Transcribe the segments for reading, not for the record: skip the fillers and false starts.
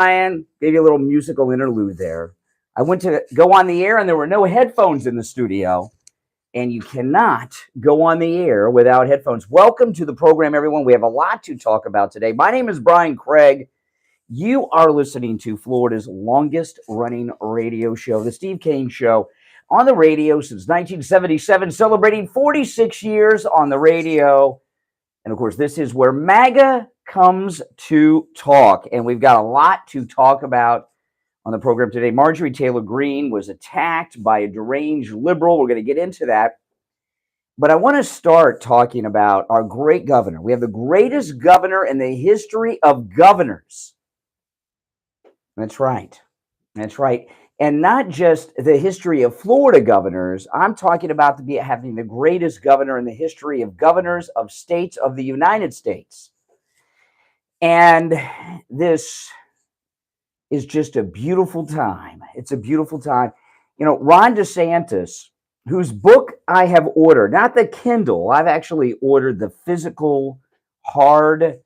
Ryan, gave you a little musical interlude there. I went to go on the air and there were no headphones in the studio. And you cannot go on the air without headphones. Welcome to the program, everyone. We have a lot to talk about today. My name is Brian Craig. You are listening to Florida's longest running radio show, the Steve Kane Show, on the radio since 1977, celebrating 46 years on the radio. And of course, this is where MAGA comes to talk. And we've got a lot to talk about on the program today. Marjorie Taylor Greene was attacked by a deranged liberal. We're going to get into that. But I want to start talking about our great governor. We have the greatest governor in the history of governors. That's right. That's right. And not just the history of Florida governors. I'm talking about having the greatest governor in the history of governors of states of the United States. And this is just a beautiful time. It's a beautiful time. You know, Ron DeSantis, whose book I have ordered, not the Kindle, I've actually ordered the physical, hard,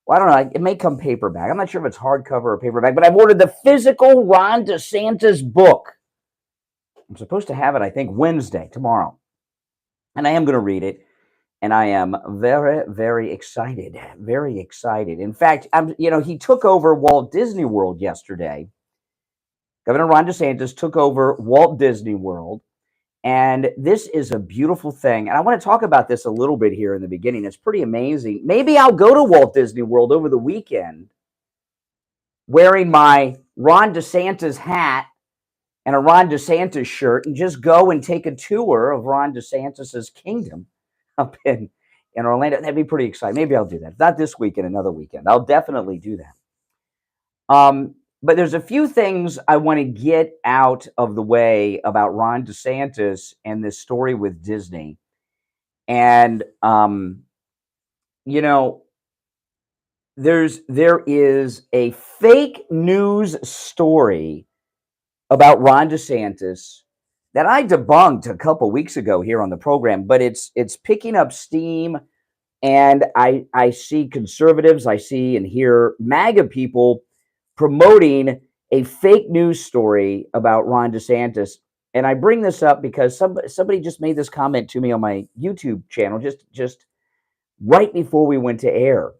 well, I don't know, it may come paperback. I'm not sure if it's hardcover or paperback, but I've ordered the physical Ron DeSantis book. I'm supposed to have it, I think, Wednesday, tomorrow. And I am going to read it. And I am very, very excited, very excited. In fact, he took over Walt Disney World yesterday. Governor Ron DeSantis took over Walt Disney World. And this is a beautiful thing. And I want to talk about this a little bit here in the beginning. It's pretty amazing. Maybe I'll go to Walt Disney World over the weekend wearing my Ron DeSantis hat and a Ron DeSantis shirt and just go and take a tour of Ron DeSantis's kingdom up in Orlando. That'd be pretty exciting. Maybe I'll do that. Not this weekend, another weekend. I'll definitely do that. But there's a few things I want to get out of the way about Ron DeSantis and this story with Disney. And, there is a fake news story about Ron DeSantis that I debunked a couple weeks ago here on the program, but it's picking up steam, and I see conservatives, I see and hear MAGA people promoting a fake news story about Ron DeSantis. And I bring this up because somebody just made this comment to me on my YouTube channel just right before we went to air.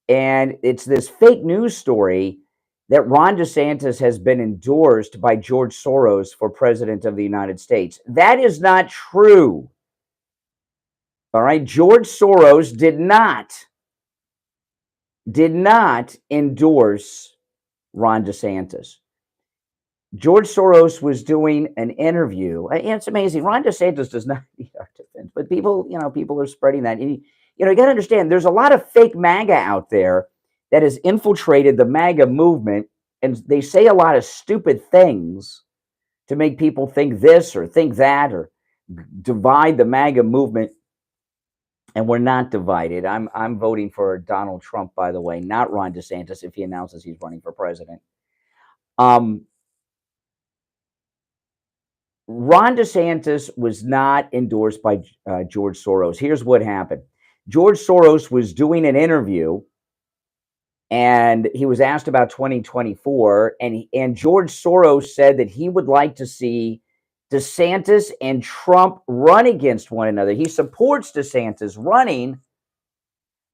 And it's this fake news story that Ron DeSantis has been endorsed by George Soros for president of the United States. That is not true. All right. George Soros did not endorse Ron DeSantis. George Soros was doing an interview. And it's amazing. Ron DeSantis does not need our defense, but people are spreading that. You got to understand, there's a lot of fake MAGA out there that has infiltrated the MAGA movement, and they say a lot of stupid things to make people think this or think that or divide the MAGA movement. And we're not divided. I'm voting for Donald Trump, by the way, not Ron DeSantis if he announces he's running for president. Ron DeSantis was not endorsed by George Soros. Here's what happened. George Soros was doing an interview, and he was asked about 2024, and George Soros said that he would like to see DeSantis and Trump run against one another. He supports DeSantis running,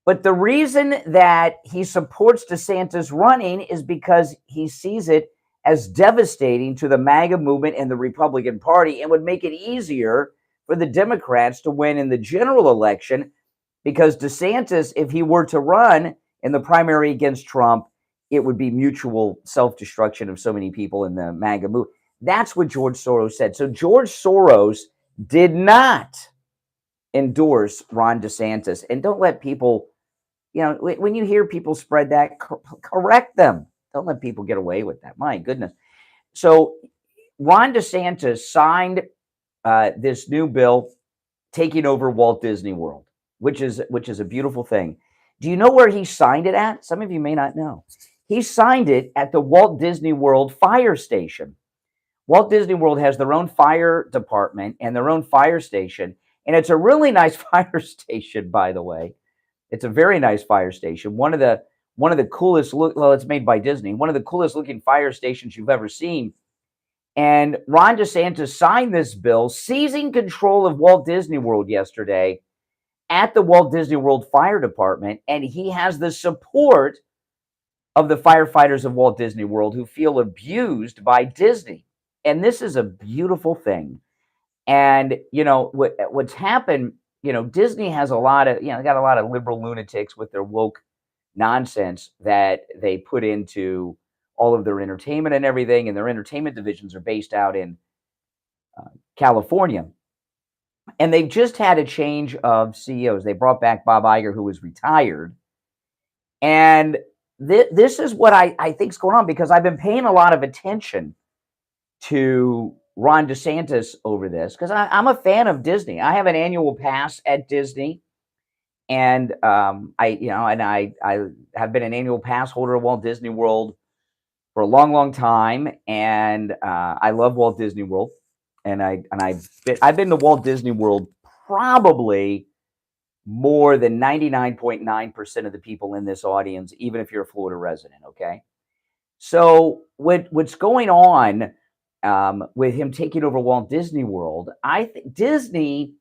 but the reason that he supports DeSantis running is because he sees it as devastating to the MAGA movement and the Republican Party, and would make it easier for the Democrats to win in the general election, because DeSantis, if he were to run in the primary against Trump, it would be mutual self-destruction of so many people in the MAGA movement. That's what George Soros said. So George Soros did not endorse Ron DeSantis. And don't let people, when you hear people spread that, correct them. Don't let people get away with that. My goodness. So Ron DeSantis signed this new bill taking over Walt Disney World, which is a beautiful thing. Do you know where he signed it at? Some of you may not know. He signed it at the Walt Disney World fire station. Walt Disney World has their own fire department and their own fire station. And it's a really nice fire station, by the way. It's a very nice fire station. One of the one of the coolest well, it's made by Disney, one of the coolest looking fire stations you've ever seen. And Ron DeSantis signed this bill seizing control of Walt Disney World yesterday at the Walt Disney World Fire Department. And he has the support of the firefighters of Walt Disney World who feel abused by Disney. And this is a beautiful thing. And, you know, what's happened, you know, Disney has a lot of, you know, got a lot of liberal lunatics with their woke nonsense that they put into all of their entertainment and everything. And their entertainment divisions are based out in California. And they've just had a change of CEOs. They brought back Bob Iger, who was retired. And this is what I think is going on, because I've been paying a lot of attention to Ron DeSantis over this, because I'm a fan of Disney. I have an annual pass at Disney, and I have been an annual pass holder of Walt Disney World for a long, long time, and I love Walt Disney World, and I've been to Walt Disney World probably more than 99.9% of the people in this audience, even if you're a Florida resident. Okay, so what's going on with him taking over Walt Disney World? I think Disney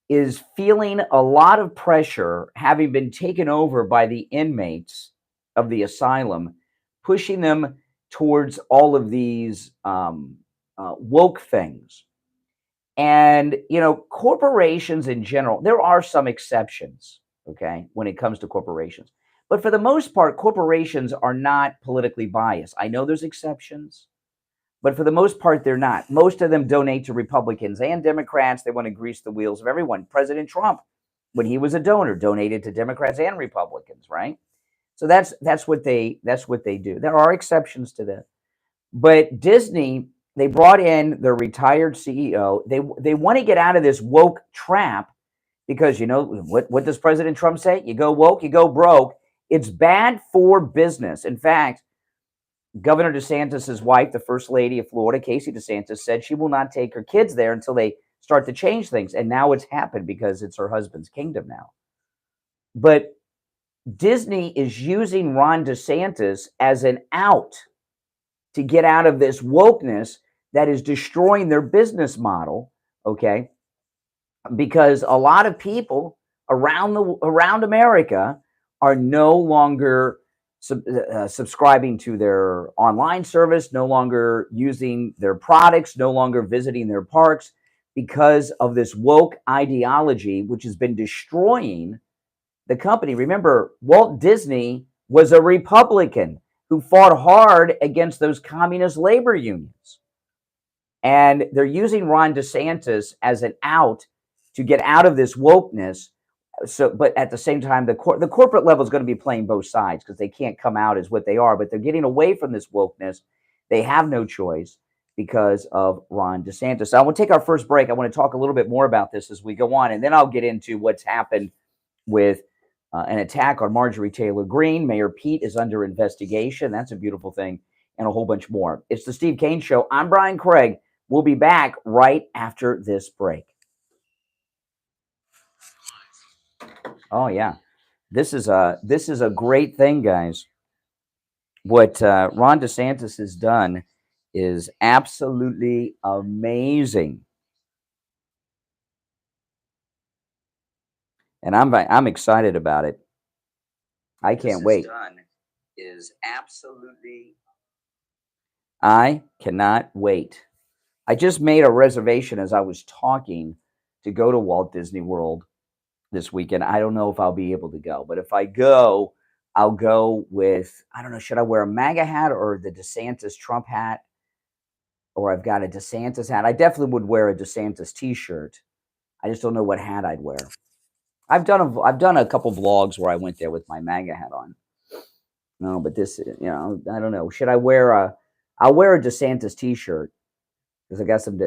is feeling a lot of pressure, having been taken over by the inmates of the asylum, pushing them towards all of these woke things. And, you know, corporations in general, there are some exceptions, okay, when it comes to corporations. But for the most part, corporations are not politically biased. I know there's exceptions, but for the most part, they're not. Most of them donate to Republicans and Democrats. They want to grease the wheels of everyone. President Trump, when he was a donor, donated to Democrats and Republicans, right? So that's what they do. There are exceptions to that. But Disney, they brought in their retired CEO. They want to get out of this woke trap, because, you know, what does President Trump say? You go woke, you go broke. It's bad for business. In fact, Governor DeSantis' wife, the First Lady of Florida, Casey DeSantis, said she will not take her kids there until they start to change things. And now it's happened, because it's her husband's kingdom now. But Disney is using Ron DeSantis as an out to get out of this wokeness that is destroying their business model, okay? Because a lot of people around America are no longer subscribing to their online service, no longer using their products, no longer visiting their parks, because of this woke ideology, which has been destroying the company. Remember, Walt Disney was a Republican who fought hard against those communist labor unions. And they're using Ron DeSantis as an out to get out of this wokeness. So, but at the same time, the corporate level is going to be playing both sides, because they can't come out as what they are, but they're getting away from this wokeness. They have no choice because of Ron DeSantis. So I want to take our first break. I want to talk a little bit more about this as we go on, and then I'll get into what's happened with an attack on Marjorie Taylor Greene. Mayor Pete is under investigation. That's a beautiful thing, and a whole bunch more. It's the Steve Kane Show. I'm Brian Craig. We'll be back right after this break. Oh yeah, this is a great thing, guys. What Ron DeSantis has done is absolutely amazing, and I'm excited about it. I can't wait. I cannot wait. I just made a reservation as I was talking to go to Walt Disney World this weekend. I don't know if I'll be able to go, but if I go, I'll go with, I don't know, should I wear a MAGA hat or the DeSantis Trump hat? Or I've got a DeSantis hat. I definitely would wear a DeSantis t-shirt. I just don't know what hat I'd wear. I've done a couple vlogs where I went there with my MAGA hat on. No, but this, you know, I don't know. Should I wear I'll wear a DeSantis t-shirt, because I got some,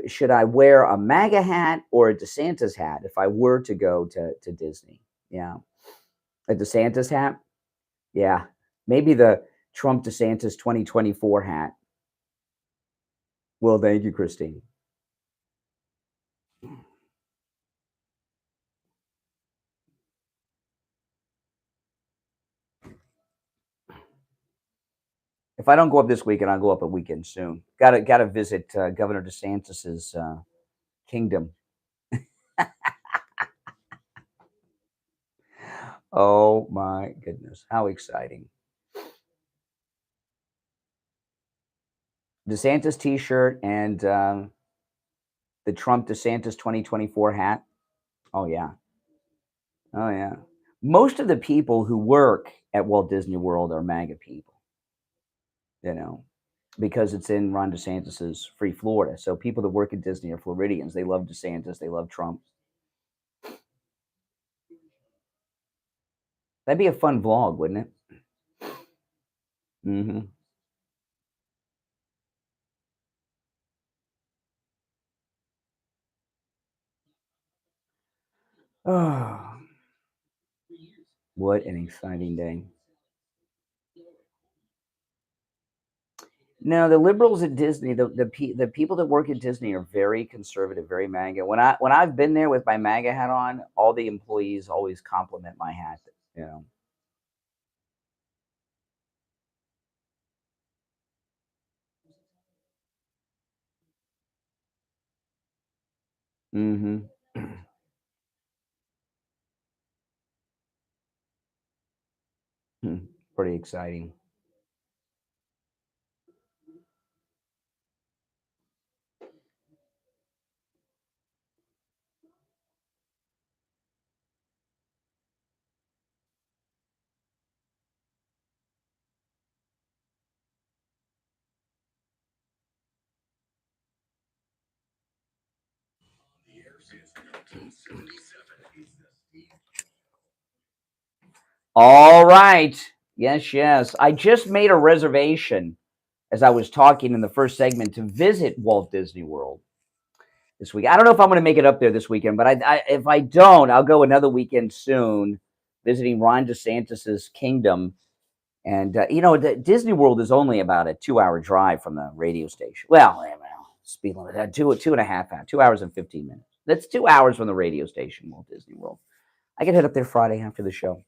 should I wear a MAGA hat or a DeSantis hat if I were to go to Disney? Yeah. A DeSantis hat? Yeah. Maybe the Trump DeSantis 2024 hat. Well, thank you, Christine. If I don't go up this weekend, I'll go up a weekend soon. Gotta visit Governor DeSantis's kingdom. Oh my goodness, how exciting! DeSantis T-shirt and the Trump DeSantis 2024 hat. Oh yeah, oh yeah. Most of the people who work at Walt Disney World are MAGA people. You know, because it's in Ron DeSantis's free Florida. So people that work at Disney are Floridians. They love DeSantis. They love Trump. That'd be a fun vlog, wouldn't it? Mm-hmm. Oh, what an exciting day. No, the liberals at Disney, the people that work at Disney are very conservative, very MAGA. When I've been there with my MAGA hat on, all the employees always compliment my hat. You know. Mm-hmm. Pretty exciting. All right. Yes, yes. I just made a reservation as I was talking in the first segment to visit Walt Disney World this week. I don't know if I'm going to make it up there this weekend, but if I don't, I'll go another weekend soon, visiting Ron DeSantis's kingdom. And Disney World is only about a 2-hour drive from the radio station. Well, speed limit, two and a half hours, 2 hours and 15 minutes. That's 2 hours from the radio station, Walt Disney World. I can head up there Friday after the show,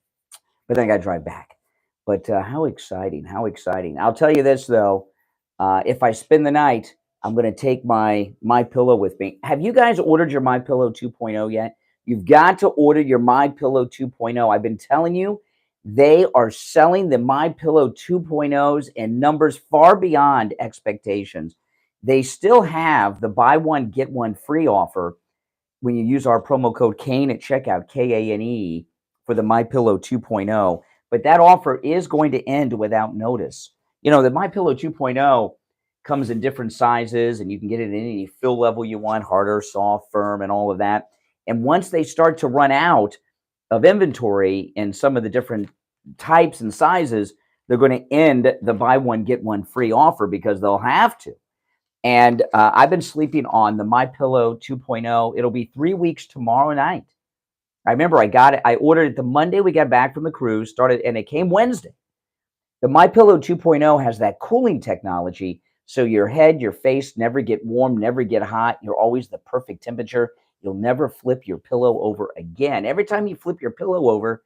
but then I got to drive back. But how exciting! How exciting! I'll tell you this though, if I spend the night, I'm going to take my MyPillow with me. Have you guys ordered your MyPillow 2.0 yet? You've got to order your MyPillow 2.0. I've been telling you, they are selling the MyPillow 2.0s in numbers far beyond expectations. They still have the buy one get one free offer when you use our promo code Kane at checkout, Kane, for the MyPillow 2.0. But that offer is going to end without notice. The MyPillow 2.0 comes in different sizes, and you can get it in any fill level you want, harder, soft, firm, and all of that. And once they start to run out of inventory in some of the different types and sizes, they're going to end the buy one, get one free offer because they'll have to. And I've been sleeping on the MyPillow 2.0. It'll be 3 weeks tomorrow night. I remember I got it. I ordered it the Monday we got back from the cruise, and it came Wednesday. The MyPillow 2.0 has that cooling technology, so your head, your face never get warm, never get hot. You're always the perfect temperature. You'll never flip your pillow over again. Every time you flip your pillow over,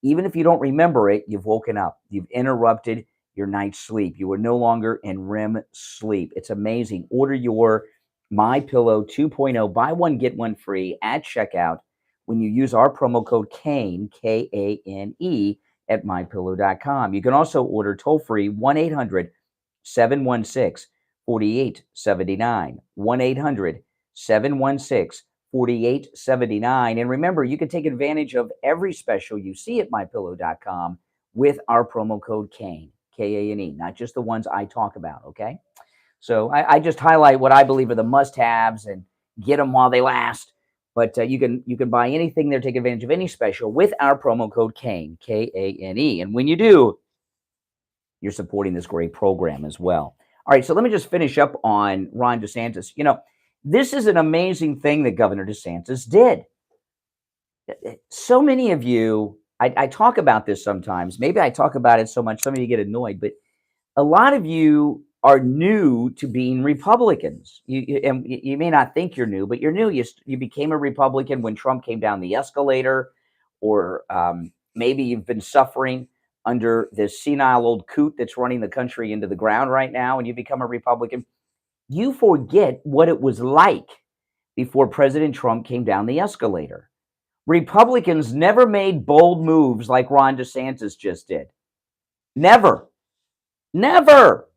even if you don't remember it, you've woken up. You've interrupted your night's sleep. You are no longer in REM sleep. It's amazing. Order your MyPillow 2.0, buy one, get one free at checkout when you use our promo code Kane, Kane, at mypillow.com. You can also order toll-free 1-800-716-4879, 1-800-716-4879. And remember, you can take advantage of every special you see at mypillow.com with our promo code Kane, Kane, not just the ones I talk about, okay? So I just highlight what I believe are the must-haves and get them while they last. But you can buy anything there, take advantage of any special with our promo code Kane, Kane. And when you do, you're supporting this great program as well. All right, so let me just finish up on Ron DeSantis. This is an amazing thing that Governor DeSantis did. So many of you, I talk about this sometimes. Maybe I talk about it so much, some of you get annoyed, but a lot of you are new to being Republicans. You may not think you're new, but you're new. You became a Republican when Trump came down the escalator, or maybe you've been suffering under this senile old coot that's running the country into the ground right now, and you become a Republican, you forget what it was like before President Trump came down the escalator. Republicans never made bold moves like Ron DeSantis just did. Never. Never.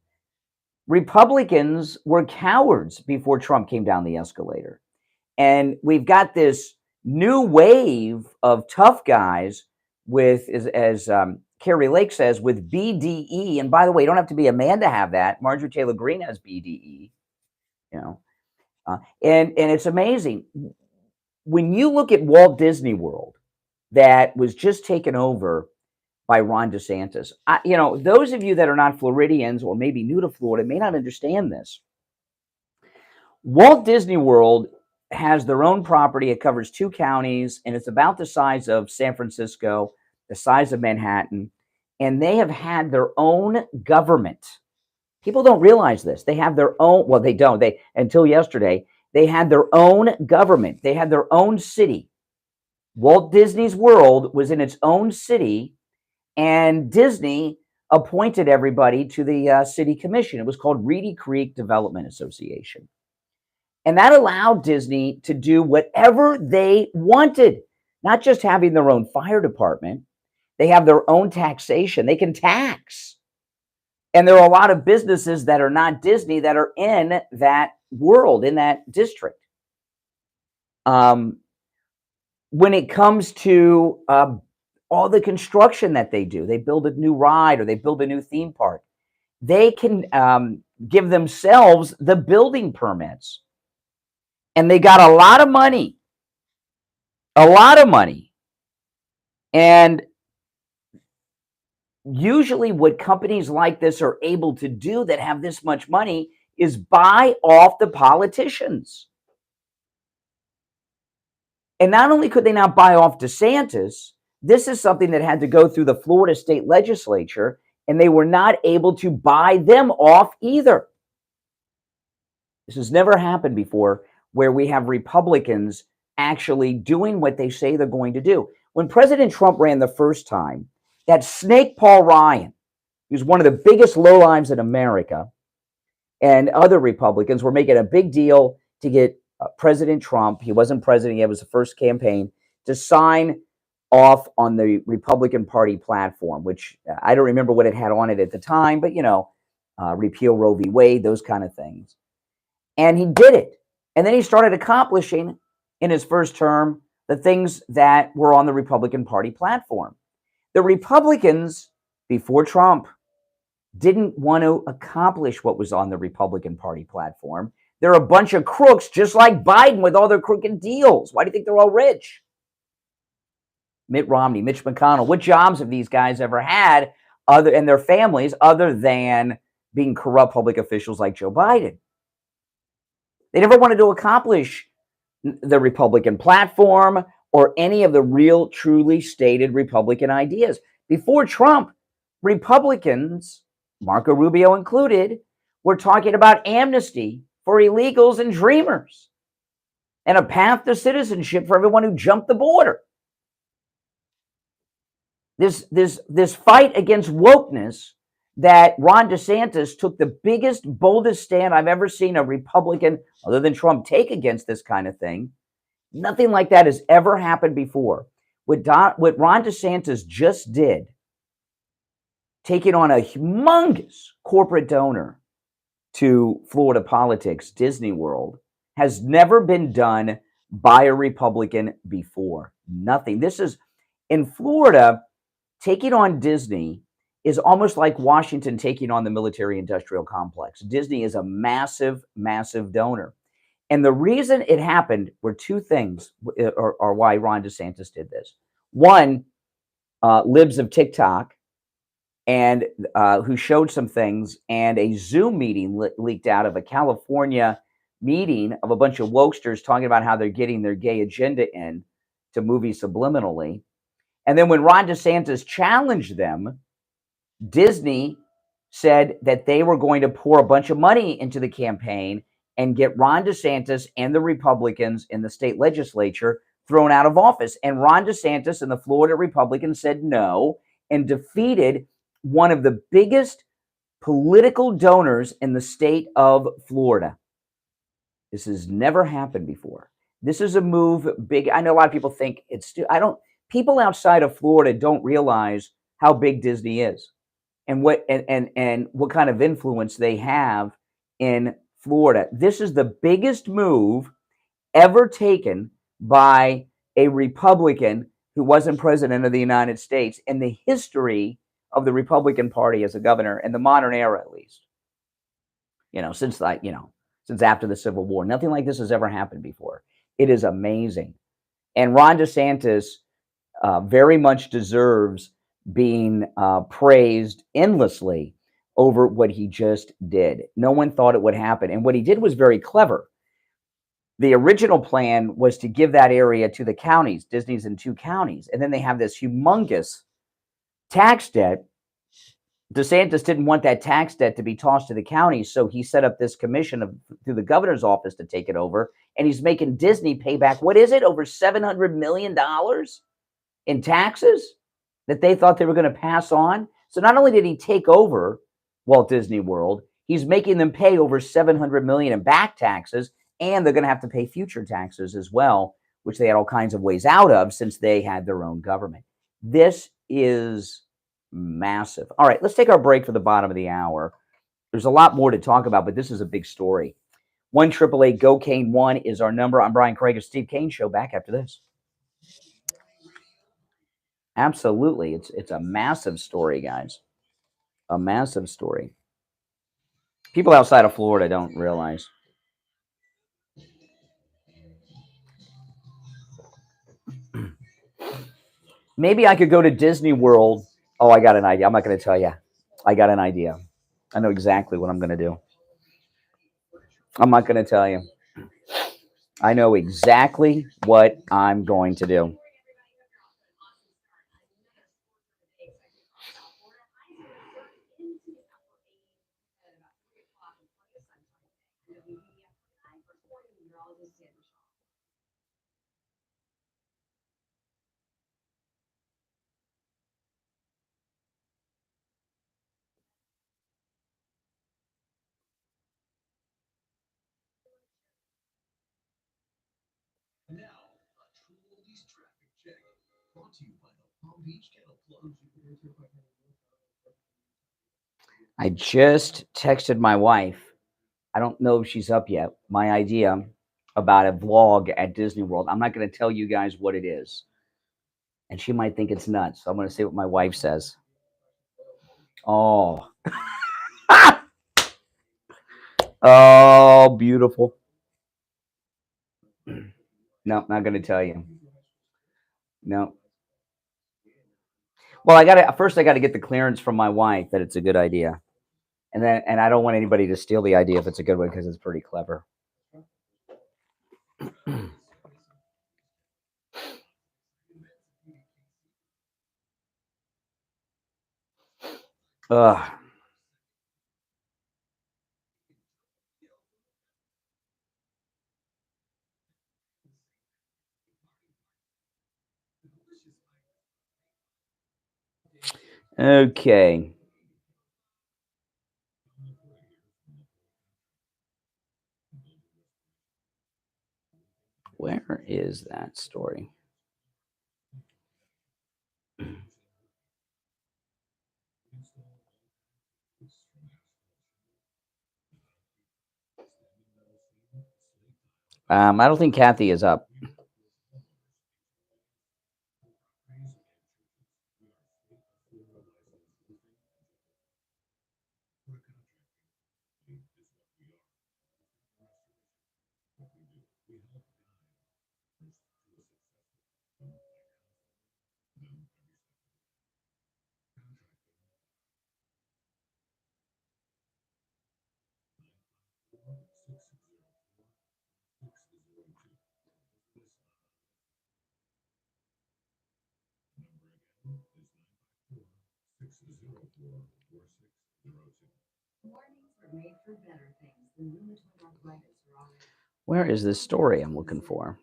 Republicans were cowards before Trump came down the escalator. And we've got this new wave of tough guys with, as Carrie Lake says, with BDE. And by the way, you don't have to be a man to have that. Marjorie Taylor Greene has BDE, you know. And it's amazing. When you look at Walt Disney World, that was just taken over by Ron DeSantis, you know, those of you that are not Floridians or maybe new to Florida may not understand this. Walt Disney World has their own property. It covers 2 counties, and it's about the size of San Francisco, the size of Manhattan, and they have had their own government. People don't realize this. They have their own, well, they don't. They, until yesterday, they had their own government. They had their own city. Walt Disney's World was in its own city, and Disney appointed everybody to the city commission. It was called Reedy Creek Development Association. And that allowed Disney to do whatever they wanted, not just having their own fire department. They have their own taxation. They can tax. And there are a lot of businesses that are not Disney that are in that world, in that district. When it comes to all the construction that they do, they build a new ride or they build a new theme park, they can give themselves the building permits. And they got a lot of money. A lot of money. And usually what companies like this are able to do that have this much money is buy off the politicians. And not only could they not buy off DeSantis, this is something that had to go through the Florida state legislature, and they were not able to buy them off either. This has never happened before, where we have Republicans actually doing what they say they're going to do. When President Trump ran the first time, that snake Paul Ryan, who's one of the biggest lowlives in America, and other Republicans were making a big deal to get President Trump, he wasn't president yet, it was the first campaign, to sign off on the Republican Party platform, which I don't remember what it had on it at the time, but, you know, repeal Roe v. Wade, those kind of things. And he did it. And then he started accomplishing in his first term the things that were on the Republican Party platform. The Republicans before Trump didn't want to accomplish what was on the Republican Party platform. They're a bunch of crooks, just like Biden with all their crooked deals. Why do you think they're all rich? Mitt Romney, Mitch McConnell, what jobs have these guys ever had and their families other than being corrupt public officials like Joe Biden? They never wanted to accomplish the Republican platform or any of the real, truly stated Republican ideas. Before Trump, Republicans, Marco Rubio included, were talking about amnesty for illegals and dreamers and a path to citizenship for everyone who jumped the border. This fight against wokeness that Ron DeSantis took the biggest, boldest stand I've ever seen a Republican, other than Trump, take against this kind of thing. Nothing like that has ever happened before. What Ron DeSantis just did, taking on a humongous corporate donor to Florida politics, Disney World, has never been done by a Republican before. Nothing. This is, in Florida, taking on Disney is almost like Washington taking on the military-industrial complex. Disney is a massive, massive donor. And the reason it happened were 2 things, or why Ron DeSantis did this. One, libs of TikTok, and who showed some things, and a Zoom meeting leaked out of a California meeting of a bunch of wokesters talking about how they're getting their gay agenda in to movies subliminally. And then when Ron DeSantis challenged them, Disney said that they were going to pour a bunch of money into the campaign and get Ron DeSantis and the Republicans in the state legislature thrown out of office. And Ron DeSantis and the Florida Republicans said no. and defeated one of the biggest political donors in the state of Florida. This has never happened before. This is a move big. I know a lot of people think it's people outside of Florida don't realize how big Disney is and what kind of influence they have in Florida. This is the biggest move ever taken by a Republican who wasn't president of the United States in the history of the Republican Party as a governor in the modern era, at least. Since after the Civil War. Nothing like this has ever happened before. It is amazing. And Ron DeSantis very much deserves being praised endlessly over what he just did. No one thought it would happen. And what he did was very clever. The original plan was to give that area to the counties. Disney's in 2 counties. And then they have this humongous tax debt. DeSantis didn't want that tax debt to be tossed to the counties, so he set up this commission through the governor's office to take it over, and he's making Disney pay back, what is it, over $700 million in taxes that they thought they were going to pass on? So not only did he take over Walt Disney World, he's making them pay over $700 million in back taxes, and they're going to have to pay future taxes as well, which they had all kinds of ways out of since they had their own government. This is massive. All right, let's take our break for the bottom of the hour. There's a lot more to talk about, but this is a big story. 1-888-GO-CANE-1 is our number. I'm Brian Craig of Steve Kane Show. Back after this. Absolutely. It's a massive story, guys. A massive story. People outside of Florida don't realize. Maybe I could go to Disney World. Oh, I got an idea. I'm not going to tell you. I got an idea. I know exactly what I'm going to do. I'm not going to tell you. I know exactly what I'm going to do. I just texted my wife. I don't know if she's up yet. My idea about a vlog at Disney World. I'm not going to tell you guys what it is. And she might think it's nuts. So I'm going to say what my wife says. Oh. Oh, beautiful. No, not going to tell you. No. Well, I got to get the clearance from my wife that it's a good idea. And I don't want anybody to steal the idea if it's a good one because it's pretty clever. Ugh. Okay. Where is that story? I don't think Kathy is up. Where is this story I'm looking for?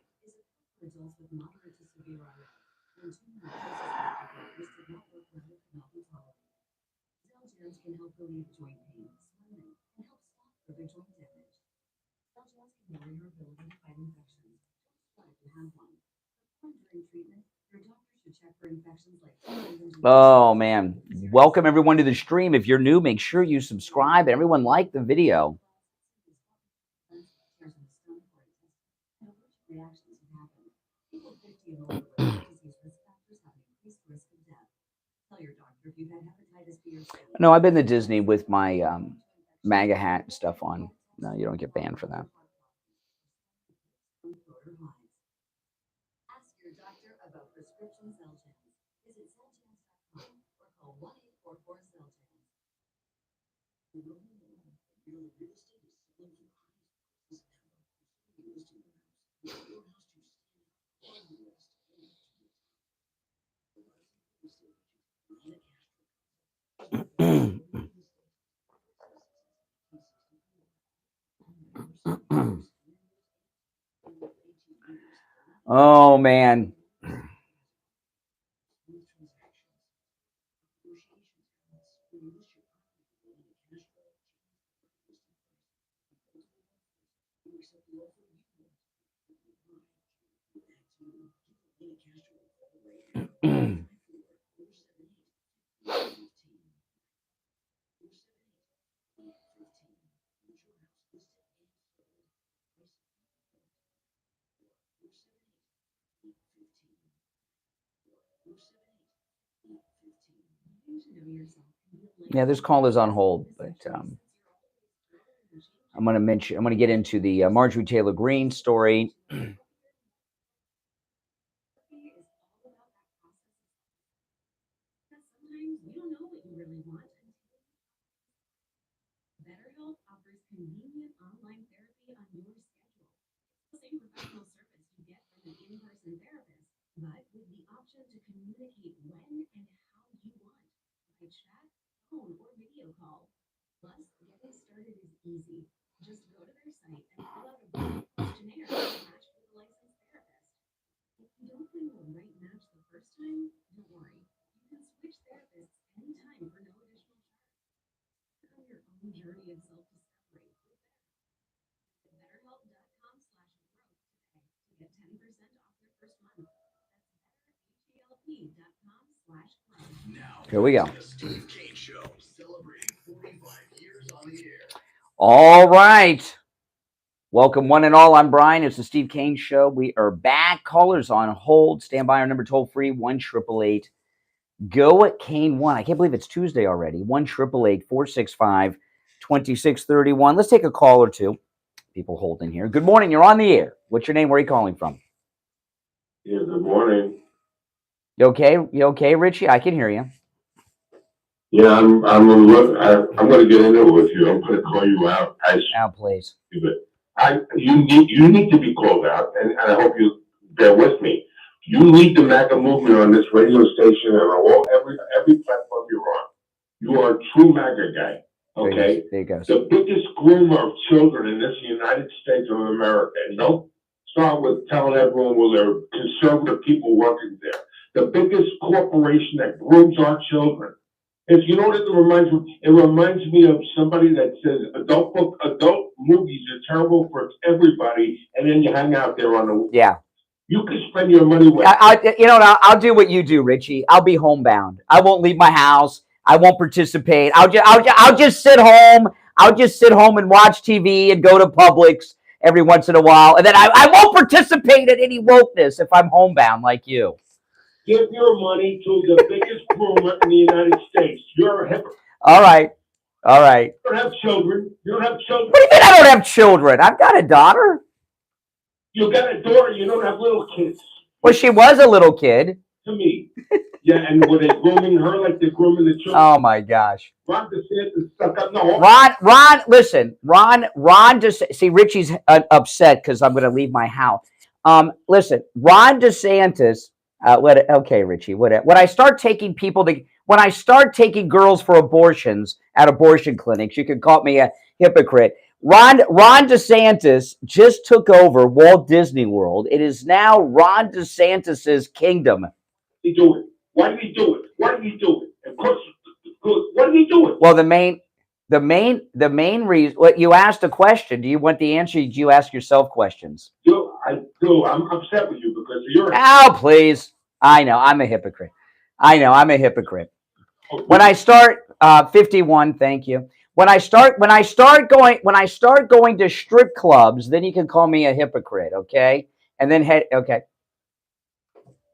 Oh man, welcome everyone to the stream. If you're new, make sure you subscribe. Everyone like the video. No, I've been to Disney with my MAGA hat and stuff on. No, you don't get banned for that. Oh man. Yeah, this call is on hold, but I'm going to get into the Marjorie Taylor Greene story. Here we go. All right. Welcome one and all. I'm Brian. It's the Steve Kane Show. We are back. Callers on hold. Stand by. Our number toll free 1-888 Go at Kane 1. I can't believe it's Tuesday already. 1-888-465-2631. Let's take a call or two. People holding here. Good morning. You're on the air. What's your name? Where are you calling from? Yeah, good morning. You okay? You okay, Richie? I can hear you. Yeah, I'm going to get into it with you. I'm going to call you out. Now, please. You need to be called out, and I hope you bear with me. You need the MAGA movement on this radio station and every platform you're on. You are a true MAGA guy. Okay? There you go. The biggest groomer of children in this United States of America. And don't start with telling everyone, well, there are conservative people working there. The biggest corporation that grooms our children. If you know what it reminds me, it reminds me of somebody that says adult movies are terrible for everybody, and then you hang out there on the You can spend your money with. I'll do what you do, Richie. I'll be homebound. I won't leave my house. I won't participate. I'll just sit home. I'll just sit home and watch TV and go to Publix every once in a while, and then I won't participate in any wokeness if I'm homebound like you. Give your money to the biggest groomer in the United States. You're a hypocrite. All right. You don't have children. What do you mean I don't have children? I've got a daughter. You got a daughter. You don't have little kids. Well, she was a little kid. To me. Yeah, and were they grooming her like they're grooming the children? Oh, my gosh. Ron DeSantis stuck up. No. Listen. Ron DeSantis. See, Richie's upset because I'm going to leave my house. Listen, Ron DeSantis. Okay, Richie. When I start taking girls for abortions at abortion clinics, you can call me a hypocrite. Ron DeSantis just took over Walt Disney World. It is now Ron DeSantis's kingdom. Why did he do it? Of course. What did he do it? Well, the main The main reason. What you asked a question. Do you want the answer? Do you ask yourself questions? I do. I'm upset with you because you're. Oh, please. I know. I'm a hypocrite. I know. I'm a hypocrite. When I start 51, thank you. When I start going to strip clubs, then you can call me a hypocrite, okay? And then okay.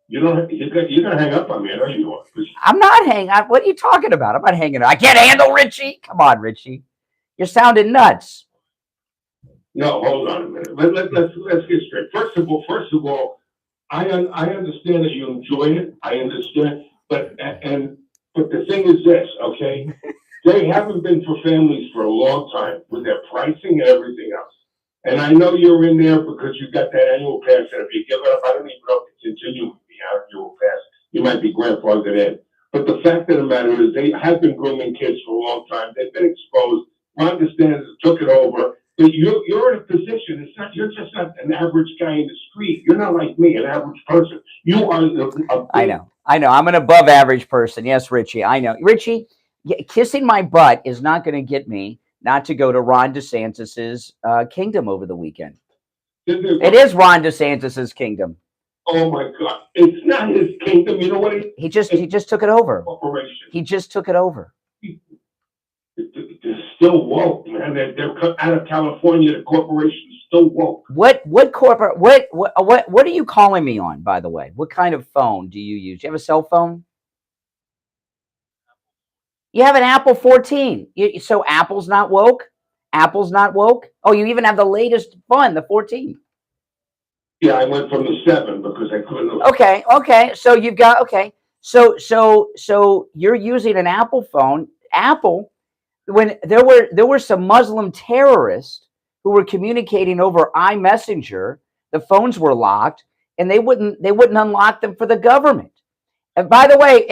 You're gonna hang up on me. I know you are. I'm not hanging. What are you talking about? I'm not hanging up. I can't handle Richie. Come on, Richie. You're sounding nuts. No, hold on a minute. Let's get straight. First of all, I understand that you enjoy it. I understand, but the thing is this, okay? They haven't been for families for a long time with their pricing and everything else. And I know you're in there because you got that annual pass, and if you give it up, I don't even know if it's continue with the annual pass. You might be grandfathered in. But the fact of the matter is they have been grooming kids for a long time. They've been exposed. Ron DeSantis took it over. But you're in a position, you're just not an average guy in the street. You're not like me, an average person. You are I know. I'm an above average person. Yes, Richie. I know. Richie, kissing my butt is not going to get me not to go to Ron DeSantis's kingdom over the weekend. It is Ron DeSantis's kingdom. Oh my God! It's not his kingdom. You know what? He just took it over. Corporation. He just took it over. They're still woke, man. They're out of California. The corporation's still woke. What are you calling me on, by the way? What kind of phone do you use? Do you have a cell phone? You have an Apple 14. So Apple's not woke? Apple's not woke? Oh, you even have the latest one, the 14. Yeah, I went from the 7 because I couldn't. Okay. So you've got So you're using an Apple phone. Apple, when there were some Muslim terrorists who were communicating over iMessenger, the phones were locked, and they wouldn't unlock them for the government. And by the way,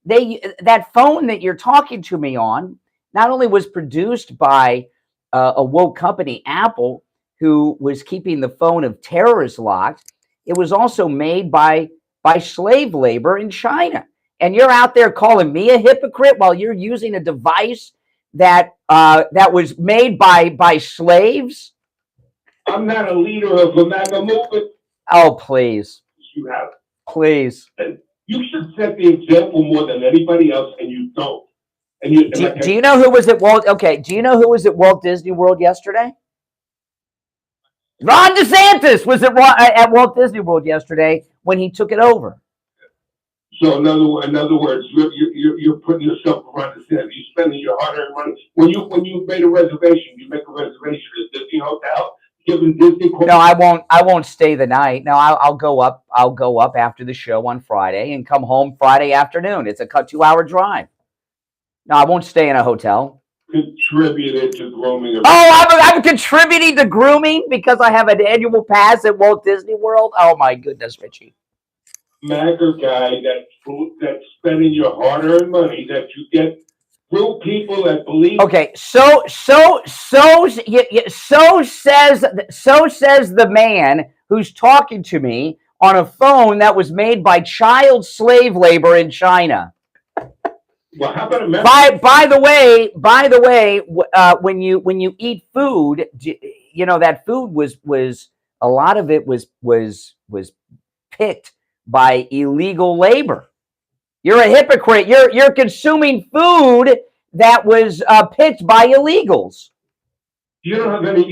that phone that you're talking to me on not only was produced by a woke company, Apple, who was keeping the phone of terrorists locked, it was also made by slave labor in China. And you're out there calling me a hypocrite while you're using a device that was made by slaves? I'm not a leader of the MAGA movement. Oh, please. You have. Please. And you should set the example more than anybody else, and you don't. And do you know who was at Walt? Okay. Do you know who was at Walt Disney World yesterday? Ron DeSantis was at Walt Disney World yesterday when he took it over. So in other words, you're putting yourself around the center. You're spending your hard-earned money. When you made a reservation, you make a reservation at Disney Hotel, giving Disney. No, I won't stay the night. No, I'll go up. I'll go up after the show on Friday and come home Friday afternoon. It's a 2-hour drive. No, I won't stay in a hotel. Contributed to grooming. I'm contributing to grooming because I have an annual pass at Walt Disney World. Oh my goodness, Richie. MAGA guy that's spending your hard-earned money that you get through people that believe. Okay, so says the man who's talking to me on a phone that was made by child slave labor in China. Well, how about by the way, when you eat food, you know that food was a lot of it was picked by illegal labor. You're a hypocrite. You're consuming food that was picked by illegals. You don't have any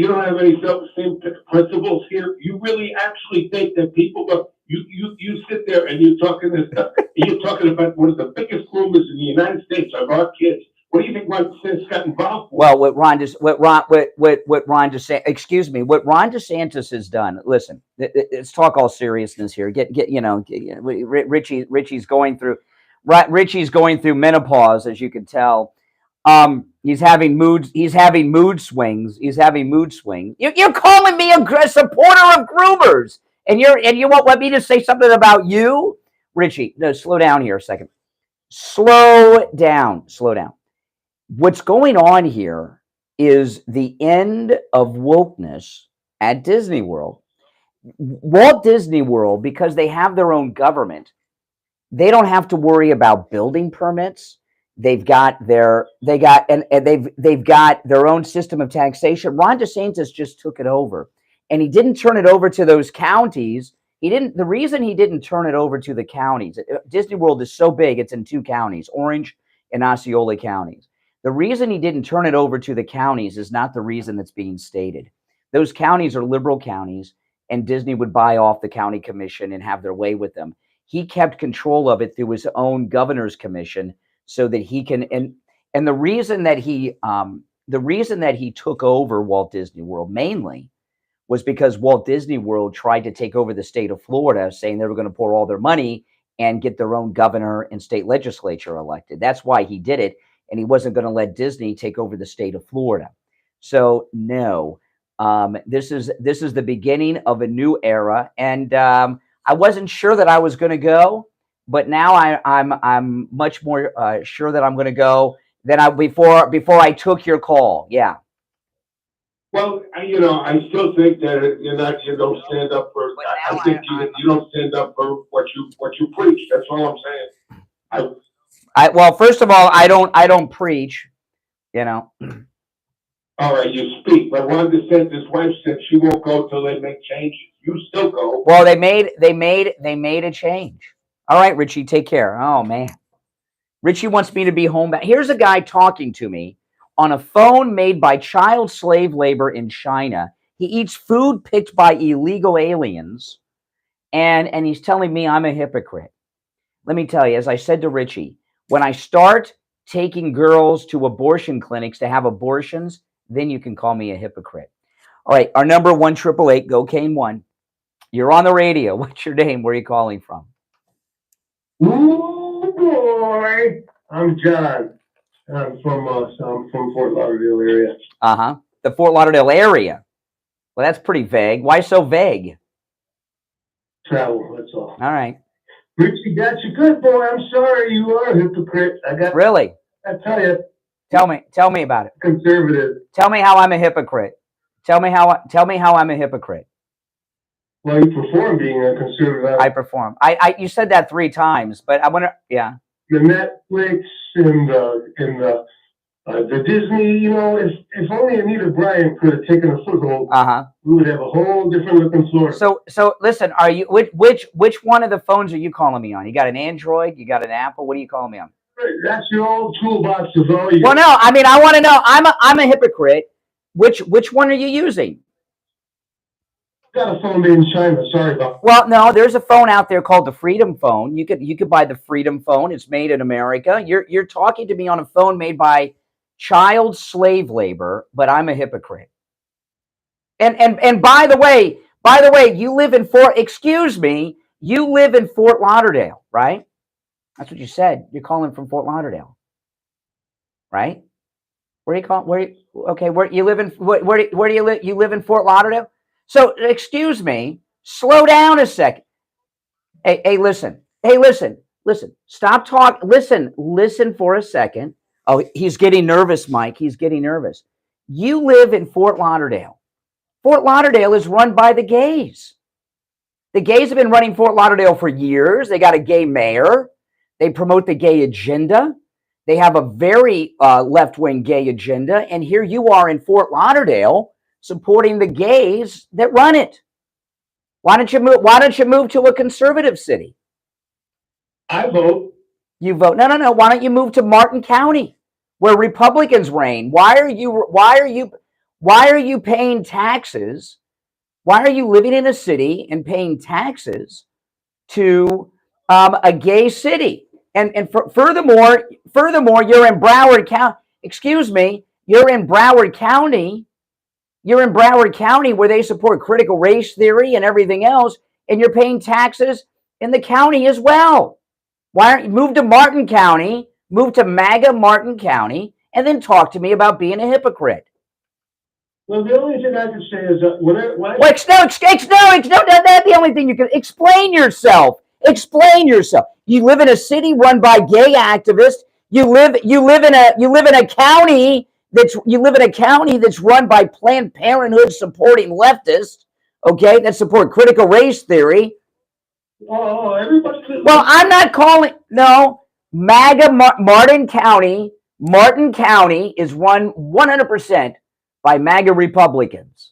self-esteem principles here. You really actually think that people go. You sit there and you're talking this stuff. And you're talking about one of the biggest groomers in the United States of our kids. What do you think Ron DeSantis got involved with? Well, what Ron DeSantis has done. Listen, let's talk all seriousness here. Richie's going through menopause, as you can tell. He's having mood swings. You're calling me a supporter of groomers, and you won't let me to say something about you, Richie. No, slow down here a second. Slow down. What's going on here is the end of wokeness at Disney World. Walt Disney World, because they have their own government, they don't have to worry about building permits. They've got their they've got their own system of taxation. Ron DeSantis just took it over, and he didn't turn it over to those counties. He didn't. The reason he didn't turn it over to the counties, Disney World is so big, it's in 2 counties, Orange and Osceola counties. The reason he didn't turn it over to the counties is not the reason that's being stated. Those counties are liberal counties, and Disney would buy off the county commission and have their way with them. He kept control of it through his own governor's commission, so that he can. And the reason that he took over Walt Disney World mainly was because Walt Disney World tried to take over the state of Florida, saying they were going to pour all their money and get their own governor and state legislature elected. That's why he did it, and he wasn't going to let Disney take over the state of Florida. So no, this is the beginning of a new era, and I wasn't sure that I was going to go, but now I'm much more sure that I'm going to go than before I took your call. Yeah. Well, I still think that you don't stand up for. I think you don't stand up for what you preach. That's all I'm saying. Well, first of all, I don't preach. All right, you speak, but Ron DeSantis' wife said she won't go till they make changes. You still go. Well, they made a change. All right, Richie, take care. Oh man, Richie wants me to be home. Here's a guy talking to me on a phone made by child slave labor in China. He eats food picked by illegal aliens, and he's telling me I'm a hypocrite. Let me tell you, as I said to Richie, when I start taking girls to abortion clinics to have abortions, then you can call me a hypocrite. All right, our number 1-888-GO-CANE1. You're on the radio. What's your name? Where are you calling from? Oh boy, I'm John. I'm from Fort Lauderdale area. The Fort Lauderdale area. Well, that's pretty vague. Why so vague? Travel, that's all. All right. Richie, that's a good boy. I'm sorry, you are a hypocrite. Really? I tell you. Tell me about it. Conservative. Tell me how I'm a hypocrite. Tell me how I'm a hypocrite. Well, you perform being a conservative. I perform. You said that 3 times, but I wonder. Yeah. The Netflix and the Disney, if only Anita Bryant could have taken a foothold, we would have a whole different looking Florida. So listen, are you which one of the phones are you calling me on? You got an Android? You got an Apple? What are you calling me on? That's your old toolbox of all you. Well, no, I mean I want to know. I'm a hypocrite. Which one are you using? Got a phone made in China. Sorry about that. Well, no, there's a phone out there called the Freedom Phone. You could buy the Freedom Phone. It's made in America. You're talking to me on a phone made by child slave labor, but I'm a hypocrite. And by the way, you live in Fort Lauderdale, right? That's what you said. You're calling from Fort Lauderdale, right? Where do you call? Where you live in? Where do you live? You live in Fort Lauderdale. So excuse me. Slow down a second. Hey, listen. Stop talking. Listen for a second. Oh, he's getting nervous, Mike. He's getting nervous. You live in Fort Lauderdale. Fort Lauderdale is run by the gays. The gays have been running Fort Lauderdale for years. They got a gay mayor. They promote the gay agenda. They have a very left-wing gay agenda. And here you are in Fort Lauderdale supporting the gays that run it. Why don't you move to a conservative city? I vote. You vote. No. Why don't you move to Martin County, where Republicans reign? Why are you paying taxes? Why are you living in a city and paying taxes to a gay city? And furthermore, you're in Broward County. Excuse me, you're in Broward County. You're in Broward County where they support critical race theory and everything else, and you're paying taxes in the county as well. Why don't you move to Martin County, move to Maga Martin County, and then talk to me about being a hypocrite? Well, the only thing I can say is that that's the only thing you can explain yourself. Explain yourself. You live in a city run by gay activists. You live in a county that's run by Planned Parenthood supporting leftists, okay, that support critical race theory. Oh, everybody. Well, I'm not calling. No, MAGA Martin County is run 100% by MAGA Republicans.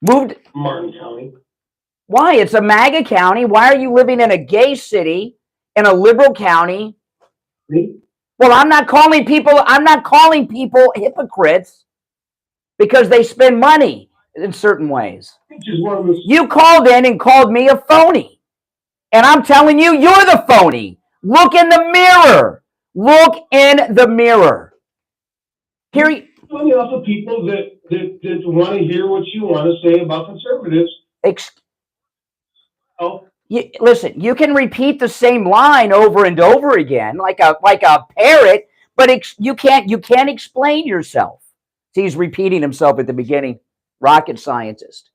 Moved Martin County. Why? It's a MAGA county. Why are you living in a gay city in a liberal county? Me? Well, I'm not calling people hypocrites because they spend money in certain ways. You called in and called me a phony. And I'm telling you, you're the phony. Look in the mirror. Look in the mirror. Here, Plenty of people that want to hear what you want to say about conservatives. Listen, you can repeat the same line over and over again, like a parrot, but you can't explain yourself. See, he's repeating himself at the beginning. Rocket scientist.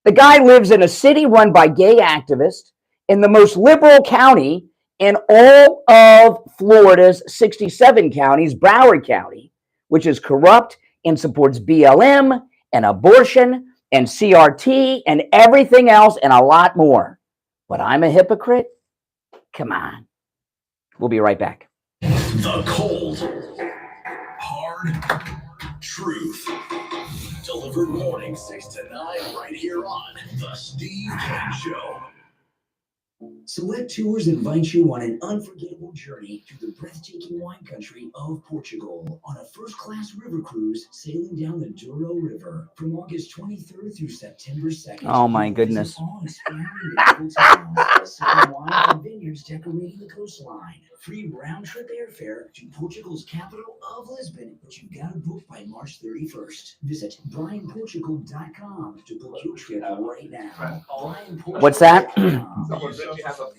The guy lives in a city run by gay activists in the most liberal county in all of Florida's 67 counties, Broward County, which is corrupt and supports BLM and abortion and CRT and everything else and a lot more. But I'm a hypocrite? Come on. We'll be right back. The cold, hard truth. Delivered morning 6 to 9 right here on The Steve Kane Show. Select Tours invites you on an unforgettable journey through the breathtaking wine country of Portugal on a first-class river cruise sailing down the Douro River from August 23rd through September 2nd. Oh my goodness. Awe-inspiring medieval towns, wine and vineyards decorating the coastline. Free round-trip airfare to Portugal's capital of Lisbon, but you've got to book by March 31st. Visit brianportugal.com to book your trip right now. What's that?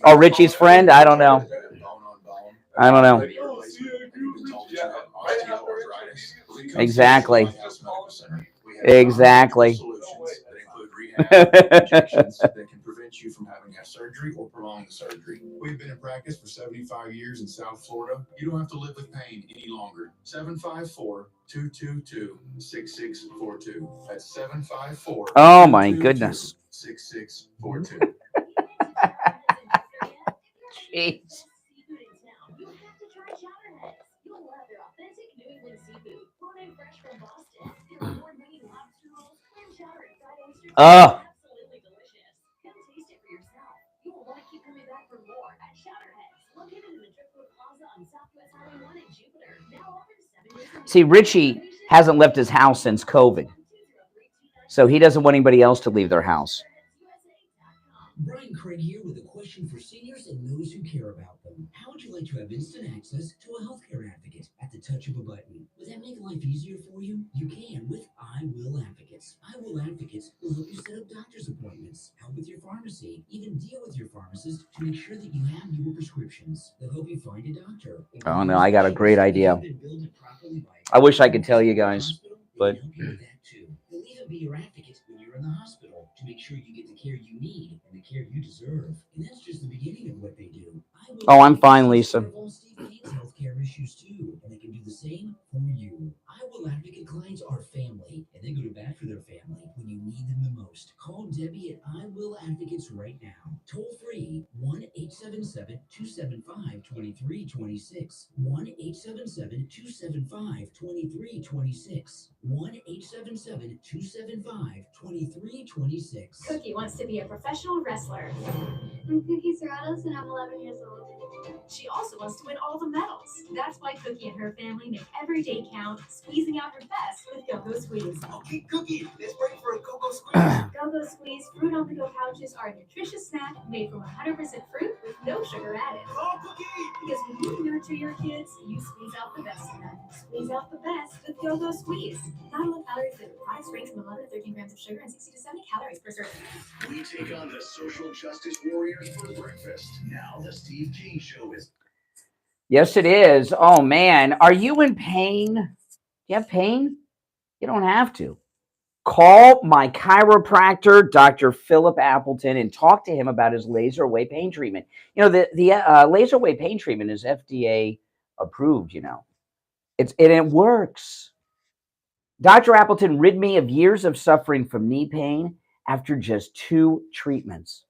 Oh, Richie's friend? I don't know. Exactly. That can prevent you from having to have surgery or prolong the surgery. We've been in practice for 75 years in South Florida. You don't have to live with pain any longer. 754-222-6642. That's 754. Oh my goodness. 6642. Jeez. Oh. See, Richie hasn't left his house since COVID. So he doesn't want anybody else to leave their house. Brian Craig here with a question for seniors and those who care about them. How would you like to have instant access to a healthcare advocate at the touch of a button? Would that make life easier for you? You can with I Will Advocates. I Will Advocates will help you set up doctor's appointments, help with your pharmacy, even deal with your pharmacist to make sure that you have your prescriptions. They'll help you find a doctor. Oh no, I got a great idea. I wish I could tell you guys, but They'll even be your advocate when you're in the hospital to make sure you get the care you need and the care you deserve. And that's just the beginning of what they do. Oh, I'm fine, Lisa. Steve Kane's healthcare issues too, and they can do the same for you. I Will Advocate clients are family, and they go to bat for their family when you need them the most. Call Debbie at I Will Advocates right now. Toll free 1-877-275-2326. 1-877-275-2326. 1-877-275-2326. Cookie wants to be a professional wrestler. I'm Cookie Serratos and I'm 11 years old. She also wants to win all the medals. That's why Cookie and her family make every day count, squeezing out her best with Go-Go Squeeze. Okay, Cookie, let's break for a Go-Go Squeeze. Go-Go Squeeze Fruit on the Go pouches are a nutritious snack made from 100% fruit with no sugar added. Oh, Cookie! Because when you nurture your kids, you squeeze out the best in them. Squeeze out the best with Go-Go Squeeze. Not low calorie food. Products range from 11 to 13 grams of sugar and 60 to 70 calories per serving. We take on the social justice warriors for breakfast. Now the Steve Kane Show is. Yes, it is. Oh man, are you in pain? Do you have pain? You don't have to. Call my chiropractor, Dr. Philip Appleton, and talk to him about his laser away pain treatment. You know, the laser away pain treatment is FDA approved, you know. It works. Dr. Appleton rid me of years of suffering from knee pain after just 2 treatments.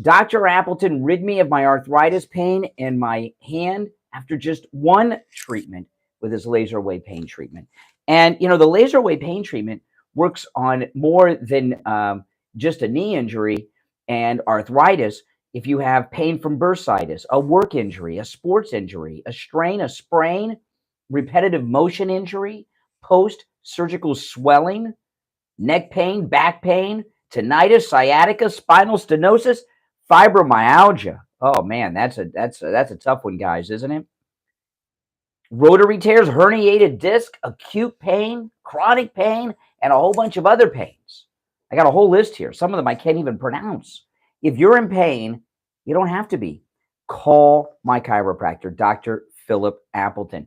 Dr. Appleton rid me of my arthritis pain in my hand after just one treatment with his laser wave pain treatment. And, you know, the laser wave pain treatment works on more than just a knee injury and arthritis. If you have pain from bursitis, a work injury, a sports injury, a strain, a sprain, repetitive motion injury, post-surgical swelling, neck pain, back pain, tinnitus, sciatica, spinal stenosis, fibromyalgia. Oh man, that's a tough one, guys, isn't it? Rotary tears, herniated disc, acute pain, chronic pain, and a whole bunch of other pains. I got a whole list here. Some of them I can't even pronounce. If you're in pain, you don't have to be. Call my chiropractor, Dr. Philip Appleton.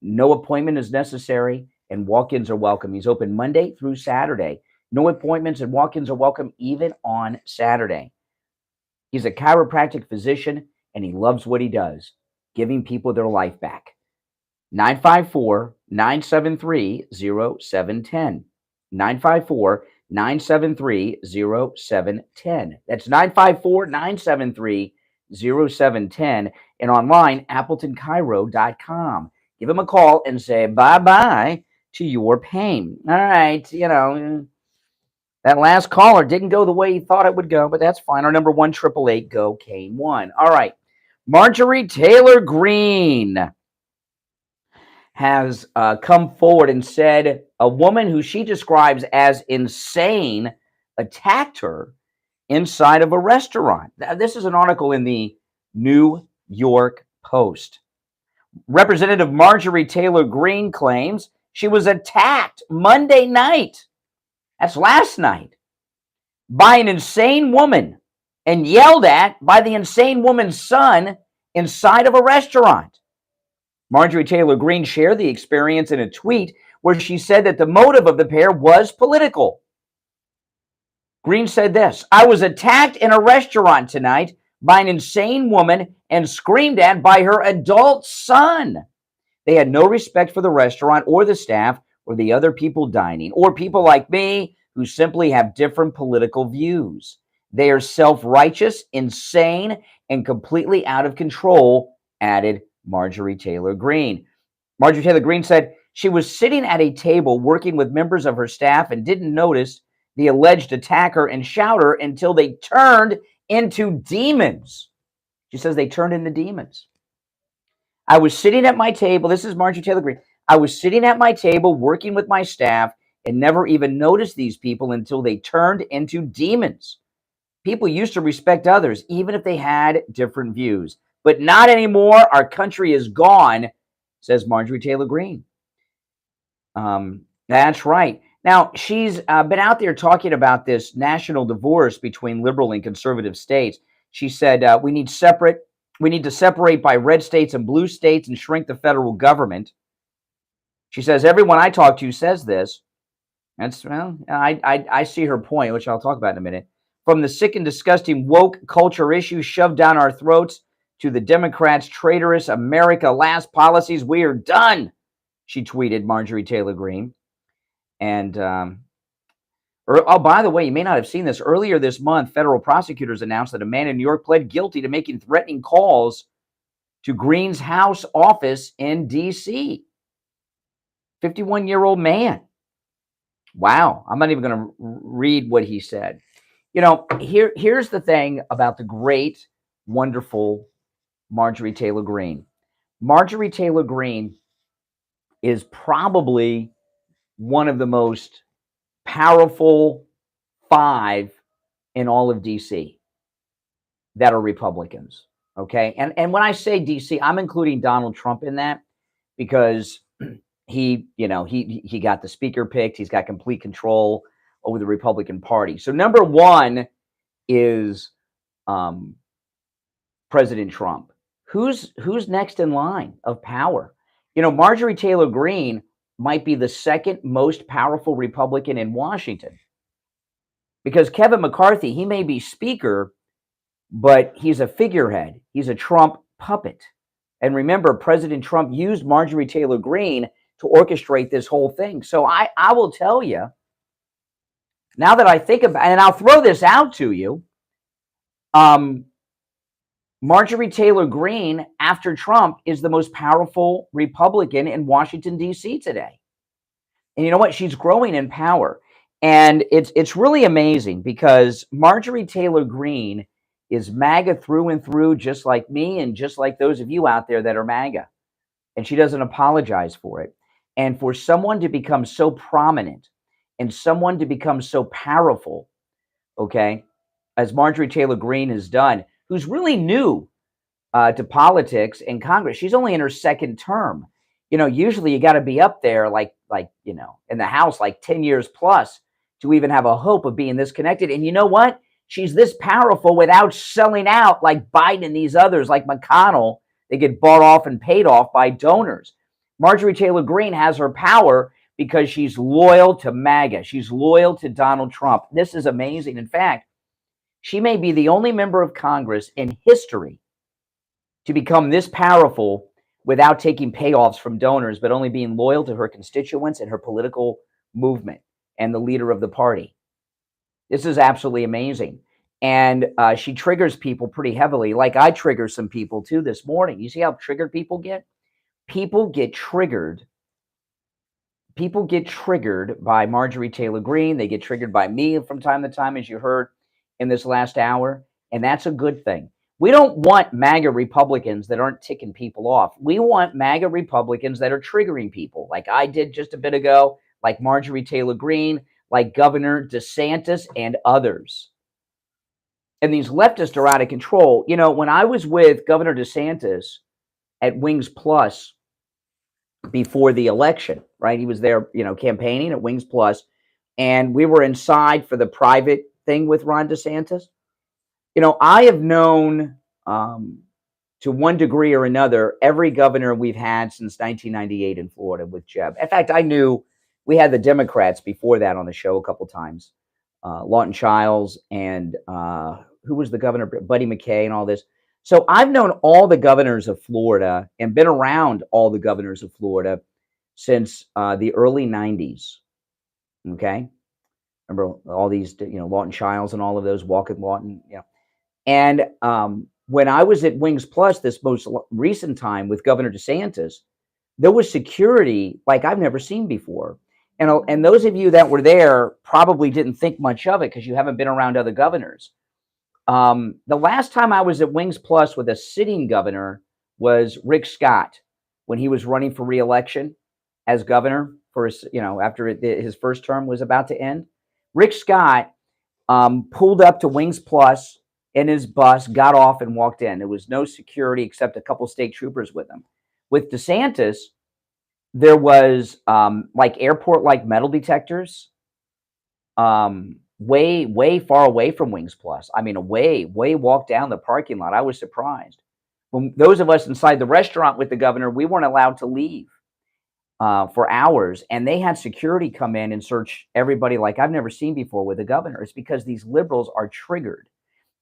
No appointment is necessary, and walk-ins are welcome. He's open Monday through Saturday. No appointments and walk-ins are welcome even on Saturday. He's a chiropractic physician, and he loves what he does, giving people their life back. 954-973-0710. 954-973-0710. That's 954-973-0710. And online, AppletonChiro.com. Give him a call and say bye-bye to your pain. All right, you know, that last caller didn't go the way he thought it would go, but that's fine. Our number 1-888-GO-CANE1. All right, Marjorie Taylor Greene has come forward and said a woman who she describes as insane attacked her inside of a restaurant. Now, this is an article in the New York Post. Representative Marjorie Taylor Greene claims she was attacked Monday night, that's last night, by an insane woman and yelled at by the insane woman's son inside of a restaurant. Marjorie Taylor Greene shared the experience in a tweet where she said that the motive of the pair was political. Greene said this: "I was attacked in a restaurant tonight by an insane woman and screamed at by her adult son. They had no respect for the restaurant or the staff or the other people dining or people like me who simply have different political views. They are self-righteous, insane, and completely out of control," added Marjorie Taylor Greene. Marjorie Taylor Greene said she was sitting at a table working with members of her staff and didn't notice the alleged attacker and shouter until they turned into demons. She says they turned into demons. "I was sitting at my table," this is Marjorie Taylor Greene, "I was sitting at my table working with my staff and never even noticed these people until they turned into demons. People used to respect others, even if they had different views. But not anymore. Our country is gone," says Marjorie Taylor Greene. That's right. Now, she's been out there talking about this national divorce between liberal and conservative states. She said, we need to separate by red states and blue states and shrink the federal government. She says, everyone I talk to says this. That's, well, I see her point, which I'll talk about in a minute. From the sick and disgusting woke culture issues shoved down our throats to the Democrats' traitorous America Last policies, we are done, she tweeted, Marjorie Taylor Greene. And, oh, by the way, you may not have seen this. Earlier this month, federal prosecutors announced that a man in New York pled guilty to making threatening calls to Greene's house office in D.C. 51-year-old man. Wow. I'm not even going to read what he said. You know, here's the thing about the great, wonderful Marjorie Taylor Greene. Marjorie Taylor Greene is probably one of the most powerful 5 in all of D.C. that are Republicans. Okay. And when I say D.C., I'm including Donald Trump in that because he got the speaker picked. He's got complete control over the Republican Party. So number 1 is President Trump. Who's next in line of power? You know, Marjorie Taylor Greene might be the second most powerful Republican in Washington because Kevin McCarthy, he may be speaker, but he's a figurehead. He's a Trump puppet. And remember, President Trump used Marjorie Taylor Greene to orchestrate this whole thing. So I will tell you, now that I think about it, and I'll throw this out to you, Marjorie Taylor Greene, after Trump, is the most powerful Republican in Washington, D.C. today. And you know what? She's growing in power. And it's really amazing because Marjorie Taylor Greene is MAGA through and through, just like me and just like those of you out there that are MAGA. And she doesn't apologize for it. And for someone to become so prominent and someone to become so powerful, okay, as Marjorie Taylor Greene has done, who's really new to politics and Congress. She's only in her second term. You know, usually you got to be up there like, you know, in the House, like 10 years plus to even have a hope of being this connected. And you know what? She's this powerful without selling out like Biden and these others like McConnell. They get bought off and paid off by donors. Marjorie Taylor Greene has her power because she's loyal to MAGA. She's loyal to Donald Trump. This is amazing. In fact, she may be the only member of Congress in history to become this powerful without taking payoffs from donors, but only being loyal to her constituents and her political movement and the leader of the party. This is absolutely amazing. And she triggers people pretty heavily, like I trigger some people too this morning. You see how triggered people get? People get triggered. People get triggered by Marjorie Taylor Greene. They get triggered by me from time to time, as you heard in this last hour. And that's a good thing. We don't want MAGA Republicans that aren't ticking people off. We want MAGA Republicans that are triggering people, like I did just a bit ago, like Marjorie Taylor Greene, like Governor DeSantis and others. And these leftists are out of control. You know, when I was with Governor DeSantis at Wings Plus before the election, right? He was there, you know, campaigning at Wings Plus, and we were inside for the private thing with Ron DeSantis. You know, I have known to one degree or another every governor we've had since 1998 in Florida with Jeb. In fact, I knew we had the Democrats before that on the show a couple times, Lawton Childs and who was the governor, Buddy McKay and all this. So I've known all the governors of Florida and been around all the governors of Florida since the early 90s. Okay. Remember all these, you know, Lawton Childs and all of those, Walking Lawton, you know. And when I was at Wings Plus this most recent time with Governor DeSantis, there was security like I've never seen before. And those of you that were there probably didn't think much of it because you haven't been around other governors. The last time I was at Wings Plus with a sitting governor was Rick Scott when he was running for re-election as governor for his, you know, after his first term was about to end. Rick Scott pulled up to Wings Plus in his bus, got off and walked in. There was no security except a couple state troopers with him. With DeSantis, there was like airport-like metal detectors way far away from Wings Plus. I mean, way walk down the parking lot. I was surprised. When those of us inside the restaurant with the governor, we weren't allowed to leave for hours, and they had security come in and search everybody like I've never seen before with the governor. It's because these liberals are triggered.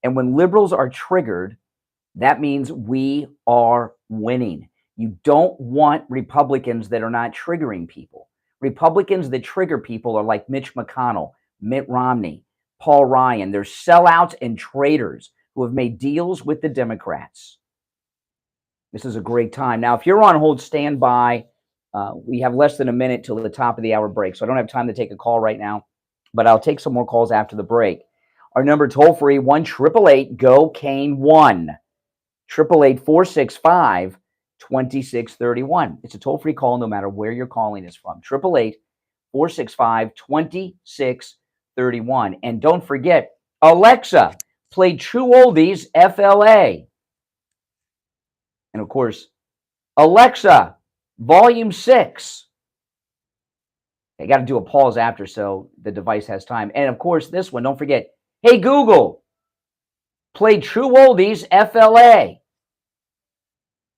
And when liberals are triggered, that means we are winning. You don't want Republicans that are not triggering people. Republicans that trigger people are like Mitch McConnell, Mitt Romney, Paul Ryan. They're sellouts and traitors who have made deals with the Democrats. This is a great time. Now, if you're on hold, stand by. We have less than a minute till the top of the hour break, so I don't have time to take a call right now, but I'll take some more calls after the break. Our number toll-free, 1-888-GO-CANE-1, 888-465-2631. It's a toll-free call no matter where you're calling us from, 888-465-2631. And don't forget, Alexa, play True Oldies FLA. And of course, Alexa, Volume 6. I got to do a pause after so the device has time. And of course, this one, don't forget, hey, Google, play True Oldies FLA.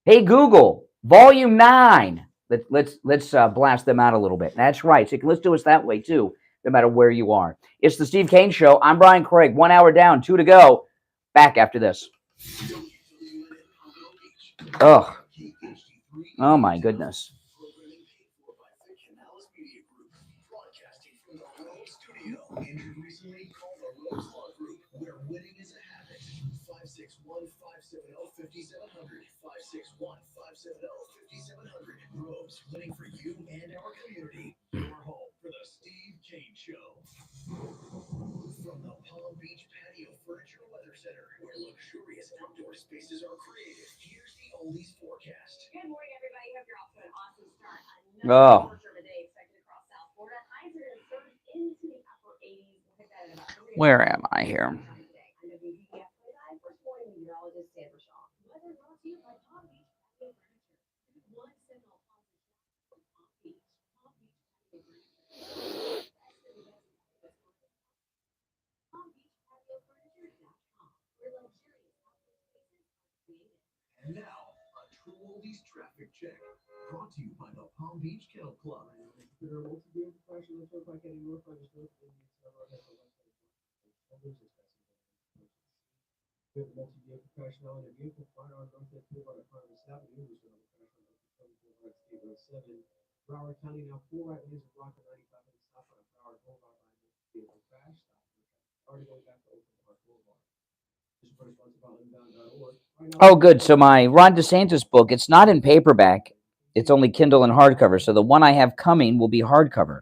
Hey, Google, Volume 9. Let's blast them out a little bit. That's right. So let's do us that way, too, no matter where you are. It's the Steve Kane Show. I'm Brian Craig. 1 hour down, 2 to go. Back after this. Oh my goodness. Injured recently, call the Rose Law Group, where winning is a habit. Show. From the Palm Beach Patio Furniture Weather Center, where luxurious outdoor spaces are created, here's the Oldies forecast. Good morning, everybody. Hope you're off to an awesome start. Oh. Another of a day expected across South Florida. Highs are going to surge into the upper 80s. We'll hit that at about 3 Where am I here? today. I'm WBF 29 first morning meteorologist Sandra Shaw. Weather brought to you by Palm Beach Patio Furniture. One signal from Palm Beach. Palm Beach Patio Furniture. PalmBeachPatioFurniture.com, where luxurious outdoor spaces are created. And now, a true Oldies traffic check, brought to you by the Palm Beach Kennel Club. Broward County now 4 right lanes are blocked on 95 and stop on Broward Boulevard by vehicle crash. Already going back to Oakland Park Boulevard. This report is sponsored by Unbound.org. Oh, good. So my Ron DeSantis book, it's not in paperback. It's only Kindle and hardcover. So the one I have coming will be hardcover.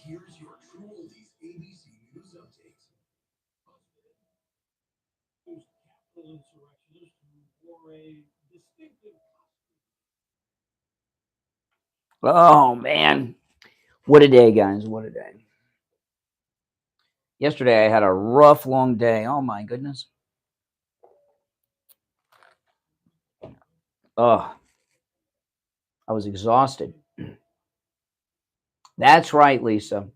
Here's your true Oldies ABC News update. Oh, man. What a day, guys. What a day. Yesterday, I had a rough, long day. Oh, my goodness. Oh, I was exhausted. That's right, Lisa.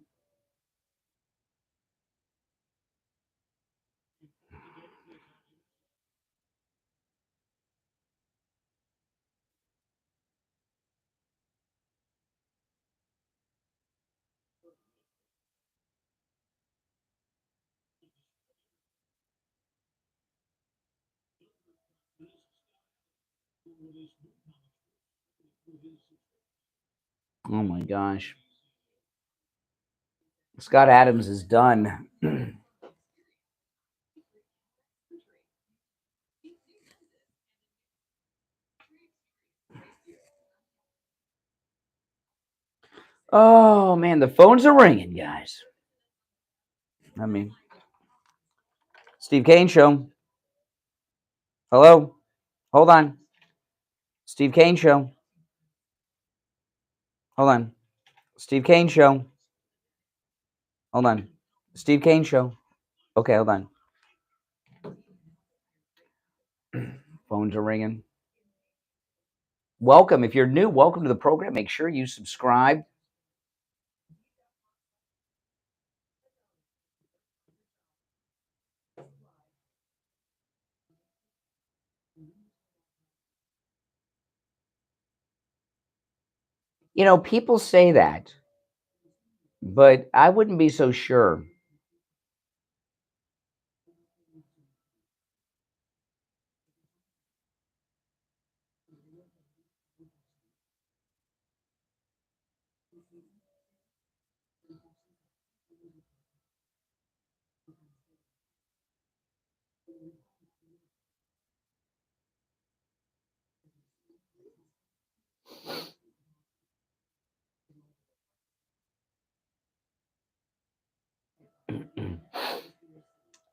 Oh, my gosh. Scott Adams is done. Oh, man, the phones are ringing, guys. I mean, Steve Kane Show. Hello? Hold on. Steve Kane Show. Hold on. Steve Kane Show. Hold on. Steve Kane Show. Okay, hold on. Phones are ringing. Welcome. If you're new, welcome to the program. Make sure you subscribe. You know, people say that, but I wouldn't be so sure.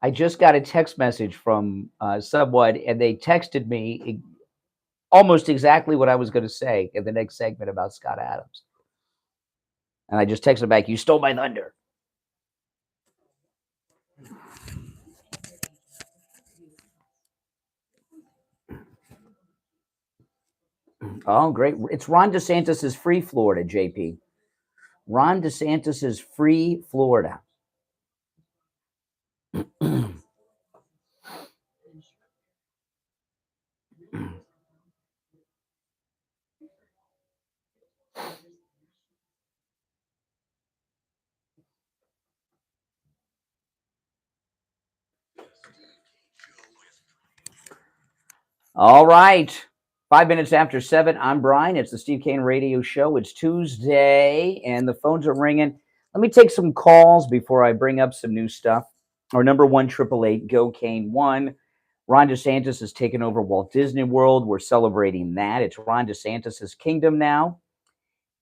I just got a text message from someone, and they texted me almost exactly what I was going to say in the next segment about Scott Adams. And I just texted back, "You stole my thunder." Oh, great. It's Ron DeSantis' Free Florida, JP. Ron DeSantis' Free Florida. All right. 5 minutes after 7. I'm Brian. It's the Steve Kane Radio Show. It's Tuesday, and the phones are ringing. Let me take some calls before I bring up some new stuff. Our number 1-888-GO-KANE-1. Ron DeSantis has taken over Walt Disney World. We're celebrating that. It's Ron DeSantis' kingdom now.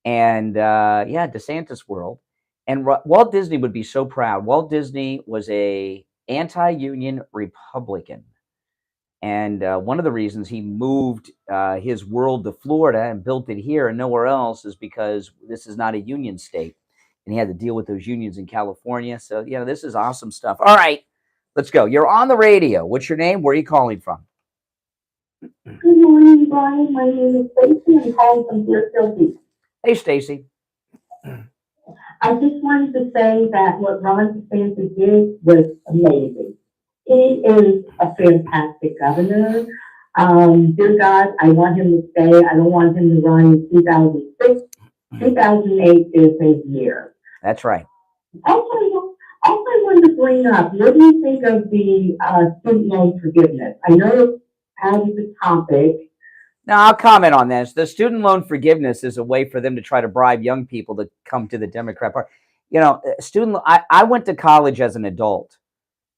And DeSantis World. And Walt Disney would be so proud. Walt Disney was a anti-union Republican. And one of the reasons he moved his world to Florida and built it here and nowhere else is because this is not a union state. And he had to deal with those unions in California. So, this is awesome stuff. All right, let's go. You're on the radio. What's your name? Where are you calling from? Good morning, Brian. My name is Stacy. I'm calling from Deerfield Beach. Hey, Stacy. I just wanted to say that what Ron DeSantis did was amazing. He is a fantastic governor. Dear God, I want him to stay. I don't want him to run in 2006. 2008 is his year. That's right. Also, I wanted to bring up, what do you think of the student loan forgiveness? I know it's out of the topic. Now, I'll comment on this. The student loan forgiveness is a way for them to try to bribe young people to come to the Democrat Party. I went to college as an adult,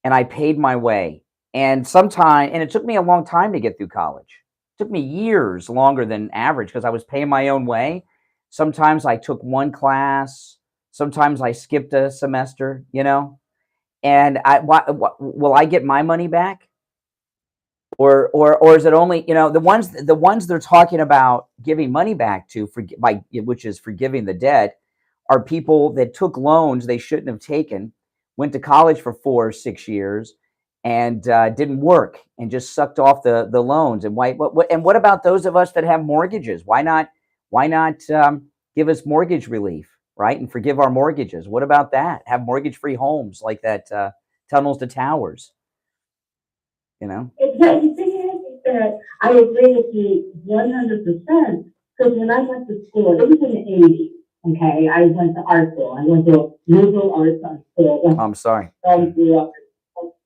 and I paid my way. And it took me a long time to get through college. It took me years longer than average because I was paying my own way. Sometimes I took one class. Sometimes I skipped a semester, And will I get my money back? Or is it only, the ones they're talking about giving money back to, which is forgiving the debt, are people that took loans they shouldn't have taken, went to college for 4 or 6 years, and didn't work and just sucked off the loans. And what about those of us that have mortgages? Why not give us mortgage relief, right, and forgive our mortgages? What about that? Have mortgage-free homes like that, tunnels to towers. The thing is that I agree with you 100%, because when I went to school, it was in the 80s, okay? I went to art school. I went to liberal arts school. I'm sorry.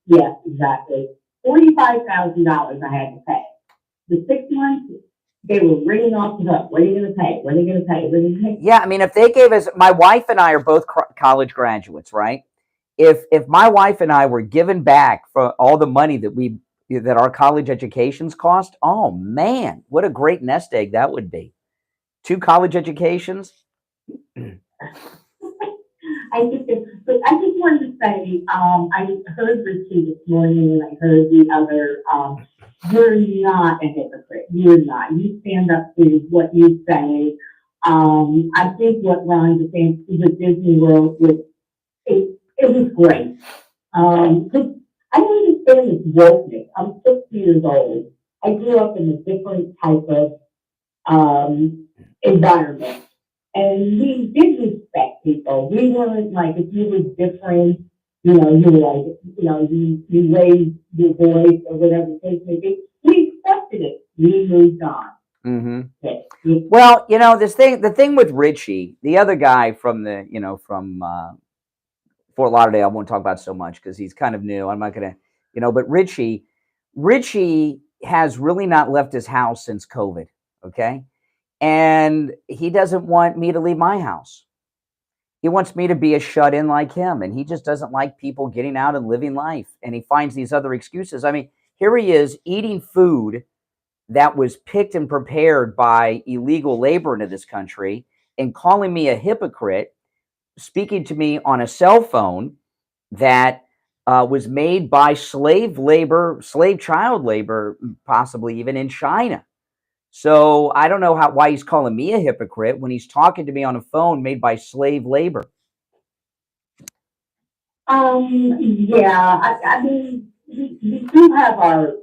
Yeah, exactly. $45,000 I had to pay. The 6 months, they were ringing off the hook. What are you going to pay? What are you going to pay? What are you going to pay? Yeah, I mean, if they gave us, my wife and I are both college graduates, right? If my wife and I were given back for all the money that our college educations cost, oh man, what a great nest egg that would be. 2 college educations. I just wanted to say, I heard Richie this morning, and I heard the other. You're not a hypocrite. You're not. You stand up to what you say. I think what Ron DeSantis with Disney World it was great. Cause I don't understand this wokeness. I'm 60 years old. I grew up in a different type of environment. And we did respect people. We weren't like, if you were different, you were like, you raised your voice or whatever the case may be. We accepted it. We moved on. Mm-hmm. Okay. Well, the thing with Richie, the other guy from from Fort Lauderdale, I won't talk about so much because he's kind of new. I'm not going to, but Richie has really not left his house since COVID. Okay. And he doesn't want me to leave my house. He wants me to be a shut-in like him. And he just doesn't like people getting out and living life. And he finds these other excuses. I mean, here he is eating food that was picked and prepared by illegal labor into this country and calling me a hypocrite, speaking to me on a cell phone that was made by slave child labor, possibly even in China. So I don't know why he's calling me a hypocrite when he's talking to me on a phone made by slave labor. Yeah, I mean, we do have our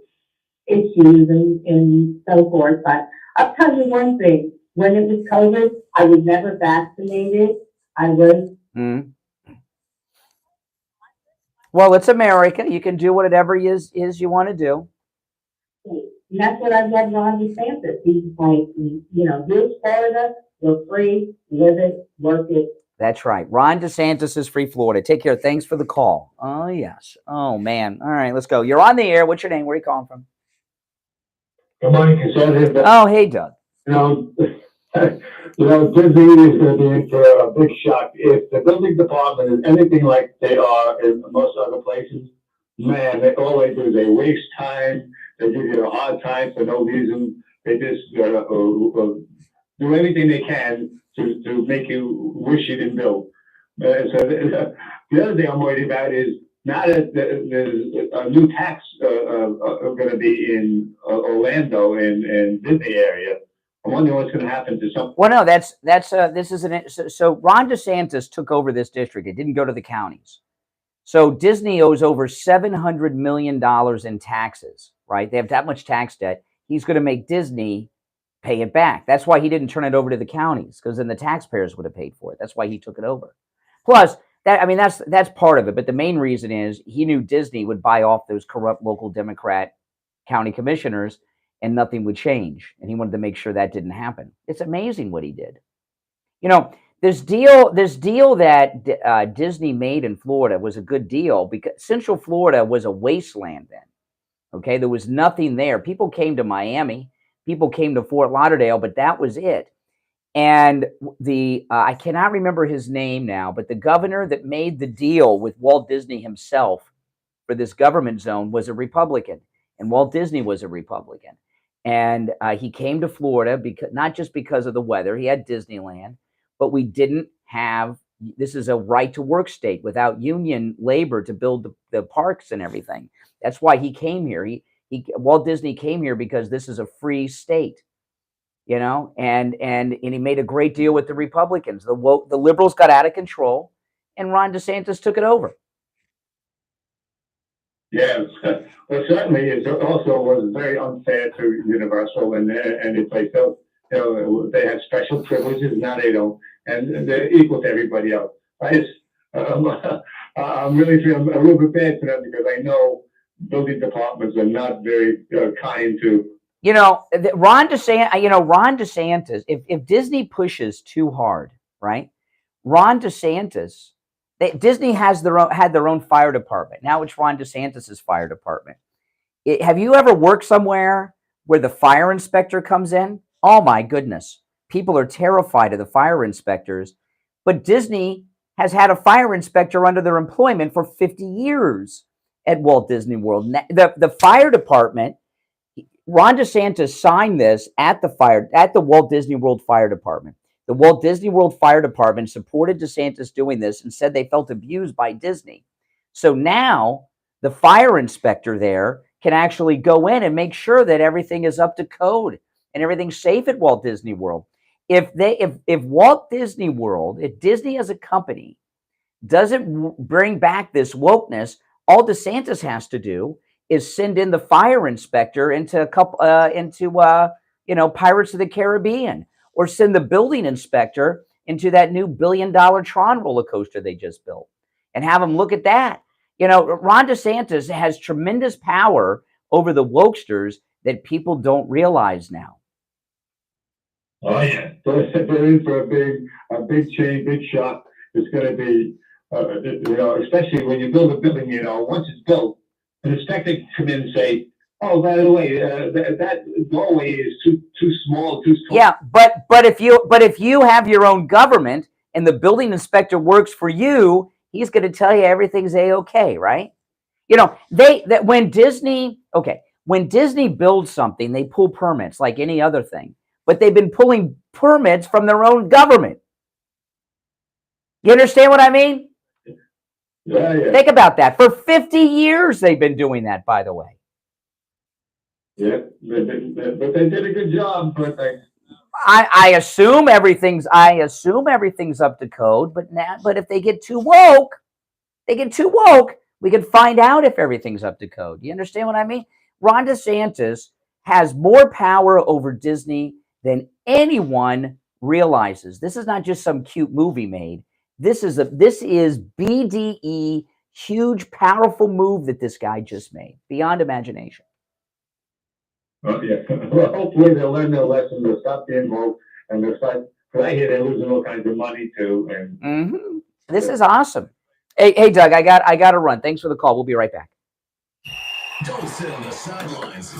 issues and so forth, but I'll tell you one thing. When it was COVID, I was never vaccinated. I was. Well, it's America. You can do whatever is you want to do. And that's what I love Ron DeSantis. He's like, here's Florida, we're free, live it, work it. That's right. Ron DeSantis is free Florida. Take care. Thanks for the call. Oh, yes. Oh, man. All right, let's go. You're on the air. What's your name? Where are you calling from? Good morning, conservative. Oh, hey, Doug. You know, Disney is going to be in for a big shock if the building department is anything like they are in most other places. Man, all they do is they waste time. They give you a hard time for no reason. They just do anything they can to make you wish you didn't build. The other thing I'm worried about is now that there's a new tax going to be in Orlando and Disney area. I wonder what's going to happen to some. Well, no, this is so Ron DeSantis took over this district. It didn't go to the counties. So Disney owes over $700 million in taxes, right? They have that much tax debt. He's going to make Disney pay it back. That's why he didn't turn it over to the counties, because then the taxpayers would have paid for it. That's why he took it over. Plus, that's part of it. But the main reason is he knew Disney would buy off those corrupt local Democrat county commissioners and nothing would change. And he wanted to make sure that didn't happen. It's amazing what he did. You know, this deal that Disney made in Florida was a good deal because Central Florida was a wasteland then. Okay, there was nothing there. People came to Miami, people came to Fort Lauderdale, but that was it. And I cannot remember his name now, but the governor that made the deal with Walt Disney himself for this government zone was a Republican, and Walt Disney was a Republican. And he came to Florida because not just because of the weather, he had Disneyland, but we didn't have, this is a right to work state without union labor to build the parks and everything. That's why he came here. Walt Disney came here because this is a free state, you know, and he made a great deal with the Republicans. The liberals got out of control, and Ron DeSantis took it over. Yes, well, certainly it also was very unfair to Universal and if they felt they had special privileges, now they don't, and they're equal to everybody else. I'm really feeling a little bit bad for them because I know building departments are not very kind to. You know, Ron DeSantis, if Disney pushes too hard, right? Ron DeSantis. Disney had their own fire department. Now it's Ron DeSantis's fire department. Have you ever worked somewhere where the fire inspector comes in? Oh my goodness. People are terrified of the fire inspectors. But Disney has had a fire inspector under their employment for 50 years at Walt Disney World. The fire department, Ron DeSantis signed this at the Walt Disney World Fire Department. The Walt Disney World Fire Department supported DeSantis doing this and said they felt abused by Disney. So now the fire inspector there can actually go in and make sure that everything is up to code and everything's safe at Walt Disney World. If Walt Disney World, if Disney as a company doesn't bring back this wokeness, all DeSantis has to do is send in the fire inspector into Pirates of the Caribbean. Or send the building inspector into that new $1 billion Tron roller coaster they just built and have them look at that. You know, Ron DeSantis has tremendous power over the wokesters that people don't realize now. Oh, yeah. They're in for a big change, big shock. It's going to be, especially when you build a building, once it's built, an inspector can come in and say, oh, by the way, that doorway is too small, too small. Yeah, but if you have your own government and the building inspector works for you, he's going to tell you everything's a-okay, right? You know, when Disney builds something, they pull permits like any other thing, but they've been pulling permits from their own government. You understand what I mean? Yeah. Think about that. For 50 years, they've been doing that, by the way. Yeah, but they did a good job. But I assume everything's up to code. But if they get too woke, we can find out if everything's up to code. You understand what I mean? Ron DeSantis has more power over Disney than anyone realizes. This is not just some cute movie made. This is BDE, huge, powerful move that this guy just made, beyond imagination. Yeah. Well, hopefully they'll learn their lesson. They'll stop being woke, and they'll start. Because I hear they're losing all kinds of money too. And This is awesome. Hey, Doug, I got to run. Thanks for the call. We'll be right back. Don't sit on the sidelines.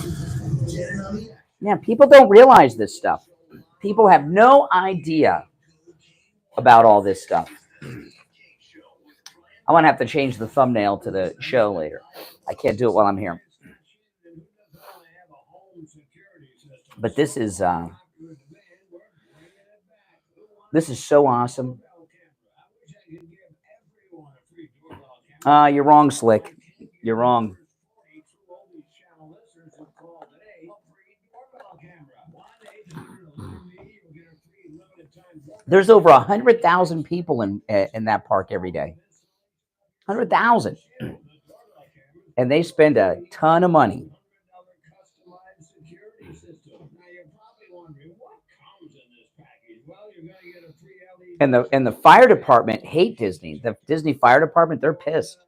Get in on the action. Yeah, people don't realize this stuff. People have no idea about all this stuff. I'm going to have to change the thumbnail to the show later. I can't do it while I'm here. But this is so awesome. You're wrong, Slick. You're wrong. There's over 100,000 people in that park every day. 100,000. And they spend a ton of money. And the fire department hate Disney. The Disney fire department, they're pissed.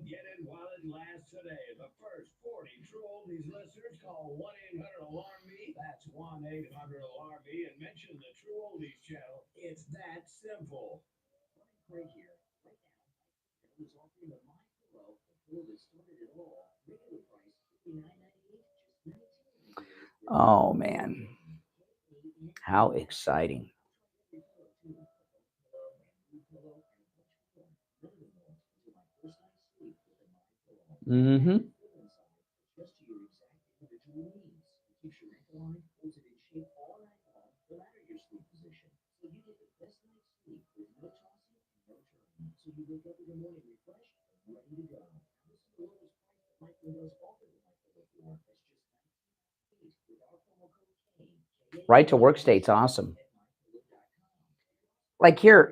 Get in while it lasts today. The first 40 true oldies listeners call 1-800-ALARM-ME. That's 1-800-ALARM-ME and mention the True Oldies channel. It's that simple. Right here, right now, is offering the MyPillow before they started it all. Regular price $59.98, just $19. Oh man, how exciting! Mm-hmm. Right to work state's awesome. Like here,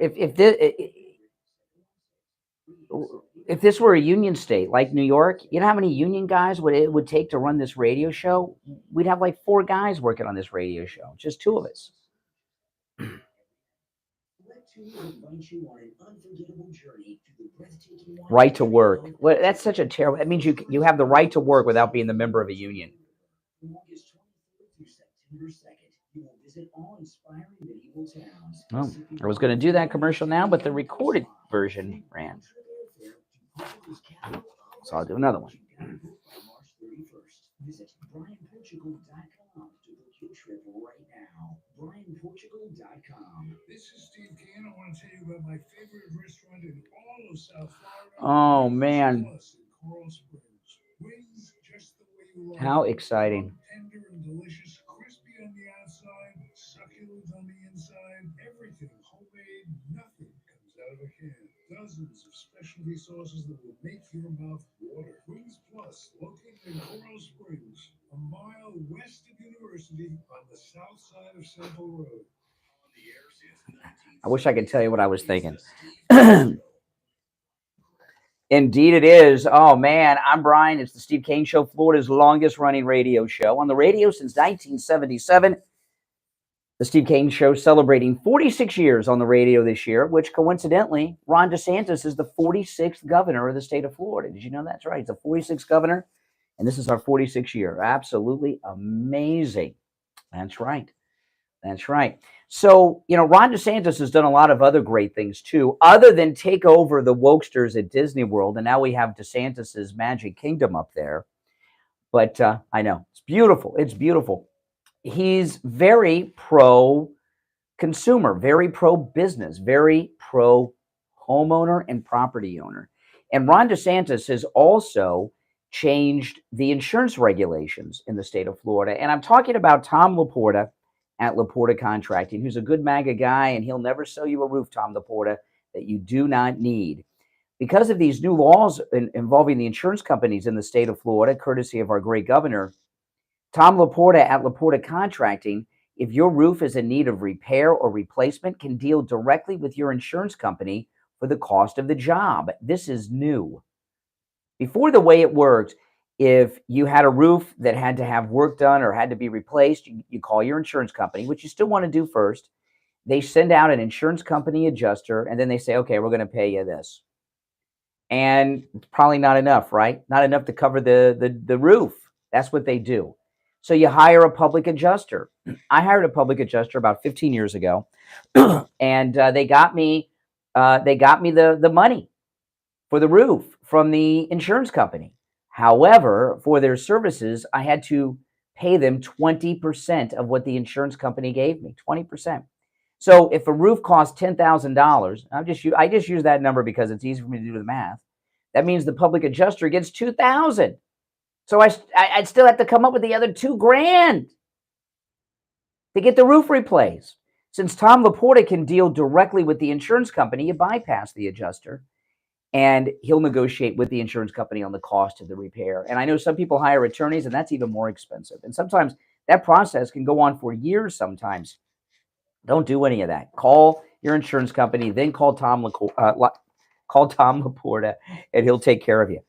if this were a union state like New York, you know how many union guys it would take to run this radio show? We'd have like 4 guys working on this radio show, just 2 of us. Right to work. Well, that's such a terrible. That means you have the right to work without being the member of a union. Oh, I was going to do that commercial now, but the recorded version ran. So I'll do another one. Visit BrianPortugal.com to book your trip right now. BrianPortugal.com. This is Steve Kane. I want to tell you about my favorite restaurant in all of South Florida. Oh man. Wings just the way you like. How exciting. Tender and delicious, crispy on the outside, succulent on the inside. Everything homemade, nothing comes out of a can. Dozens of specialty sauces that will make your mouth water. Wings Plus, located in Coral Springs, a mile west of University on the south side of Central Road. I wish I could tell you what I was thinking. Indeed it is. Oh, man, I'm Brian. It's the Steve Kane Show, Florida's longest-running radio show. On the radio since 1977. The Steve Kane Show celebrating 46 years on the radio this year, which coincidentally, Ron DeSantis is the 46th governor of the state of Florida. Did you know that's right? He's the 46th governor, and this is our 46th year. Absolutely amazing. That's right. That's right. So, you know, Ron DeSantis has done a lot of other great things, too, other than take over the wokesters at Disney World, and now we have DeSantis's Magic Kingdom up there. But I know. It's beautiful. It's beautiful. He's very pro-consumer, very pro-business, very pro-homeowner and property owner. And Ron DeSantis has also changed the insurance regulations in the state of Florida. And I'm talking about Tom Laporta at Laporta Contracting, who's a good MAGA guy, and he'll never sell you a roof, Tom Laporta, that you do not need. Because of these new laws involving the insurance companies in the state of Florida, courtesy of our great governor, Tom Laporta at Laporta Contracting, if your roof is in need of repair or replacement, can deal directly with your insurance company for the cost of the job. This is new. Before, the way it worked, if you had a roof that had to have work done or had to be replaced, you call your insurance company, which you still want to do first. They send out an insurance company adjuster, and then they say, okay, we're going to pay you this. And it's probably not enough, right? Not enough to cover the roof. That's what they do. So you hire a public adjuster. I hired a public adjuster about 15 years ago, and they got me they got me the money for the roof from the insurance company. However, for their services, I had to pay them 20% of what the insurance company gave me, 20%. So if a roof costs $10,000, I just use that number because it's easy for me to do the math. That means the public adjuster gets $2,000. So I'd still have to come up with the other $2,000 to get the roof replaced. Since Tom Laporta can deal directly with the insurance company, you bypass the adjuster, and he'll negotiate with the insurance company on the cost of the repair. And I know some people hire attorneys, and that's even more expensive. And sometimes that process can go on for years sometimes. Don't do any of that. Call your insurance company, then call Tom Laporta, and he'll take care of you.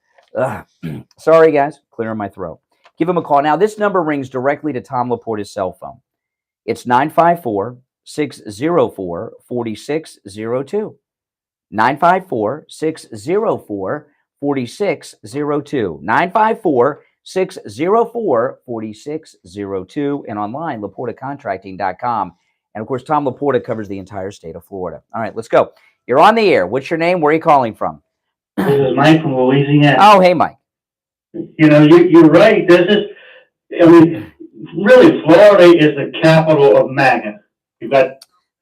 Sorry, guys, clearing my throat. Give him a call. Now, this number rings directly to Tom Laporta's cell phone. It's 954-604-4602. 954-604-4602. 954-604-4602. And online, LaportaContracting.com. And of course, Tom Laporta covers the entire state of Florida. All right, let's go. You're on the air. What's your name? Where are you calling from? This is Mike from Louisiana. Oh, hey, Mike. You know, you're right. Really, Florida is the capital of MAGA.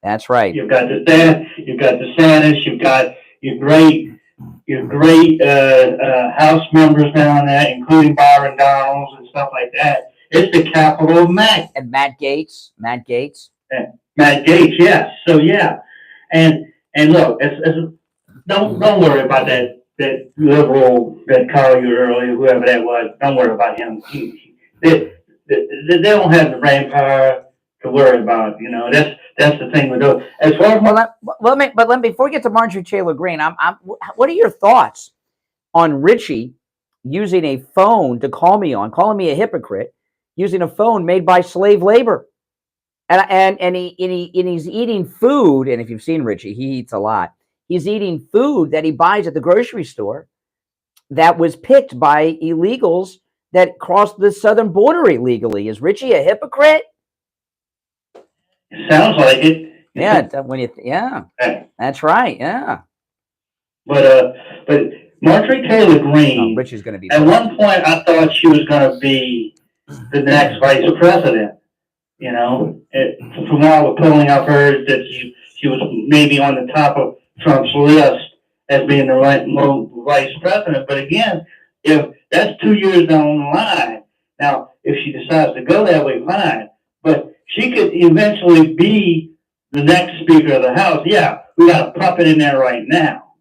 That's right. You've got DeSantis. You've got your great House members down there, including Byron Donalds and stuff like that. It's the capital of MAGA. And Matt Gaetz. Matt Gaetz, yes. So yeah, and look, don't worry about that liberal that called you earlier, whoever that was. Don't worry about him. They don't have the brain power to worry about. You know, that's the thing with those. As far as before we get to Marjorie Taylor Greene, what are your thoughts on Richie using a phone to call me on, calling me a hypocrite, using a phone made by slave labor? And he's eating food, and if you've seen Richie, he eats a lot. He's eating food that he buys at the grocery store that was picked by illegals that crossed the southern border illegally. Is Richie a hypocrite? Sounds like it. Yeah, that's right. Yeah. But Marjorie Taylor Greene, Richie's going to be. At one point, I thought she was going to be the next vice president. You know, from all the polling I've heard, that she was maybe on the top of Trump's list as being the right vice president. But again, if that's 2 years down the line, now if she decides to go that way, fine. But she could eventually be the next Speaker of the House. Yeah, we got a puppet in there right now.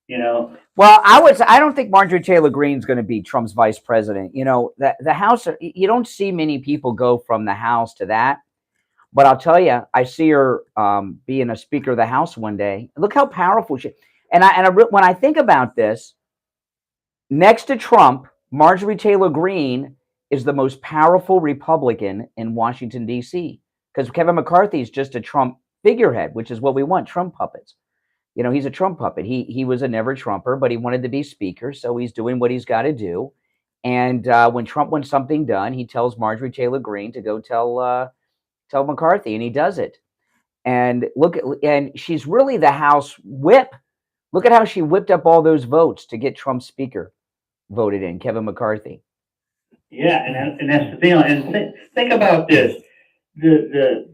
You know. Well, I don't think Marjorie Taylly Greene's going to be Trump's vice president. You know, the House, you don't see many people go from the House to that. But I'll tell you, I see her being a Speaker of the House one day. Look how powerful she. And when I think about this, next to Trump, Marjorie Taylor Greene is the most powerful Republican in Washington, D.C. Because Kevin McCarthy is just a Trump figurehead, which is what we want, Trump puppets. You know, he's a Trump puppet. He was a never Trumper, but he wanted to be Speaker, so he's doing what he's got to do. And when Trump wants something done, he tells Marjorie Taylor Greene to go tell McCarthy, and he does it. And and she's really the House whip. Look at how she whipped up all those votes to get Trump Speaker voted in, Kevin McCarthy. Yeah, and that's the deal. And think about this: the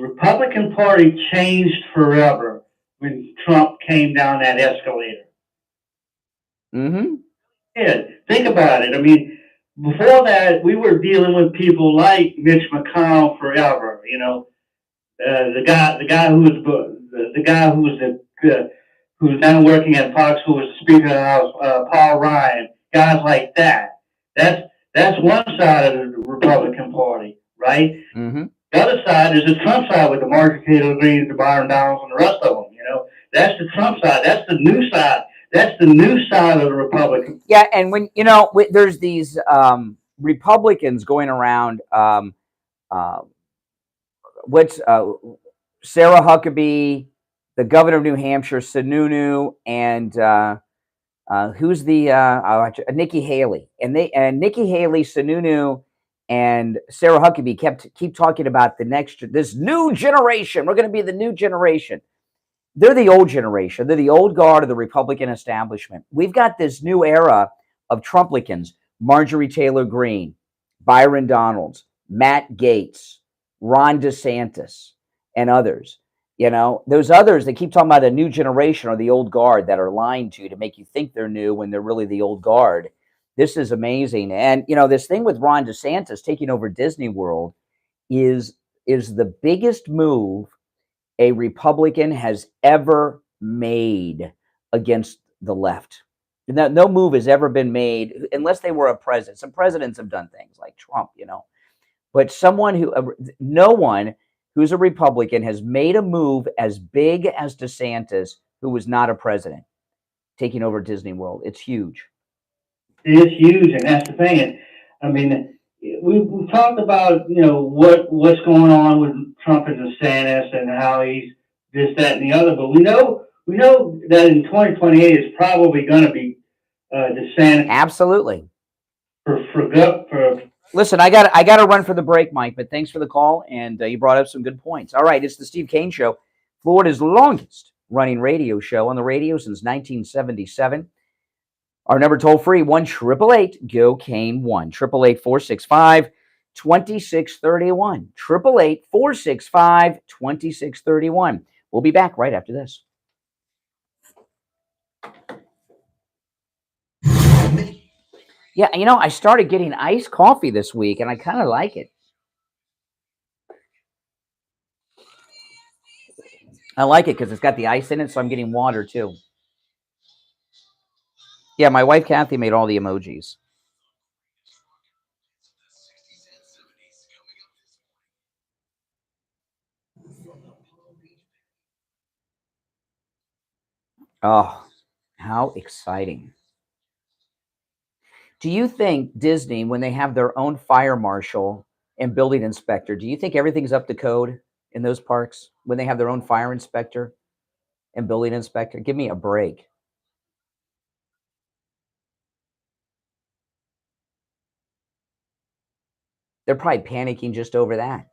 Republican Party changed forever when Trump came down that escalator. Mm-hmm. Yeah, think about it. I mean, before that, we were dealing with people like Mitch McConnell forever. You know, the guy who's now working at Fox, who was the Speaker of the House, Paul Ryan, guys like that. That's one side of the Republican Party, right? Mm-hmm. The other side is the Trump side with the Marjorie Taylor Greene, the Byron Donalds, and the rest of them. You know, that's the Trump side. That's the new side. That's the new side of the Republican. Yeah, and when there's these Republicans going around. Sarah Huckabee, the governor of New Hampshire, Sununu, and who's the Nikki Haley, and Nikki Haley, Sununu, and Sarah Huckabee keep talking about this new generation. We're going to be the new generation. they're the old generation. They're the old guard of the Republican establishment. We've got this new era of Trumplicans: Marjorie Taylor Greene, Byron Donalds, Matt Gaetz, Ron DeSantis, and others. You know, those others, they keep talking about a new generation or the old guard that are lying to you to make you think they're new when they're really the old guard. This is amazing. And, you know, this thing with Ron DeSantis taking over Disney World is the biggest move a Republican has ever made against the left. No move has ever been made unless they were a president. Some presidents have done things like Trump, you know, but no one who's a Republican has made a move as big as DeSantis, who was not a president, taking over Disney World. It's huge. It is huge, and that's the thing. And I mean, we talked about, you know, what's going on with Trump and DeSantis and how he's this, that, and the other. But we know that in 2028 it's probably going to be DeSantis. Absolutely. For Listen, I got to run for the break, Mike. But thanks for the call, and you brought up some good points. All right, it's the Steve Kane Show, Florida's longest running radio show on the radio since 1977. Our number toll free, 1-888-GO-KANE 1-888-465-2631. 888-465-2631. We'll be back right after this. Yeah, you know, I started getting iced coffee this week, and I kind of like it. I like it because it's got the ice in it, so I'm getting water too. Yeah, my wife Kathy made all the emojis. Oh, how exciting. Do you think Disney, when they have their own fire marshal and building inspector, do you think everything's up to code in those parks when they have their own fire inspector and building inspector? Give me a break. They're probably panicking just over that.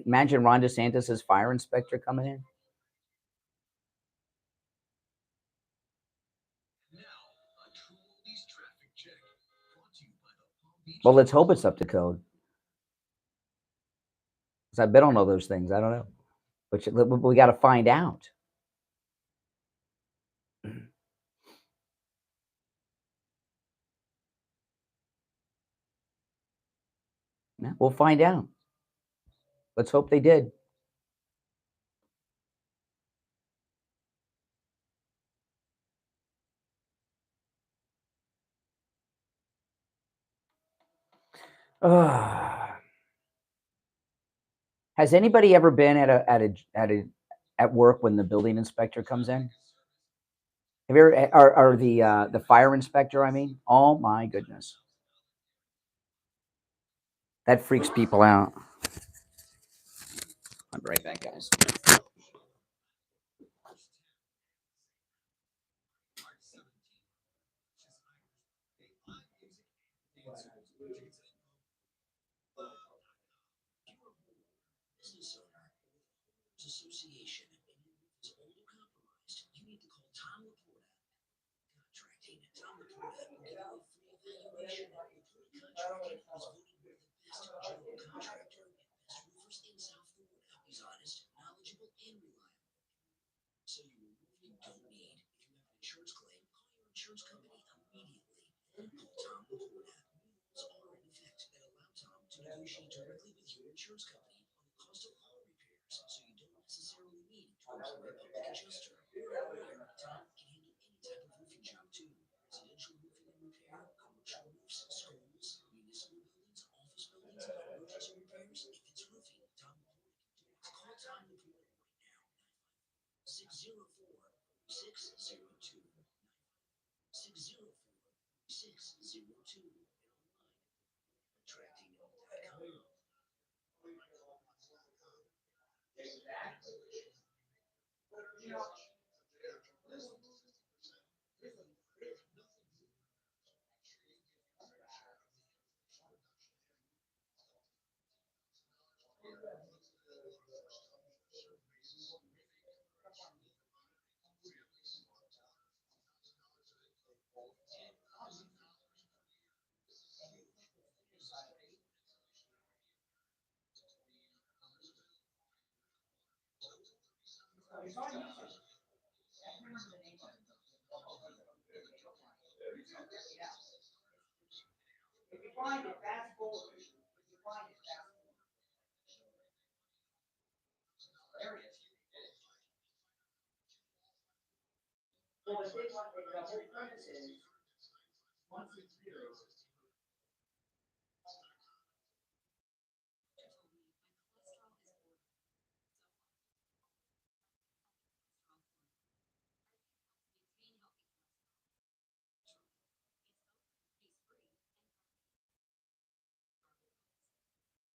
Imagine Ron DeSantis' fire inspector coming in. Well, let's hope it's up to code. Because I bet on all those things. I don't know. But we got to find out. Yeah, we'll find out. Let's hope they did. Has anybody ever been at work when the building inspector comes in? Have you ever, or the fire inspector? I mean, oh my goodness, that freaks people out. I'll be right back, guys. Association is only compromised, you need to call Tom Laporta. Contracting. Tom Laporta will give you a free evaluation. Laporta Contracting is voted one of the best general contractor and best roofers in South Florida. He's honest, knowledgeable, and reliable. So you remove you don't need. If you have an insurance claim, call your insurance company immediately. Call Tom Laporta. Rules are in effect that allow Tom to negotiate directly with your insurance company on the cost of all repairs, so you don't necessarily need to employ a public adjuster or a lawyer. Tom can handle any type of roofing job too. Residential roofing and repair, commercial roofs, schools, municipal buildings, office buildings, emergency repairs. If it's roofing, Tom Laporta can do it. Call Tom Laporta right now. 604-602. 604-602. And online at contracting.com.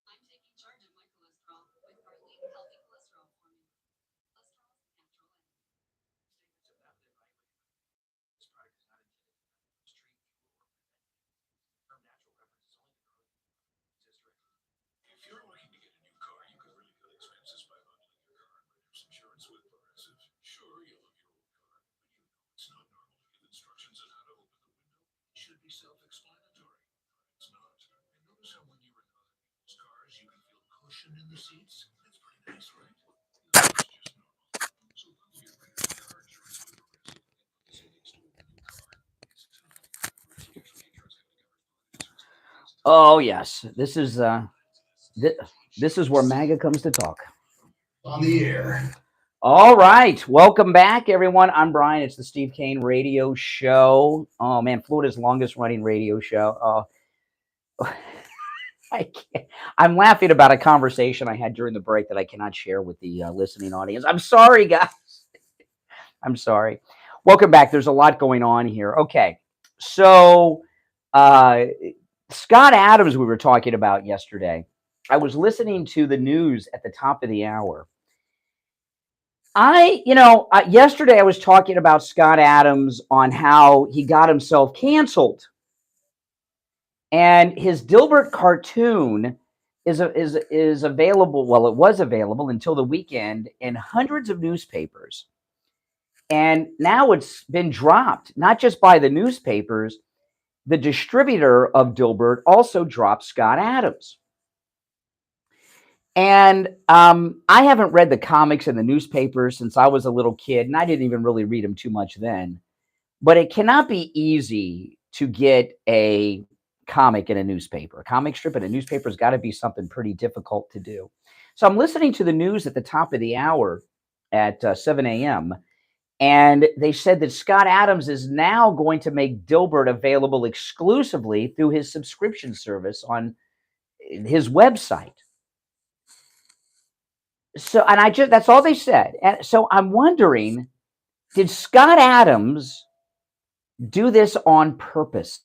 I'm taking charge of my cholesterol with Carlene Healthy Cholesterol Formula. Cholesterol is natural and This product is not intended to treat, cure, or prevent anything. Term natural references only to growth. Says directly. If you're looking to get a new car, you could really cut expenses by bundling your car and renter's insurance with Progressive. Sure, you love your old car, but you know it's not normal to give instructions on how to open the window. It should be self-explanatory. It's not. And notice how when you're in other people's cars, you can feel cushion in the seats? That's pretty nice, right? No, it's just normal. So bundle your renter's car insurance with Progressive and put the savings to open your car. It's time. Progressive actually insurance company covers both. Oh yes, this is where MAGA comes to talk. On the air. All right, welcome back, everyone. I'm Brian. It's the Steve Kane Radio Show. Oh man, Florida's longest running radio show. I'm laughing about a conversation I had during the break that I cannot share with the listening audience. I'm sorry, guys. I'm sorry. Welcome back. There's a lot going on here. Okay, so Scott Adams, we were talking about yesterday. I was listening to the news at the top of the hour. Yesterday I was talking about Scott Adams on how he got himself canceled. And his Dilbert cartoon is available. Well, it was available until the weekend in hundreds of newspapers. And now it's been dropped, not just by the newspapers. The distributor of Dilbert also dropped Scott Adams. And I haven't read the comics in the newspapers since I was a little kid, and I didn't even really read them too much then. But it cannot be easy to get a comic in a newspaper. A comic strip in a newspaper has got to be something pretty difficult to do. So I'm listening to the news at the top of the hour at 7 a.m., and they said that Scott Adams is now going to make Dilbert available exclusively through his subscription service on his website. So, and that's all they said. And so I'm wondering, did Scott Adams do this on purpose?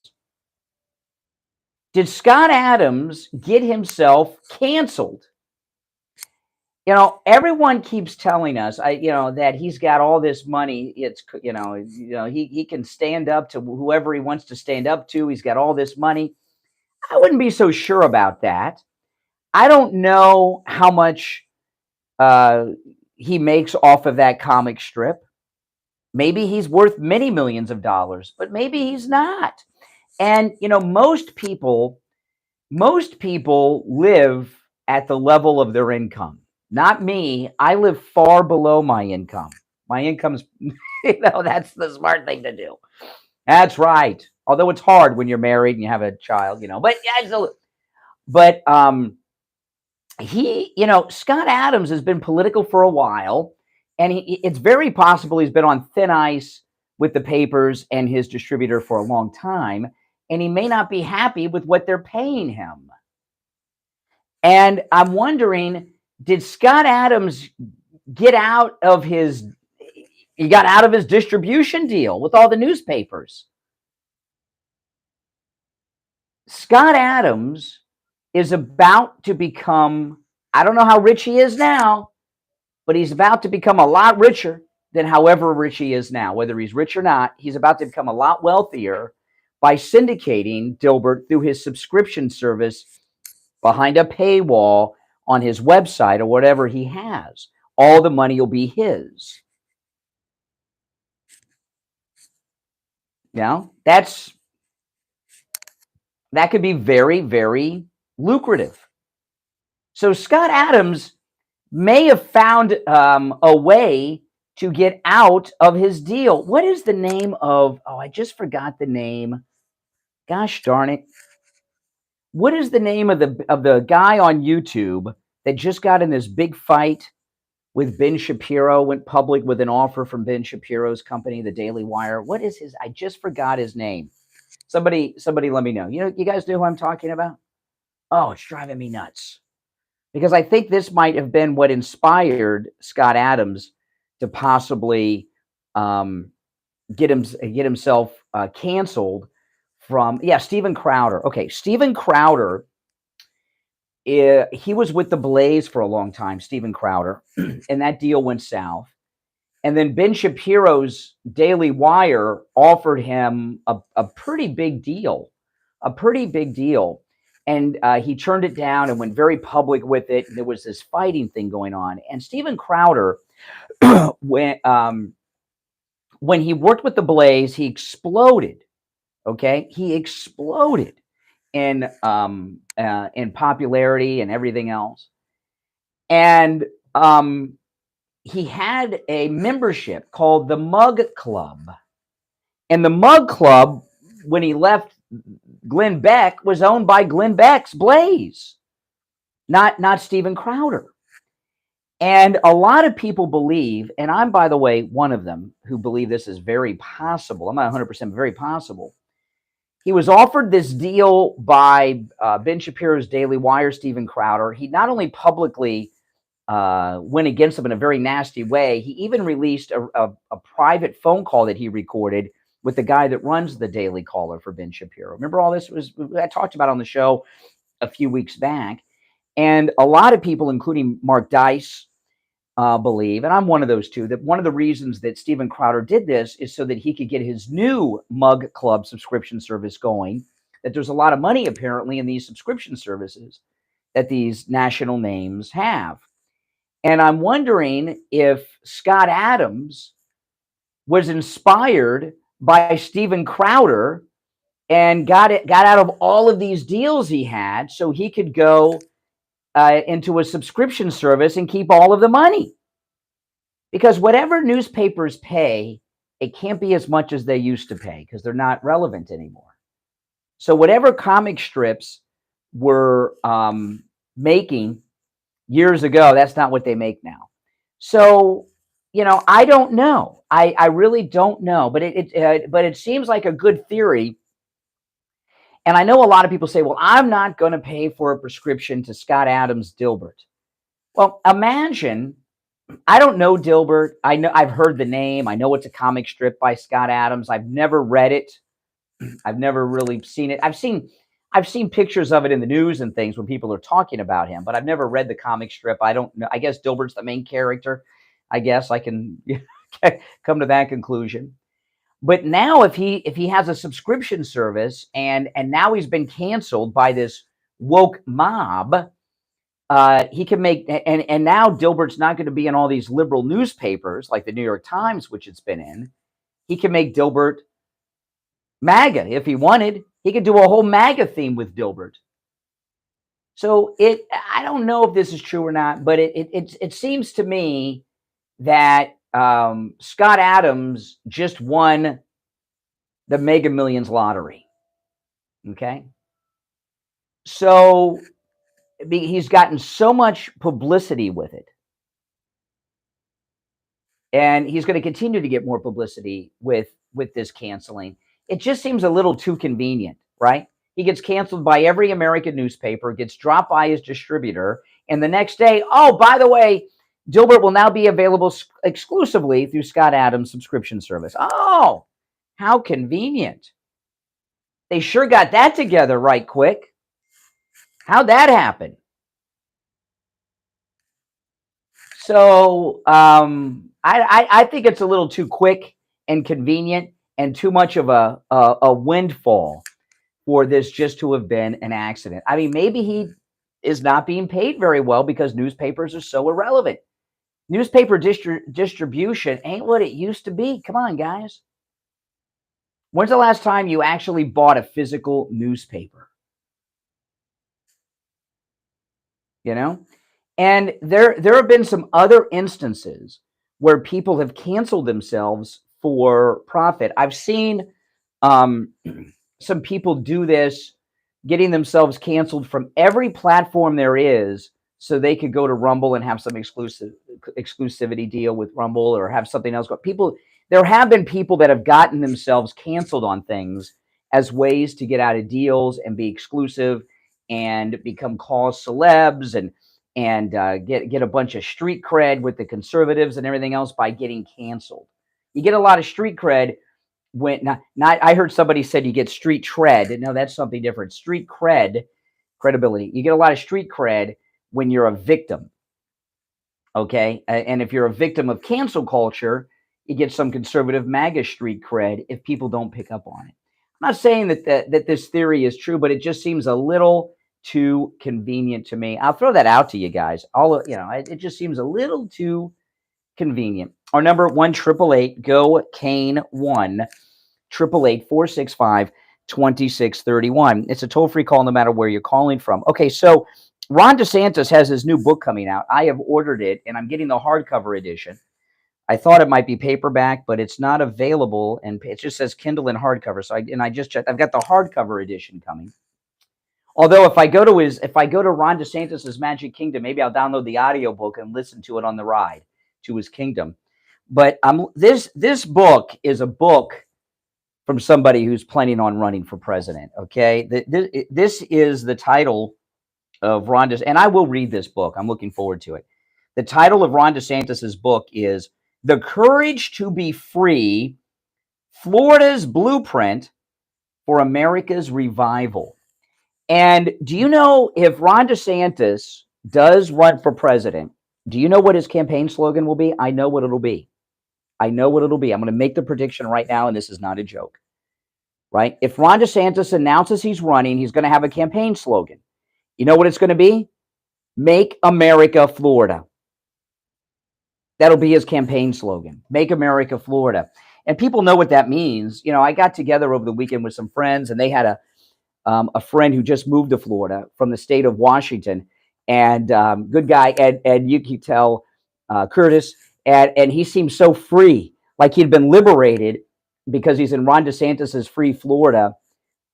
Did Scott Adams get himself canceled? Everyone keeps telling us, that he's got all this money. It's, he can stand up to whoever he wants to stand up to. He's got all this money. I wouldn't be so sure about that. I don't know how much he makes off of that comic strip. Maybe he's worth many millions of dollars, but maybe he's not. And, most people live at the level of their income. Not me. I live far below my income. My income's, that's the smart thing to do. That's right. Although it's hard when you're married and you have a child, but Scott Adams has been political for a while, and it's very possible he's been on thin ice with the papers and his distributor for a long time, and he may not be happy with what they're paying him. And I'm wondering, did Scott Adams get out of his distribution deal with all the newspapers? Scott Adams is about to become, I don't know how rich he is now, but he's about to become a lot richer than however rich he is now. Whether he's rich or not, he's about to become a lot wealthier by syndicating Dilbert through his subscription service behind a paywall on his website or whatever he has. All the money will be his. That could be very, very lucrative. So Scott Adams may have found a way to get out of his deal. What is the name of, I just forgot the name. Gosh darn it. What is the name of the guy on YouTube that just got in this big fight with Ben Shapiro, went public with an offer from Ben Shapiro's company, the Daily Wire? What is his? I just forgot his name. Somebody let me know. You guys know who I'm talking about? Oh, it's driving me nuts. Because I think this might have been what inspired Scott Adams to possibly get himself canceled from, Steven Crowder. Okay, Steven Crowder, he was with the Blaze for a long time, Steven Crowder, and that deal went south. And then Ben Shapiro's Daily Wire offered him a pretty big deal, And he turned it down and went very public with it. And there was this fighting thing going on. And Steven Crowder, when he worked with the Blaze, he exploded. Okay, he exploded in popularity and everything else. And he had a membership called the Mug Club. And the Mug Club, when he left Glenn Beck, was owned by Glenn Beck's Blaze, not Steven Crowder. And a lot of people believe, and I'm, by the way, one of them who believe this is very possible. I'm not 100% very possible. He was offered this deal by Ben Shapiro's Daily Wire, Steven Crowder. He not only publicly went against him in a very nasty way, he even released a private phone call that he recorded with the guy that runs the Daily Caller for Ben Shapiro. Remember all this I talked about on the show a few weeks back. And a lot of people, including Mark Dice, believe, and I'm one of those too, that one of the reasons that Steven Crowder did this is so that he could get his new Mug Club subscription service going, that there's a lot of money apparently in these subscription services that these national names have. And I'm wondering if Scott Adams was inspired by Steven Crowder and got out of all of these deals he had so he could go into a subscription service and keep all of the money. Because whatever newspapers pay, it can't be as much as they used to pay because they're not relevant anymore. So whatever comic strips were making years ago, that's not what they make now. So, I don't know. I really don't know. But it seems like a good theory. And I know a lot of people say, well, I'm not going to pay for a prescription to Scott Adams' Dilbert. Well, imagine, I don't know Dilbert. I've heard the name. I know it's a comic strip by Scott Adams. I've never read it. I've never really seen it. I've seen pictures of it in the news and things when people are talking about him, but I've never read the comic strip. I don't know. I guess Dilbert's the main character. I guess I can come to that conclusion. But now if he has a subscription service and now he's been canceled by this woke mob, he can make, and now Dilbert's not going to be in all these liberal newspapers like the New York Times, which it's been in. He can make Dilbert MAGA if he wanted. He could do a whole MAGA theme with Dilbert. So I don't know if this is true or not, but it seems to me that Scott Adams just won the Mega Millions lottery. Okay. So he's gotten so much publicity with it. And he's going to continue to get more publicity with this canceling. It just seems a little too convenient, right? He gets canceled by every American newspaper, gets dropped by his distributor, and the next day, oh, by the way, Dilbert will now be available exclusively through Scott Adams' subscription service. Oh, how convenient. They sure got that together right quick. How'd that happen? So I think it's a little too quick and convenient and too much of a windfall for this just to have been an accident. I mean, maybe he is not being paid very well because newspapers are so irrelevant. Newspaper distribution ain't what it used to be. Come on, guys. When's the last time you actually bought a physical newspaper? And there have been some other instances where people have canceled themselves for profit. I've seen some people do this, getting themselves canceled from every platform there is, so they could go to Rumble and have some exclusivity deal with Rumble, or have something else. But there have been people that have gotten themselves canceled on things as ways to get out of deals and be exclusive and become cause celebs and get a bunch of street cred with the conservatives and everything else by getting canceled. You get a lot of street cred when not I heard somebody said you get street cred. No, that's something different. Street cred, credibility. You get a lot of street cred when you're a victim. Okay. And if you're a victim of cancel culture, you get some conservative MAGA street cred if people don't pick up on it. I'm not saying that this theory is true, but it just seems a little too convenient to me. I'll throw that out to you guys. It just seems a little too convenient. Our number 1-888-GO-CANE-1, 888-465-2631. It's a toll-free call no matter where you're calling from. Okay, so Ron DeSantis has his new book coming out. I have ordered it, and I'm getting the hardcover edition. I thought it might be paperback, but it's not available, and it just says Kindle and hardcover. So I just checked. I've got the hardcover edition coming. Although if I go to Ron DeSantis's Magic Kingdom, maybe I'll download the audiobook and listen to it on the ride to his kingdom. But this book is a book from somebody who's planning on running for president. Okay, this is the title of Ron DeSantis, and I will read this book. I'm looking forward to it. The title of Ron DeSantis's book is "The Courage to Be Free: Florida's Blueprint for America's Revival." And do you know, if Ron DeSantis does run for president, do you know what his campaign slogan will be? I know what it'll be. I'm going to make the prediction right now, and this is not a joke. Right? If Ron DeSantis announces he's running, he's going to have a campaign slogan. You know what it's going to be? Make America Florida. That'll be his campaign slogan. Make America Florida. And people know what that means. You know, I got together over the weekend with some friends, and they had a friend who just moved to Florida from the state of Washington, and good guy, and you can tell Curtis, and he seemed so free, like he'd been liberated because he's in Ron DeSantis's free Florida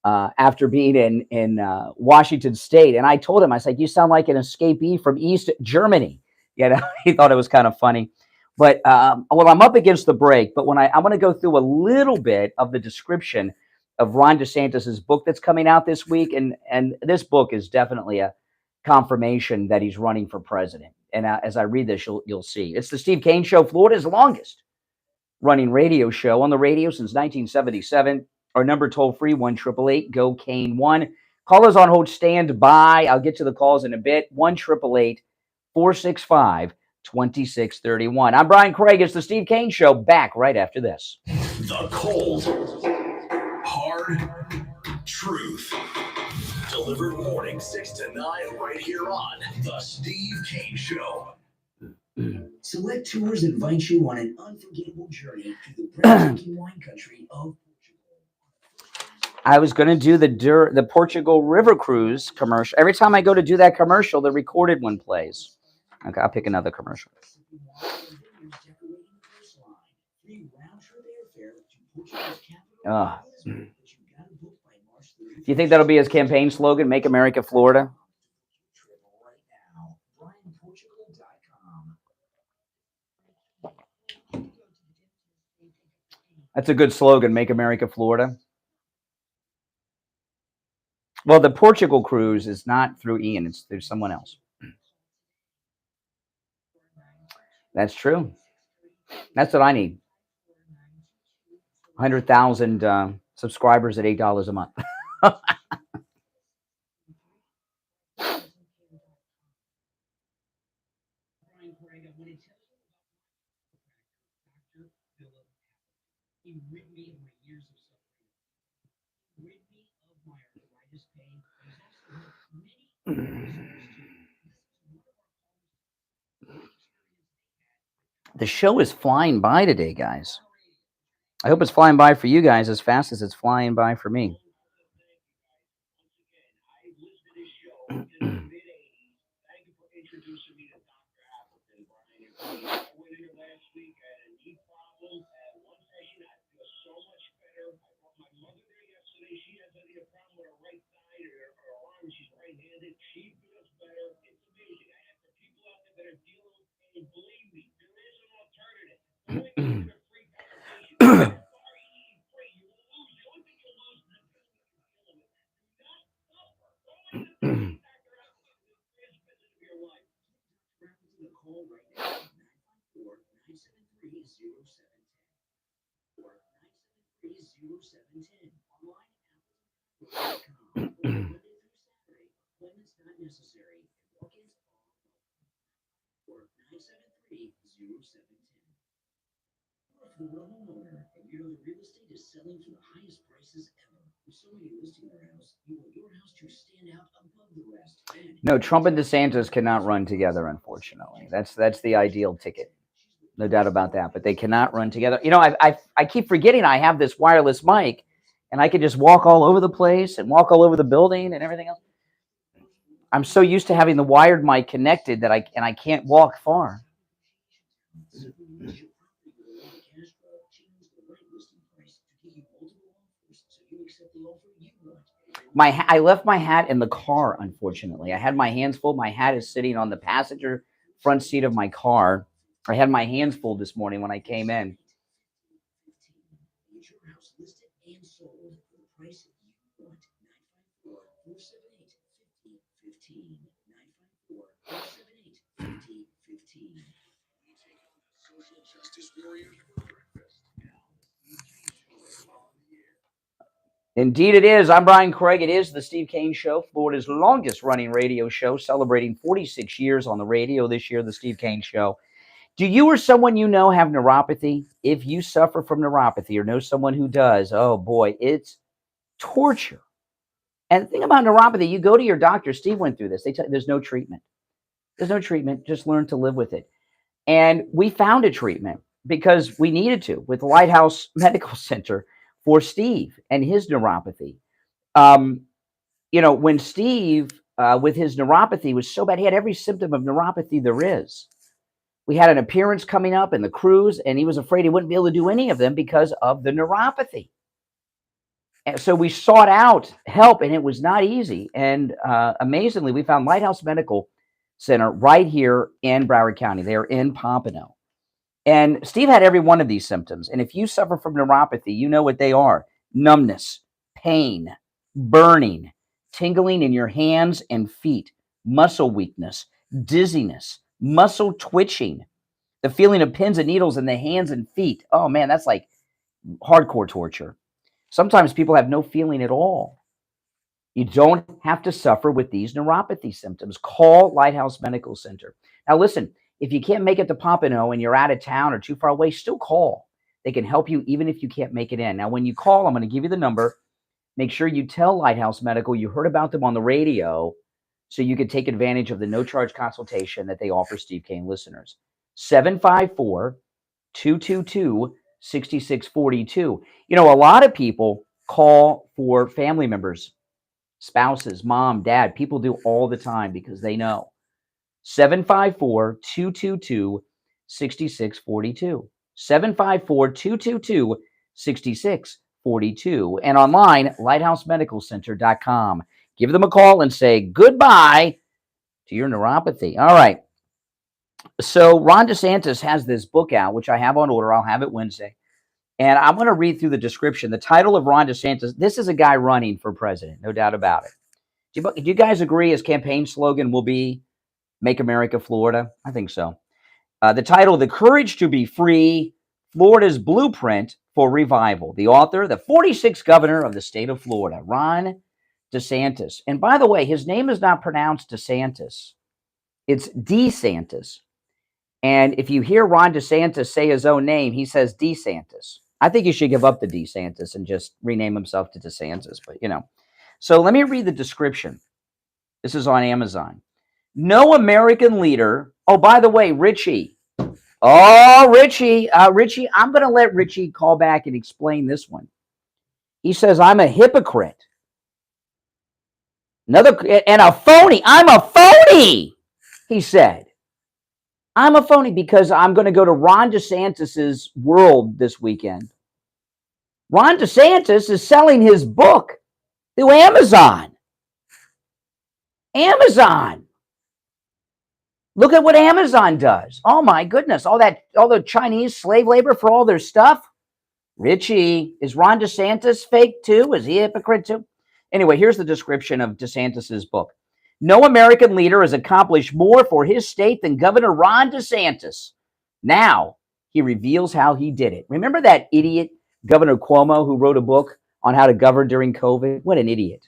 after being in Washington State. And I told him, I said, "You sound like an escapee from East Germany." You know, he thought it was kind of funny. But well, I'm up against the break, but I'm going to go through a little bit of the description of Ron DeSantis's book that's coming out this week, and this book is definitely a confirmation that he's running for president. And as I read this, you'll see. It's the Steve Kane Show, Florida's longest running radio show on the radio since 1977. Our number toll free 1-888-GO-CANE-1. Callers on hold, stand by. I'll get to the calls in a bit. 1-888-465-2631. I'm Brian Craig. It's the Steve Kane Show. Back right after this. The cold, hard truth. Delivered morning 6 to 9 right here on The Steve Kane Show. Select Tours invites you on an unforgettable journey to the breathtaking wine country of Portugal. I was going to do the Portugal River Cruise commercial. Every time I go to do that commercial, the recorded one plays. Okay, I'll pick another commercial. Do you think that'll be his campaign slogan, Make America Florida? That's a good slogan, Make America Florida. Well, the Portugal cruise is not through Ian. It's through someone else. That's true. That's what I need. 100,000 subscribers at $8 a month. He rid me of my years of suffering. Rid me of my arthritis pain. The show is flying by today, guys. I hope it's flying by for you guys as fast as it's flying by for me. Call right now, 954-973-0710 or 973-0710. Online at appleton.com. Monday through Saturday, appointments not necessary. Walk-ins or 973-0710. If you're a homeowner and you know the real estate is selling for the highest prices ever, with so many listing their house, you want your house to stand out above the rest. No, Trump and DeSantis cannot run together, unfortunately. That's the ideal ticket. No doubt about that. But they cannot run together. You know, I keep forgetting I have this wireless mic, and I can just walk all over the place and walk all over the building and everything else. I'm so used to having the wired mic connected that I can't walk far. I left my hat in the car, unfortunately. I had my hands full. My hat is sitting on the passenger front seat of my car. I had my hands full this morning when I came in. Indeed it is. I'm Brian Craig. It is the Steve Kane Show, Florida's longest running radio show, celebrating 46 years on the radio this year, the Steve Kane Show. Do you or someone you know have neuropathy? If you suffer from neuropathy or know someone who does, oh boy, it's torture. And the thing about neuropathy, you go to your doctor. Steve went through this. They tell you there's no treatment. There's no treatment. Just learn to live with it. And we found a treatment because we needed to with Lighthouse Medical Center for Steve and his neuropathy. You know, when Steve, with his neuropathy, was so bad, he had every symptom of neuropathy there is. We had an appearance coming up in the cruise, and he was afraid he wouldn't be able to do any of them because of the neuropathy. And so we sought out help, and it was not easy. And amazingly, we found Lighthouse Medical Center right here in Broward County. They are in Pompano. And Steve had every one of these symptoms. And if you suffer from neuropathy, you know what they are: numbness, pain, burning, tingling in your hands and feet, muscle weakness, dizziness, muscle twitching, the feeling of pins and needles in the hands and feet. Oh man, that's like hardcore torture. Sometimes people have no feeling at all. You don't have to suffer with these neuropathy symptoms. Call Lighthouse Medical Center. Now listen, if you can't make it to Pompano and you're out of town or too far away, still call. They can help you even if you can't make it in. Now, when you call, I'm going to give you the number. Make sure you tell Lighthouse Medical you heard about them on the radio so you can take advantage of the no-charge consultation that they offer Steve Kane listeners. 754-222-6642. You know, a lot of people call for family members, spouses, mom, dad. People do all the time because they know. 754-222-6642. 754-222-6642. And online, lighthousemedicalcenter.com. Give them a call and say goodbye to your neuropathy. All right. So Ron DeSantis has this book out, which I have on order. I'll have it Wednesday. And I'm going to read through the description. The title of Ron DeSantis, this is a guy running for president, no doubt about it. Do you guys agree his campaign slogan will be Make America Florida? I think so. The title, The Courage to Be Free, Florida's Blueprint for Revival. The author, the 46th governor of the state of Florida, Ron DeSantis. And by the way, his name is not pronounced DeSantis. It's DeSantis. And if you hear Ron DeSantis say his own name, he says DeSantis. I think he should give up the DeSantis and just rename himself to DeSantis. But, you know. So let me read the description. This is on Amazon. No American leader. Oh, by the way, Richie. Oh, Richie. Richie, I'm going to let Richie call back and explain this one. He says, I'm a hypocrite. And a phony. I'm a phony, he said. I'm a phony because I'm going to go to Ron DeSantis's world this weekend. Ron DeSantis is selling his book through Amazon. Amazon. Look at what Amazon does. Oh my goodness. All the Chinese slave labor for all their stuff. Richie, is Ron DeSantis fake too? Is he a hypocrite too? Anyway, here's the description of DeSantis's book. No American leader has accomplished more for his state than Governor Ron DeSantis. Now he reveals how he did it. Remember that idiot Governor Cuomo who wrote a book on how to govern during COVID? What an idiot.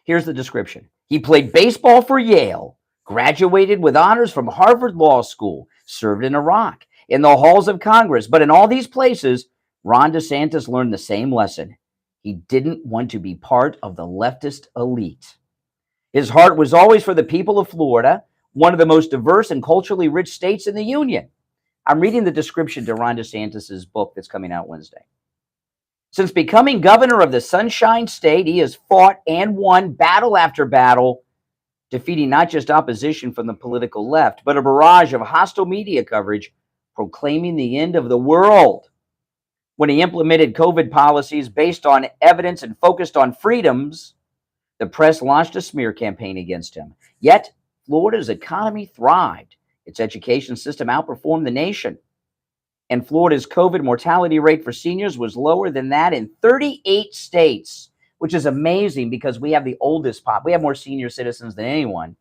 Here's the description. He played baseball for Yale, graduated with honors from Harvard Law School, served in Iraq, in the halls of Congress. But in all these places, Ron DeSantis learned the same lesson. He didn't want to be part of the leftist elite. His heart was always for the people of Florida, one of the most diverse and culturally rich states in the Union. I'm reading the description to Ron DeSantis' book that's coming out Wednesday. Since becoming governor of the Sunshine State, he has fought and won battle after battle, defeating not just opposition from the political left, but a barrage of hostile media coverage proclaiming the end of the world. When he implemented COVID policies based on evidence and focused on freedoms, the press launched a smear campaign against him. Yet, Florida's economy thrived. Its education system outperformed the nation. And Florida's COVID mortality rate for seniors was lower than that in 38 states, which is amazing because we have the oldest we have more senior citizens than anyone.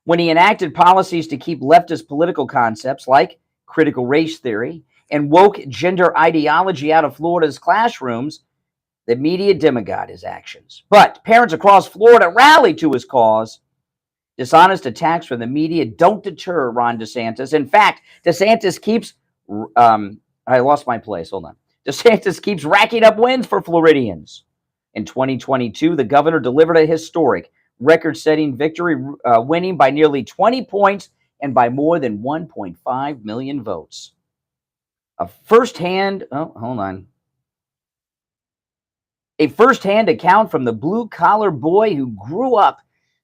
When he enacted policies to keep leftist political concepts like critical race theory and woke gender ideology out of Florida's classrooms, the media demagogued his actions. But parents across Florida rallied to his cause. Dishonest attacks from the media don't deter Ron DeSantis. In fact, DeSantis keeps I lost my place. Hold on. DeSantis keeps racking up wins for Floridians. In 2022, the governor delivered a historic record-setting victory, winning by nearly 20 points and by more than 1.5 million votes. A firsthand account from the blue-collar boy who grew up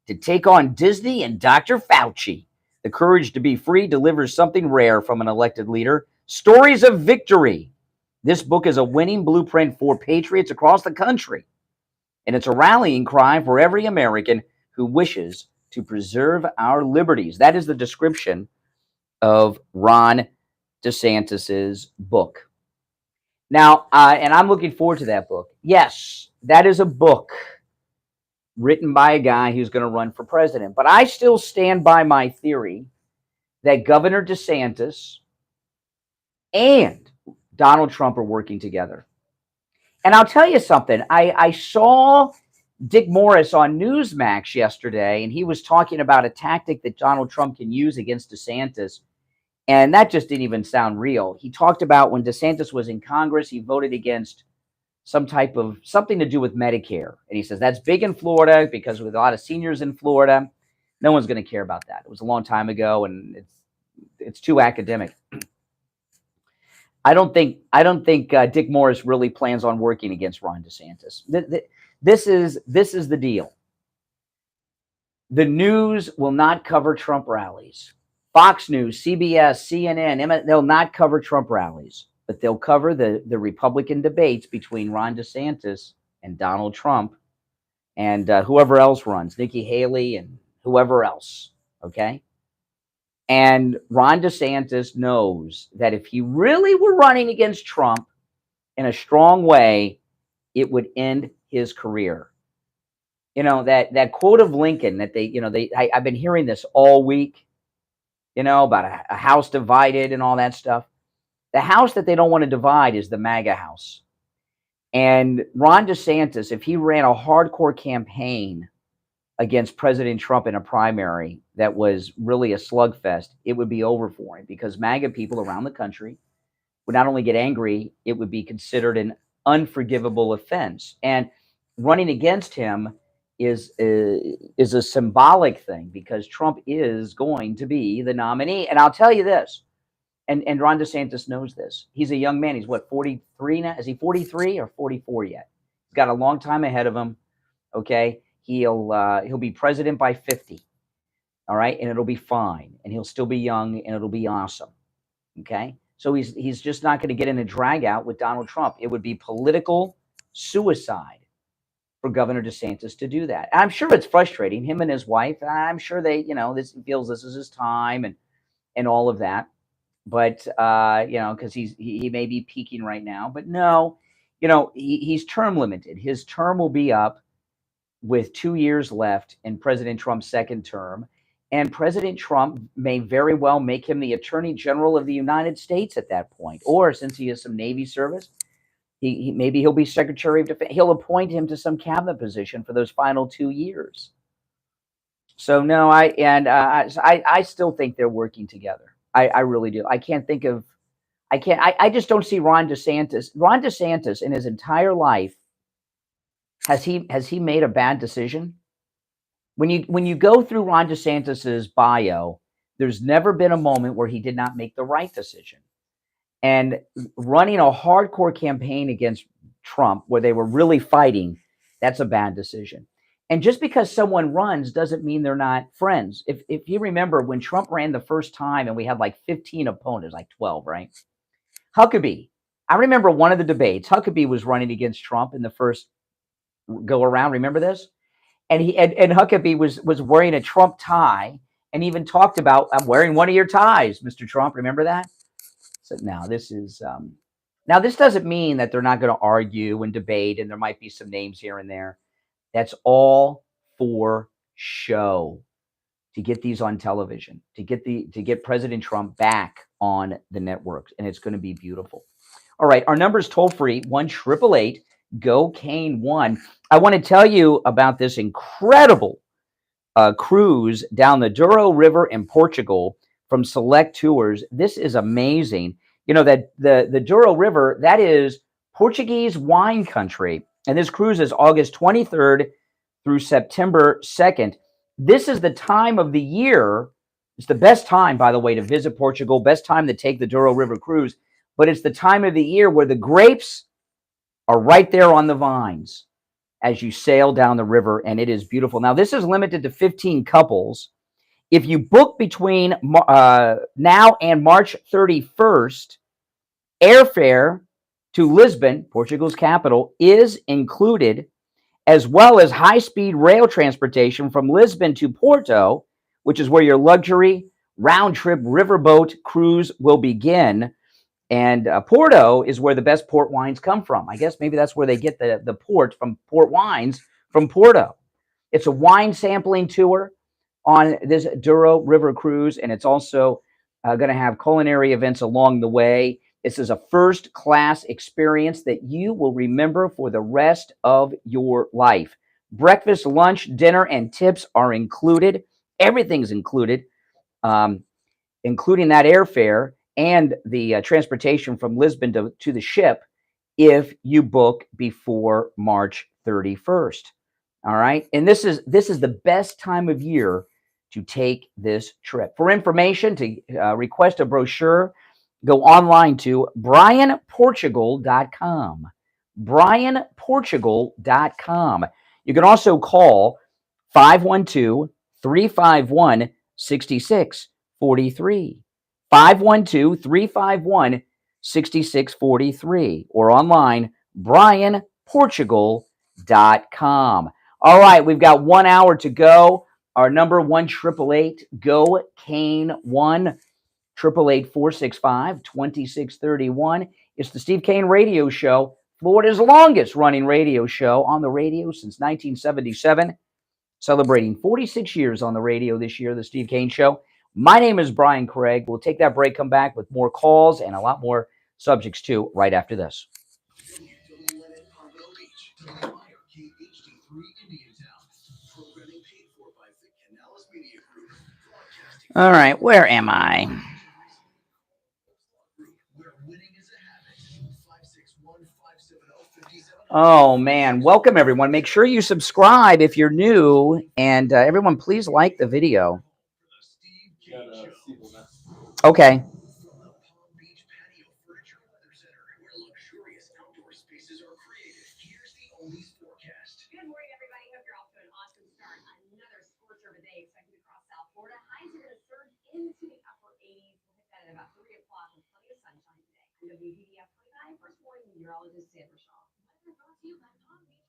to take on Disney and Dr. Fauci. The courage to be free delivers something rare from an elected leader. Stories of victory. This book is a winning blueprint for patriots across the country. And it's a rallying cry for every American who wishes to preserve our liberties. That is the description of Ron DeSantis's book. Now, and I'm looking forward to that book. Yes, that is a book written by a guy who's going to run for president. But I still stand by my theory that Governor DeSantis and Donald Trump are working together. And I'll tell you something. I saw Dick Morris on Newsmax yesterday, and he was talking about a tactic that Donald Trump can use against DeSantis. And that just didn't even sound real. He talked about when DeSantis was in Congress, he voted against something to do with Medicare. And he says that's big in Florida because with a lot of seniors in Florida, no one's going to care about that. It was a long time ago, and it's too academic. I don't think Dick Morris really plans on working against Ron DeSantis. This is the deal. The news will not cover Trump rallies. Fox News, CBS, CNN, they'll not cover Trump rallies, but they'll cover the Republican debates between Ron DeSantis and Donald Trump and whoever else runs, Nikki Haley and whoever else, okay? And Ron DeSantis knows that if he really were running against Trump in a strong way, it would end his career. You know, that quote of Lincoln that I've been hearing this all week, about a house divided and all that stuff. The house that they don't want to divide is the MAGA house. And Ron DeSantis, if he ran a hardcore campaign against President Trump in a primary that was really a slugfest, it would be over for him because MAGA people around the country would not only get angry, it would be considered an unforgivable offense. And running against him is a symbolic thing because Trump is going to be the nominee. And I'll tell you this, and Ron DeSantis knows this. He's a young man. He's what, 43 now? Is he 43 or 44 yet? He's got a long time ahead of him. Okay. He'll be president by 50. All right. And it'll be fine. And he'll still be young and it'll be awesome. Okay. So he's just not going to get in a drag out with Donald Trump. It would be political suicide for Governor DeSantis to do that. I'm sure it's frustrating. Him and his wife, I'm sure they, feels this is his time and all of that. But, because he may be peaking right now. But no, he's term limited. His term will be up with 2 years left in President Trump's second term. And President Trump may very well make him the Attorney General of the United States at that point. Or since he has some Navy service, maybe he'll be Secretary of Defense. He'll appoint him to some cabinet position for those final 2 years. So no, I still think they're working together. I really do. I just don't see Ron DeSantis. Ron DeSantis in his entire life, has he made a bad decision? When you go through Ron DeSantis's bio, there's never been a moment where he did not make the right decision. And running a hardcore campaign against Trump where they were really fighting, that's a bad decision. And just because someone runs doesn't mean they're not friends. If you remember when Trump ran the first time and we had like 15 opponents, like 12, right? Huckabee. I remember one of the debates, Huckabee was running against Trump in the first go around. Remember this? And Huckabee was wearing a Trump tie and even talked about, I'm wearing one of your ties, Mr. Trump. Remember that? So now this is now this doesn't mean that they're not going to argue and debate, and there might be some names here and there. That's all for show, to get these on television, to get President Trump back on the networks, and it's going to be beautiful. All right, our number is toll free 1-888-GO-CANE1. I want to tell you about this incredible cruise down the Douro River in Portugal from Select Tours. This is amazing. You know that the Douro River, that is Portuguese wine country, and this cruise is August 23rd through September 2nd. This is the time of the year. It's the best time, by the way, to visit Portugal, best time to take the Douro River cruise, but it's the time of the year where the grapes are right there on the vines as you sail down the river, and it is beautiful. Now, this is limited to 15 couples. If you book between now and March 31st, airfare to Lisbon, Portugal's capital, is included, as well as high-speed rail transportation from Lisbon to Porto, which is where your luxury round-trip riverboat cruise will begin. And Porto is where the best port wines come from. I guess maybe that's where they get the port wines from Porto. It's a wine sampling tour on this Douro River cruise, and it's also going to have culinary events along the way. This is a first-class experience that you will remember for the rest of your life. Breakfast, lunch, dinner, and tips are included. Everything's included, including that airfare and the transportation from Lisbon to the ship if you book before March 31st. All right. And this is the best time of year to take this trip. For information, to request a brochure, go online to brianportugal.com. brianportugal.com. You can also call 512-351-6643. 512-351-6643, or online, brianportugal.com. All right, we've got 1 hour to go. Our number 1-888-GO-CANE1, 888-465-2631. It's the Steve Kane Radio Show, Florida's longest running radio show on the radio since 1977, celebrating 46 years on the radio this year, the Steve Kane Show. My name is Brian Craig. We'll take that break, come back with more calls and a lot more subjects too right after this. All right, where am I? Oh, man. Welcome, everyone. Make sure you subscribe if you're new. And everyone, please like the video. Okay. Good morning, everybody. Hope you're off to an awesome start. Another scorcher of a day expected across South Florida. Highs are going to surge into the upper 80s. We'll hit that at about 3 o'clock with plenty of sunshine today. I'm WPDF 29 First Warning Meteorologist Sandra Shaw. Weather brought to you by Palm Beach.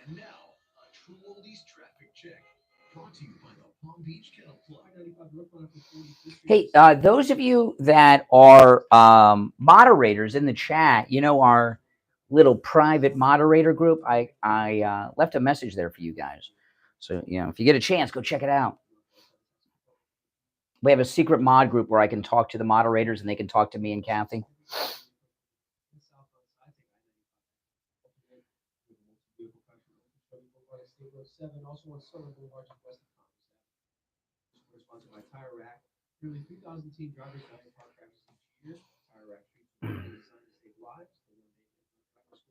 And now, a true oldies traffic check. Brought to you by the Palm Beach Kettle Plug. Hey, those of you that are moderators in the chat, you know, our little private moderator group, I left a message there for you guys. So, you know, if you get a chance, go check it out. We have a secret mod group where I can talk to the moderators and they can talk to me and Kathy. Also on Summer Boulevard, just west of Congress. Sponsored by Tire Rack. Nearly 3,000 teen drivers die in car crashes each year. Tire Rack treats them designed to save lives. They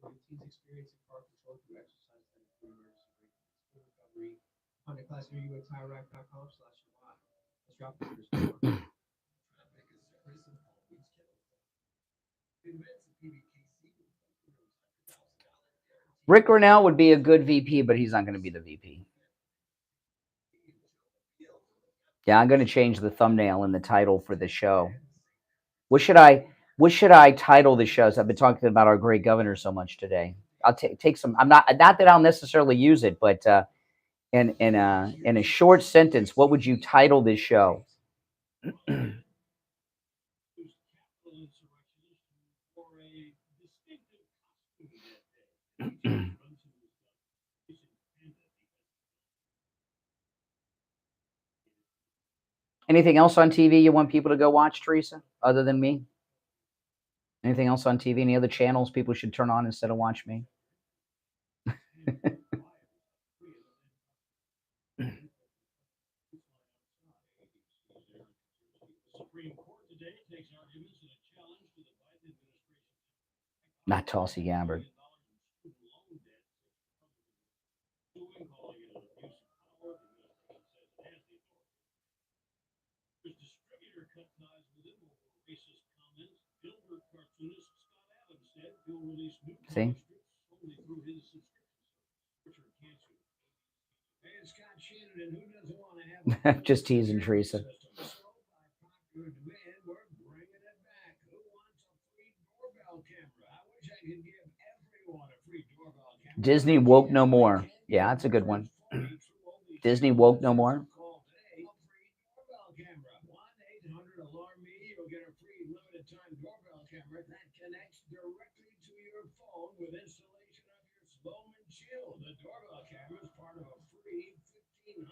want teens experiencing car control through exercise and emergency braking recovery. Find a class near you at TireRack.com/survive. Let's drop the response. Rick Grinnell would be a good VP, but he's not going to be the VP. Yeah, I'm going to change the thumbnail and the title for the show. What should I title the shows? I've been talking about our great governor so much today. I'll take some. I'm not that I'll necessarily use it, but in a short sentence, what would you title this show? Anything else on TV you want people to go watch, Teresa, other than me? Anything else on TV? Any other channels people should turn on instead of watch me? Not Tulsi Gabbard. See? Just teasing Teresa. Disney woke no more. Yeah, that's a good one. Disney woke no more. With installation of your slow and chill. The doorbell camera is part of a free $1,500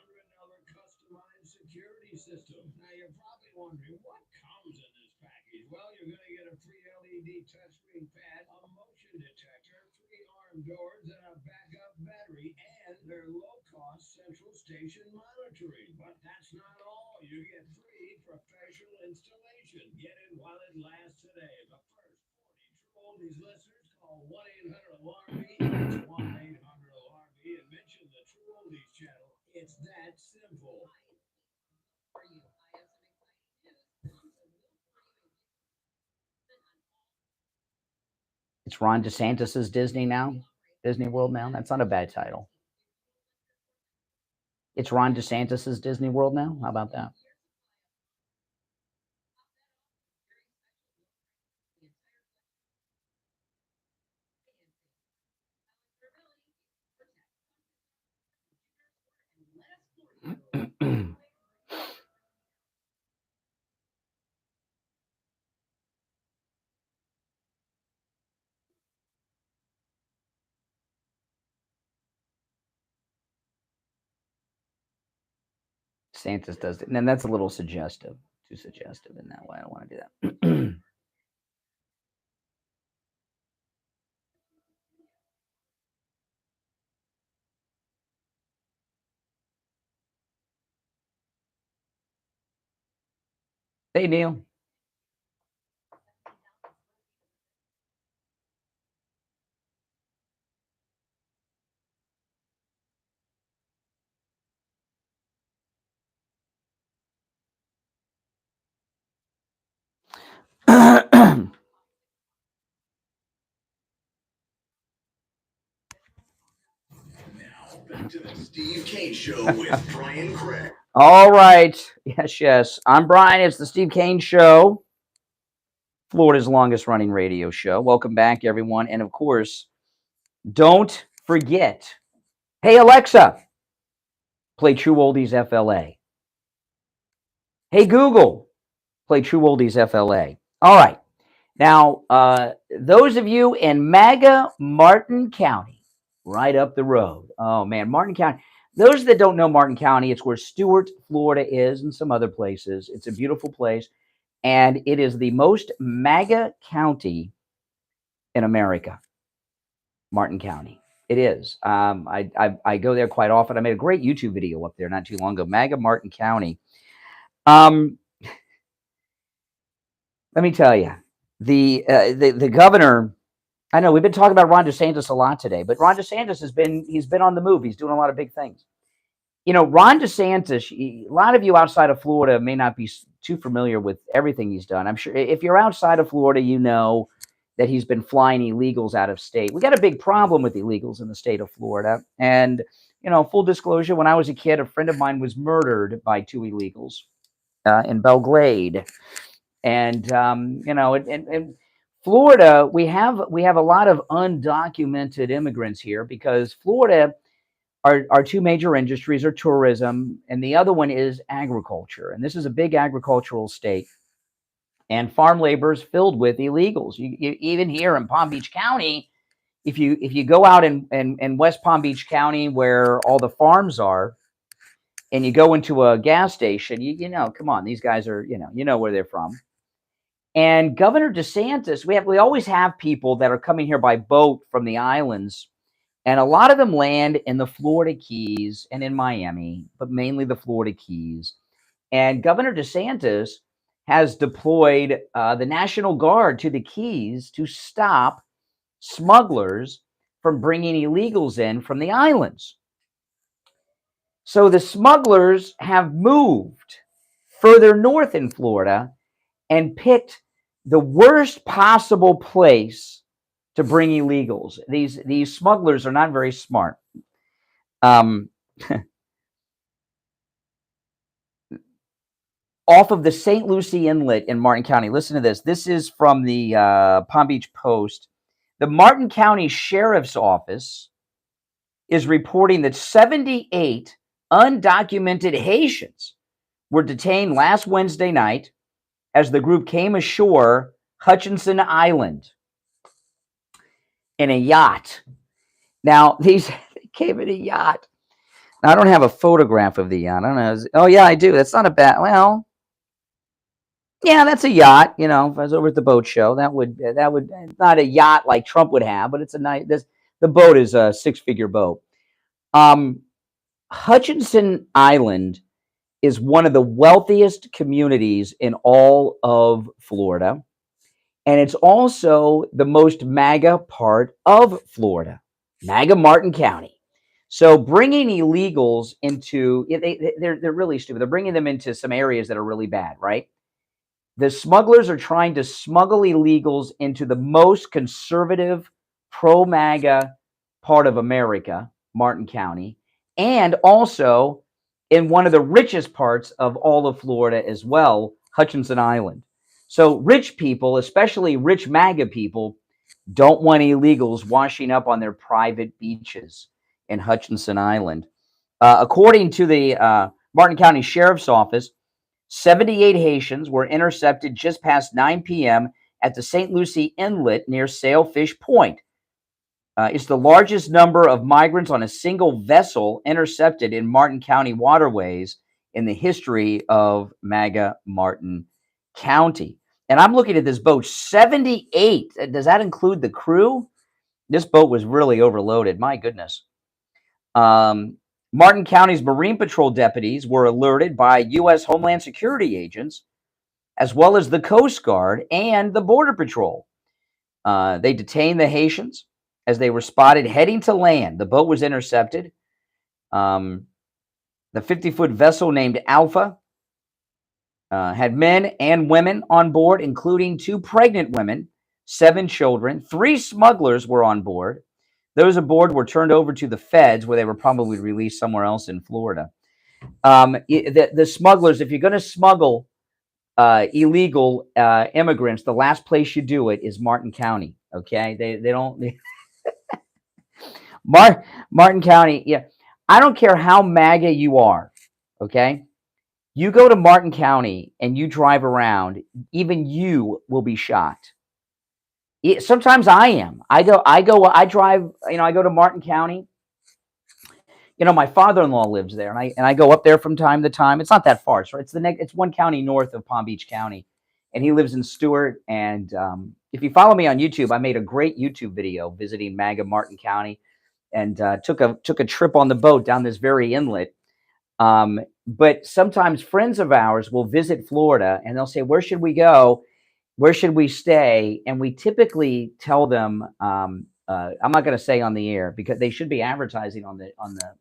customized security system. Now you're probably wondering what comes in this package. Well, you're going to get a free LED touchscreen pad, a motion detector, 3 armed doors, and a backup battery, and their low-cost central station monitoring. But that's not all. You get free professional installation. Get it while it lasts today. The first 40 True Oldies listeners call 1-800-ALARM-ME. It's 1-800-ALARM-ME and mention the True Oldies channel. It's that simple. It's Ron DeSantis's Disney now. Disney World now. That's not a bad title. It's Ron DeSantis's Disney World now. How about that? DeSantis does it. And then that's a little suggestive. Too suggestive in that way. I don't want to do that. Hey, Neil. Back to the Steve Kane Show with Brian Craig. All right. Yes. I'm Brian. It's the Steve Kane Show, Florida's longest running radio show. Welcome back, everyone. And of course, don't forget. Hey, Alexa, play True Oldies FLA. Hey, Google, play True Oldies FLA. All right. Now, those of you in Maga Martin County, right up the road. Oh, man, Martin County. Those that don't know Martin County, it's where Stuart, Florida is and some other places. It's a beautiful place. And it is the most MAGA county in America, Martin County. It is. I go there quite often. I made a great YouTube video up there not too long ago, MAGA Martin County. Let me tell you, the governor, I know we've been talking about Ron DeSantis a lot today, but Ron DeSantis he's been on the move. He's doing a lot of big things. You know, Ron DeSantis, a lot of you outside of Florida may not be too familiar with everything he's done. I'm sure if you're outside of Florida, you know that he's been flying illegals out of state. We got a big problem with illegals in the state of Florida. And, you know, full disclosure, when I was a kid, a friend of mine was murdered by 2 illegals in Belglade. And, you know, in Florida, we have a lot of undocumented immigrants here because Florida, our 2 major industries are tourism, and the other one is agriculture. And this is a big agricultural state. And farm labor is filled with illegals. You even here in Palm Beach County, if you go out in West Palm Beach County where all the farms are, and you go into a gas station, you know, come on, these guys are, you know where they're from. And Governor DeSantis, we always have people that are coming here by boat from the islands, and a lot of them land in the Florida Keys and in Miami, but mainly the Florida Keys. And Governor DeSantis has deployed the National Guard to the Keys to stop smugglers from bringing illegals in from the islands. So the smugglers have moved further north in Florida and picked the worst possible place to bring illegals. These smugglers are not very smart. Off of the St. Lucie Inlet in Martin County. Listen to this. This is from the Palm Beach Post. The Martin County Sheriff's Office is reporting that 78 undocumented Haitians were detained last Wednesday night as the group came ashore Hutchinson Island in a yacht. Now, they came in a yacht. Now, I don't have a photograph of the yacht. I don't know. Oh, yeah, I do. That's not a bad... Well... Yeah, that's a yacht. You know, if I was over at the boat show, that would not a yacht like Trump would have, but it's a nice. The boat is a 6-figure boat. Hutchinson Island is one of the wealthiest communities in all of Florida, and it's also the most MAGA part of Florida, MAGA Martin County. So bringing illegals into they're really stupid. They're bringing them into some areas that are really bad, right? The smugglers are trying to smuggle illegals into the most conservative, pro-MAGA part of America, Martin County, and also in one of the richest parts of all of Florida as well, Hutchinson Island. So rich people, especially rich MAGA people, don't want illegals washing up on their private beaches in Hutchinson Island. According to the Martin County Sheriff's Office, 78 Haitians were intercepted just past 9 p.m. at the St. Lucie Inlet near Sailfish Point. It's the largest number of migrants on a single vessel intercepted in Martin County waterways in the history of MAGA Martin County. And I'm looking at this boat, 78. Does that include the crew? This boat was really overloaded. My goodness. Martin County's Marine Patrol deputies were alerted by U.S. Homeland Security agents, as well as the Coast Guard and the Border Patrol. They detained the Haitians as they were spotted heading to land. The boat was intercepted. The 50-foot vessel named Alpha had men and women on board, including 2 pregnant women, 7 children. 3 smugglers were on board. Those aboard were turned over to the feds, where they were probably released somewhere else in Florida. The smugglers, if you're going to smuggle illegal immigrants, the last place you do it is Martin County. Okay, they don't. Martin County, yeah. I don't care how MAGA you are, okay? You go to Martin County and you drive around, even you will be shocked. Sometimes I am. I drive, I go to Martin County. My father-in-law lives there, and I go up there from time to time. It's not that far. So it's one county north of Palm Beach County, and he lives in Stewart. And if you follow me on YouTube, I made a great YouTube video visiting MAGA Martin County, and took a trip on the boat down this very inlet. But sometimes friends of ours will visit Florida, and they'll say, "Where should we go? Where should we stay?" And we typically tell them, I'm not going to say on the air because they should be advertising on the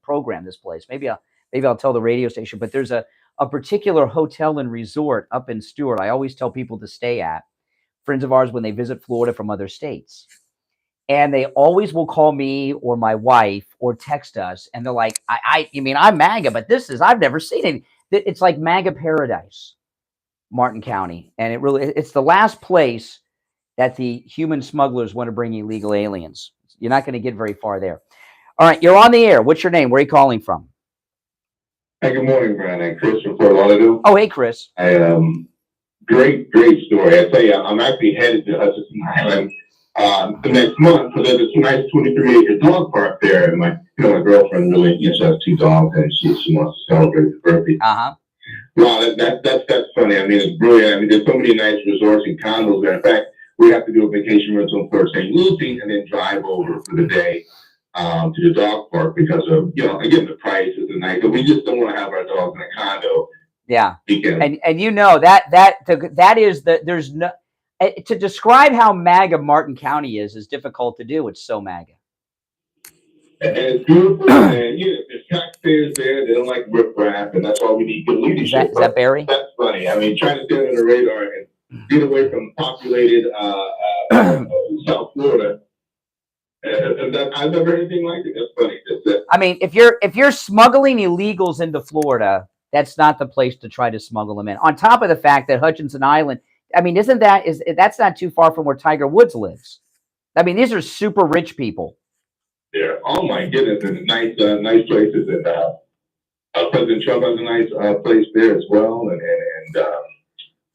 program, this place. Maybe I'll tell the radio station, but there's a particular hotel and resort up in Stewart I always tell people to stay at, friends of ours, when they visit Florida from other states. And they always will call me or my wife or text us, and they're like, you mean I'm MAGA, but I've never seen it. It's like MAGA paradise, Martin County. And it's the last place that the human smugglers want to bring illegal aliens. You're not going to get very far there. All right, you're on the air. What's your name? Where are you calling from? Hey, good morning, Brian. Chris from Fort Lauderdale. Oh, hey, Chris. Great story. I tell you, I'm actually headed to Hutchinson Island the next month, so there's a nice 23-acre dog park there, and my girlfriend really, she has 2 dogs, and she wants to celebrate the birthday. Wow, that's funny. I mean, it's brilliant. I mean, there's so many nice resorts and condos there. In fact, we have to do a vacation rental for St. Lucie and then drive over for the day to the dog park because of, again, the price is nice. But we just don't want to have our dogs in a condo. Yeah, and that is there's no. To describe how MAGA Martin County is difficult to do. It's so MAGA. And it's beautiful, and there's taxpayers there. They don't like riffraff, and that's why we need good leadership. Is that Barry? That's funny. I mean, trying to stay on the radar and get away from populated South Florida. I've never heard anything like it. That's funny. I mean, if you're smuggling illegals into Florida, that's not the place to try to smuggle them in. On top of the fact that Hutchinson Island, I mean, that's not too far from where Tiger Woods lives. I mean, these are super rich people. Yeah. Oh my goodness, and nice places, and President Trump has a nice place there as well, and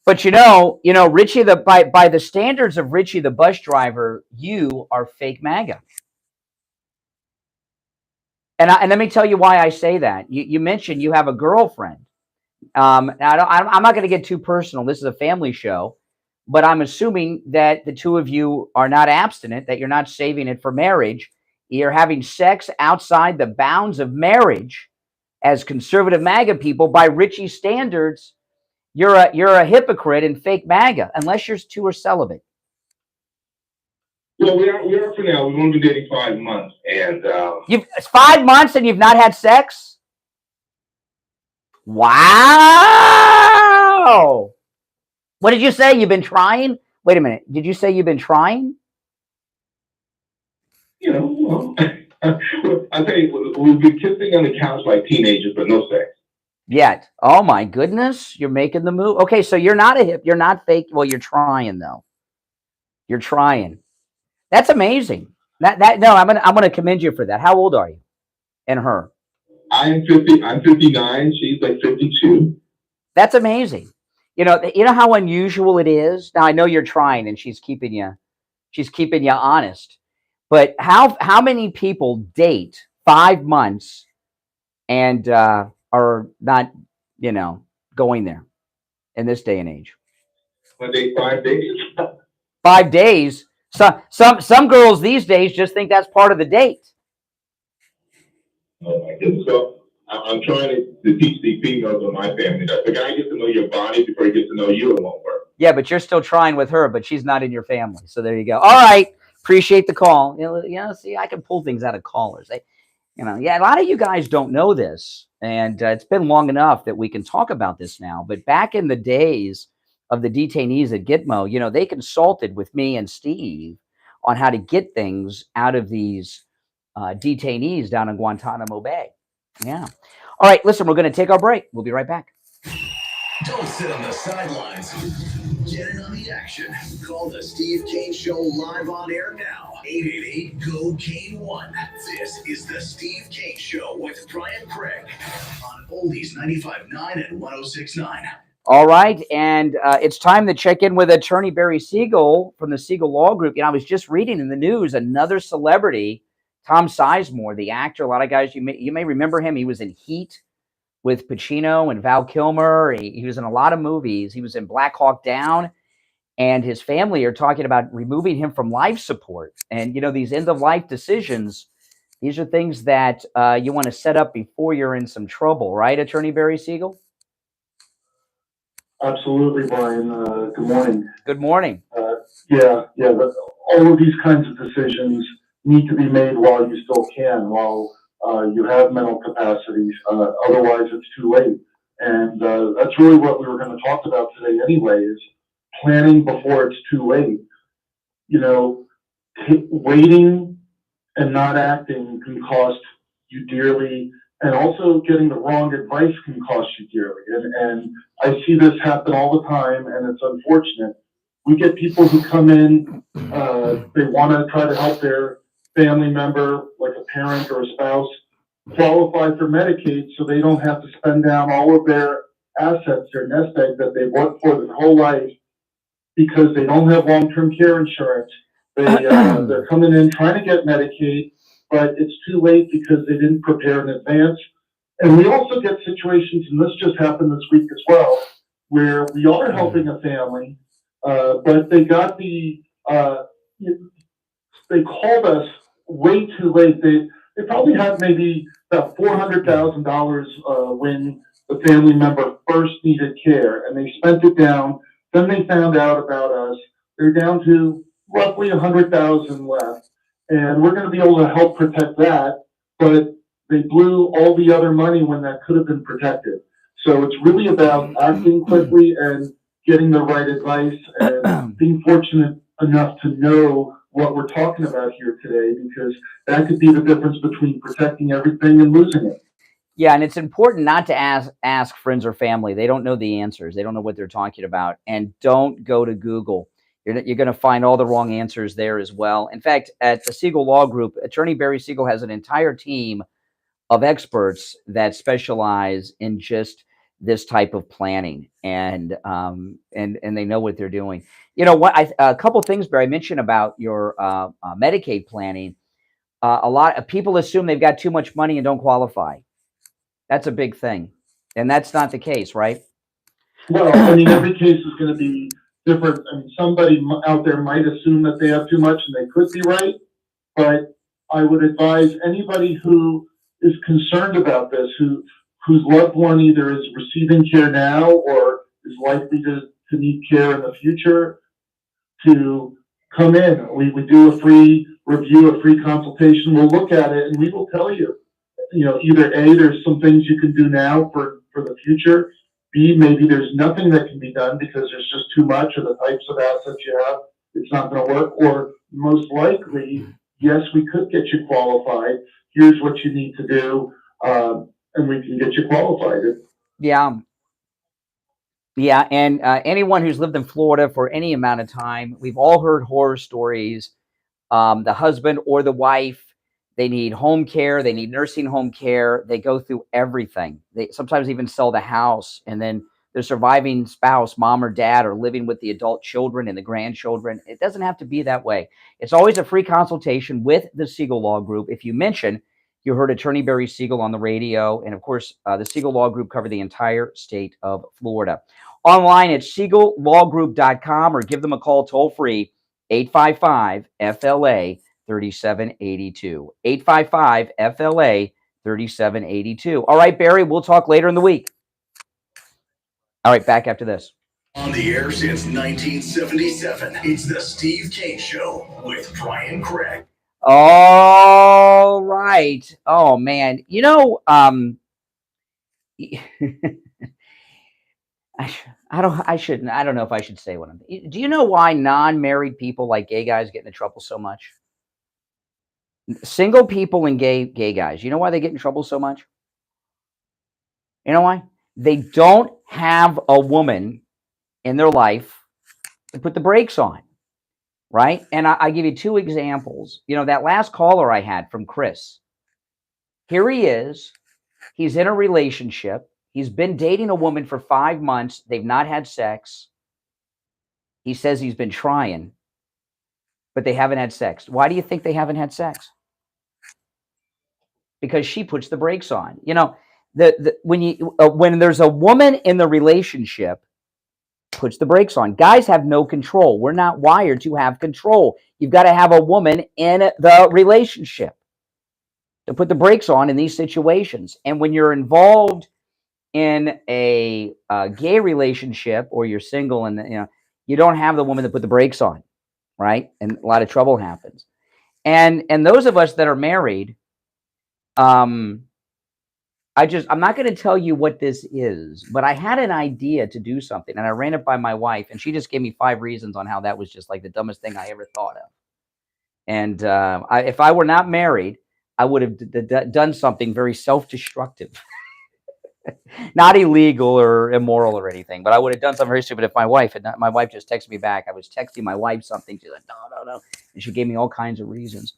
But Richie, by the standards of Richie the bus driver, you are fake MAGA. And let me tell you why I say that. You mentioned you have a girlfriend. I'm not going to get too personal. This is a family show, but I'm assuming that the two of you are not abstinent, that you're not saving it for marriage. You're having sex outside the bounds of marriage as conservative MAGA people. By Richie standards, you're a hypocrite and fake MAGA, unless you two are celibate. Well, we are for now. We've only been dating 5 months, and it's 5 months and you've not had sex? Wow! What did you say? You've been trying? Wait a minute. Did you say you've been trying? Well, I tell you, we've been kissing on the couch like teenagers, but no sex. Yet. Oh my goodness. You're making the move. Okay, so you're not you're not fake. Well, you're trying though. You're trying. That's amazing. No, I'm gonna commend you for that. How old are you? And her? I'm 50. I'm 59. She's like 52. That's amazing. You know how unusual it is. Now I know you're trying, and she's keeping you honest. But how many people date 5 months and are not going there in this day and age? I date 5 days. 5 days. Some girls these days just think that's part of the date. Oh my goodness. So I'm trying to teach the females in my family that the guy gets to know your body before he gets to know you, it won't work. Yeah, but you're still trying with her, but she's not in your family. So there you go. All right. Appreciate the call. See, I can pull things out of callers. A lot of you guys don't know this, and it's been long enough that we can talk about this now. But back in the days of the detainees at Gitmo, they consulted with me and Steve on how to get things out of these detainees down in Guantanamo Bay. Yeah. All right, listen, we're going to take our break. We'll be right back. Don't sit on the sidelines. Get in on the action. Call the Steve Kane Show live on air now. 888-GO-KANE1. This is the Steve Kane Show with Brian Craig on Oldies 95.9 and 106.9. All right, and it's time to check in with Attorney Barry Siegel from the Siegel Law Group. You know, I was just reading in the news, another celebrity, Tom Sizemore, the actor. A lot of guys, you may remember him. He was in Heat with Pacino and Val Kilmer. He was in a lot of movies. He was in Black Hawk Down, and his family are talking about removing him from life support. And, you know, these end-of-life decisions, these are things that you want to set up before you're in some trouble, right, Attorney Barry Siegel? Absolutely, Brian. Good morning. Good morning. But all of these kinds of decisions need to be made while you still can, while you have mental capacities. Otherwise, it's too late. And that's really what we were going to talk about today anyway, is planning before it's too late. You know, waiting and not acting can cost you dearly, and also getting the wrong advice can cost you dearly. And I see this happen all the time, and it's unfortunate. We get people who come in, they want to try to help their family member, like a parent or a spouse, qualify for Medicaid so they don't have to spend down all of their assets, their nest egg that they've worked for their whole life, because they don't have long-term care insurance. They're coming in trying to get Medicaid, but it's too late because they didn't prepare in advance. And we also get situations, and this just happened this week as well, where we are helping a family, but they got they called us way too late. They probably had maybe about $400,000 when the family member first needed care, and they spent it down. Then they found out about us. They're down to roughly $100,000 left, and we're going to be able to help protect that, but they blew all the other money when that could have been protected. So it's really about acting quickly and getting the right advice and being fortunate enough to know what we're talking about here today, because that could be the difference between protecting everything and losing it. Yeah, and it's important not to ask friends or family. They don't know the answers. They don't know what they're talking about. And don't go to Google. You're going to find all the wrong answers there as well. In fact, at the Siegel Law Group, Attorney Barry Siegel has an entire team of experts that specialize in just this type of planning, and they know what they're doing. You know what? A couple things, Barry, I mentioned about your Medicaid planning. A lot of people assume they've got too much money and don't qualify. That's a big thing, and that's not the case, right? Well, I mean, every case is going to be different. I mean, somebody out there might assume that they have too much, and they could be right. But I would advise anybody who is concerned about this, whose loved one either is receiving care now or is likely to need care in the future, to come in. We do a free review, a free consultation. We'll look at it, and we will tell you, you know, either A, there's some things you can do now for the future. B, maybe there's nothing that can be done because there's just too much of the types of assets you have. It's not going to work. Or most likely, yes, we could get you qualified. Here's what you need to do, and we can get you qualified. Yeah. Yeah, and anyone who's lived in Florida for any amount of time, we've all heard horror stories. The husband or the wife, they need home care, they need nursing home care, they go through everything. They sometimes even sell the house, and then the surviving spouse, mom or dad, are living with the adult children and the grandchildren. It doesn't have to be that way. It's always a free consultation with the Siegel Law Group. If you mention you heard Attorney Barry Siegel on the radio, and of course, the Siegel Law Group cover the entire state of Florida. Online at siegellawgroup.com, or give them a call toll free, 855-FLA-3782. 855-FLA-3782. All right, Barry, we'll talk later in the week. All right, back after this. On the air since 1977, it's the Steve Kane Show with Brian Craig. All right. Oh, man. You know, I don't know if I should say what I'm. Do you know why non-married people like gay guys get into trouble so much? Single people and gay guys. You know why they get in trouble so much? You know why? They don't have a woman in their life to put the brakes on, right? And I give you two examples. You know, that last caller I had from Chris, here he is. He's in a relationship. He's been dating a woman for 5 months. They've not had sex. He says he's been trying, but they haven't had sex. Why do you think they haven't had sex? Because she puts the brakes on. You know, when there's a woman in the relationship, puts the brakes on. Guys have no control. We're not wired to have control. You've got to have a woman in the relationship to put the brakes on in these situations. And when you're involved in a gay relationship, or you're single, and you know, you don't have the woman to put the brakes on, right? And a lot of trouble happens. And those of us that are married, I'm not going to tell you what this is, but I had an idea to do something, and I ran it by my wife, and she just gave me 5 reasons on how that was just like the dumbest thing I ever thought of. And if I were not married, I would have done something very self-destructive. Not illegal or immoral or anything, but I would have done something very stupid if my wife had not. My wife just texted me back. I was texting my wife something. She's like, no. And she gave me all kinds of reasons.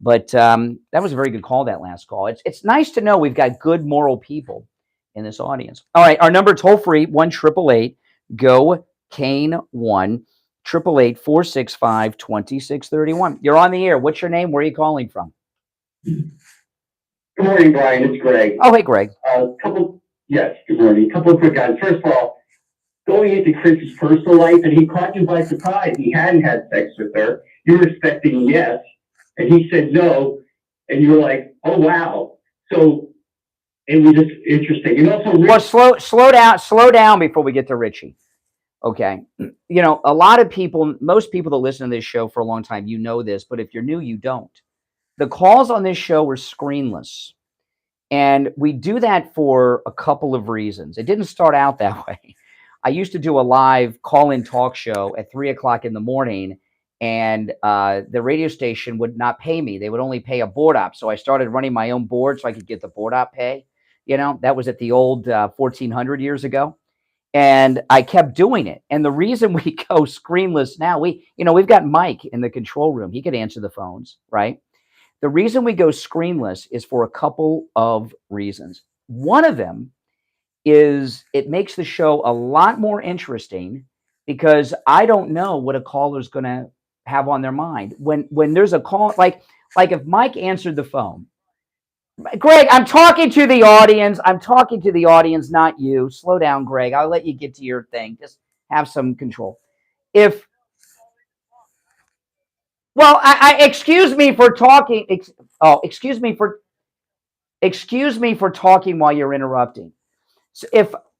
But that was a very good call, that last call. It's nice to know we've got good moral people in this audience. All right, our number toll-free, 1-888-GO-KANE-1, 888-465-2631. You're on the air. What's your name? Where are you calling from? Good morning, Brian. It's Greg. Oh, hey, Greg. Yes, good morning. A couple of quick guys. First of all, going into Chris's personal life, and he caught you by surprise. He hadn't had sex with her. You were expecting yes, and he said no, and you were like, oh, wow. So it was just interesting. And also, well, slow down before we get to Richie. Okay. You know, a lot of people, most people that listen to this show for a long time, you know this, but if you're new, you don't. The calls on this show were screenless. And we do that for a couple of reasons. It didn't start out that way. I used to do a live call-in talk show at 3 o'clock in the morning, and the radio station would not pay me. They would only pay a board op. So I started running my own board so I could get the board op pay. You know, that was at the old 1400 years ago. And I kept doing it. And the reason we go screenless now, we've got Mike in the control room. He could answer the phones, right? The reason we go screenless is for a couple of reasons. One of them is it makes the show a lot more interesting because I don't know what a caller's going to have on their mind. When there's a call, like if Mike answered the phone, Greg, I'm talking to the audience. I'm talking to the audience, not you. Slow down, Greg. I'll let you get to your thing. Just have some control. Well, excuse me for talking. Excuse me for talking while you're interrupting. So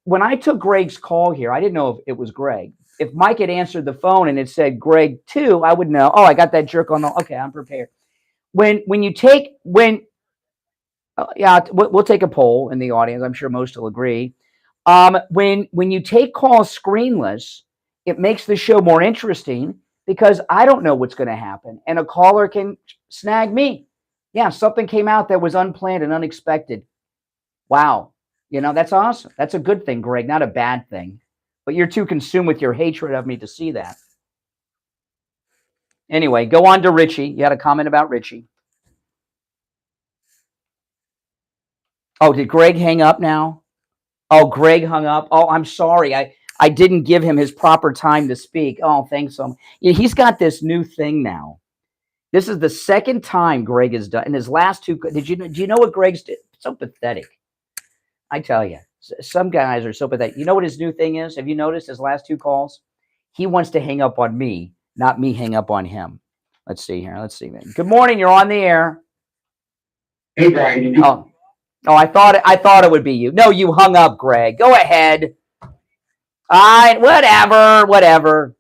when I took Greg's call here, I didn't know if it was Greg. If Mike had answered the phone and it said Greg 2, I would know. Oh, I got that jerk on the. Okay, I'm prepared. We'll take a poll in the audience. I'm sure most will agree. When you take calls screenless, it makes the show more interesting. Because I don't know what's going to happen. And a caller can snag me. Yeah, something came out that was unplanned and unexpected. Wow. You know, that's awesome. That's a good thing, Greg, not a bad thing. But you're too consumed with your hatred of me to see that. Anyway, go on to Richie. You had a comment about Richie. Oh, did Greg hang up now? Oh, Greg hung up. Oh, I'm sorry. I didn't give him his proper time to speak. Oh, thanks so much. Yeah, he's got this new thing now. This is the second time Greg has done. In his last two, do you know what Greg's did? So pathetic. I tell you, some guys are so pathetic. You know what his new thing is? Have you noticed his last 2 calls? He wants to hang up on me, not me hang up on him. Let's see here. Let's see, man. Good morning. You're on the air. Hey, Brian. Oh, I thought it would be you. No, you hung up, Greg. Go ahead. All right, whatever.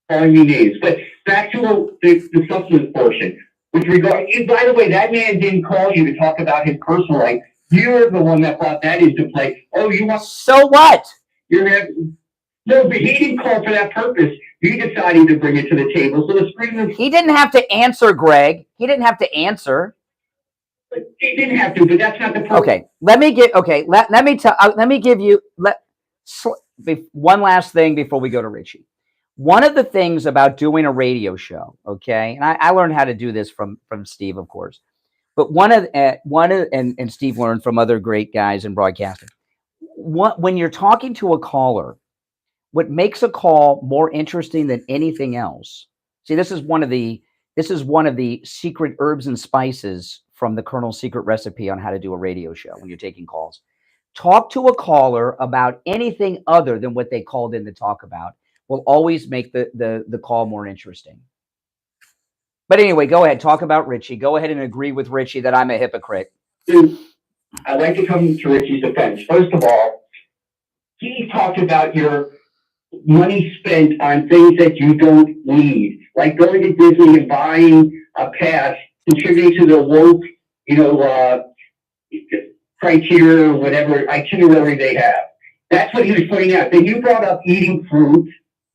Calling me names, but back to the substance portion. With regard, by the way, that man didn't call you to talk about his personal life. You're the one that brought that into play. Oh, you want? So what? No, but he didn't call for that purpose. You decided to bring it to the table. So the screen. He didn't have to answer, Greg. He didn't have to answer. He didn't have to, but that's not the purpose. Okay, let me give you one last thing before we go to Richie. One of the things about doing a radio show, okay, and I learned how to do this from Steve, of course, but and Steve learned from other great guys in broadcasting. When you're talking to a caller, what makes a call more interesting than anything else? See, this is one of the secret herbs and spices from the Colonel's secret recipe on how to do a radio show when you're taking calls. Talk to a caller about anything other than what they called in to talk about. Will always make the call more interesting. But anyway, go ahead. Talk about Richie. Go ahead and agree with Richie that I'm a hypocrite. Dude, I'd like to come to Richie's defense. First of all, he talked about your money spent on things that you don't need, like going to Disney and buying a pass, contributing to the woke, criteria or whatever itinerary they have. That's what he was pointing out. Then you brought up eating fruit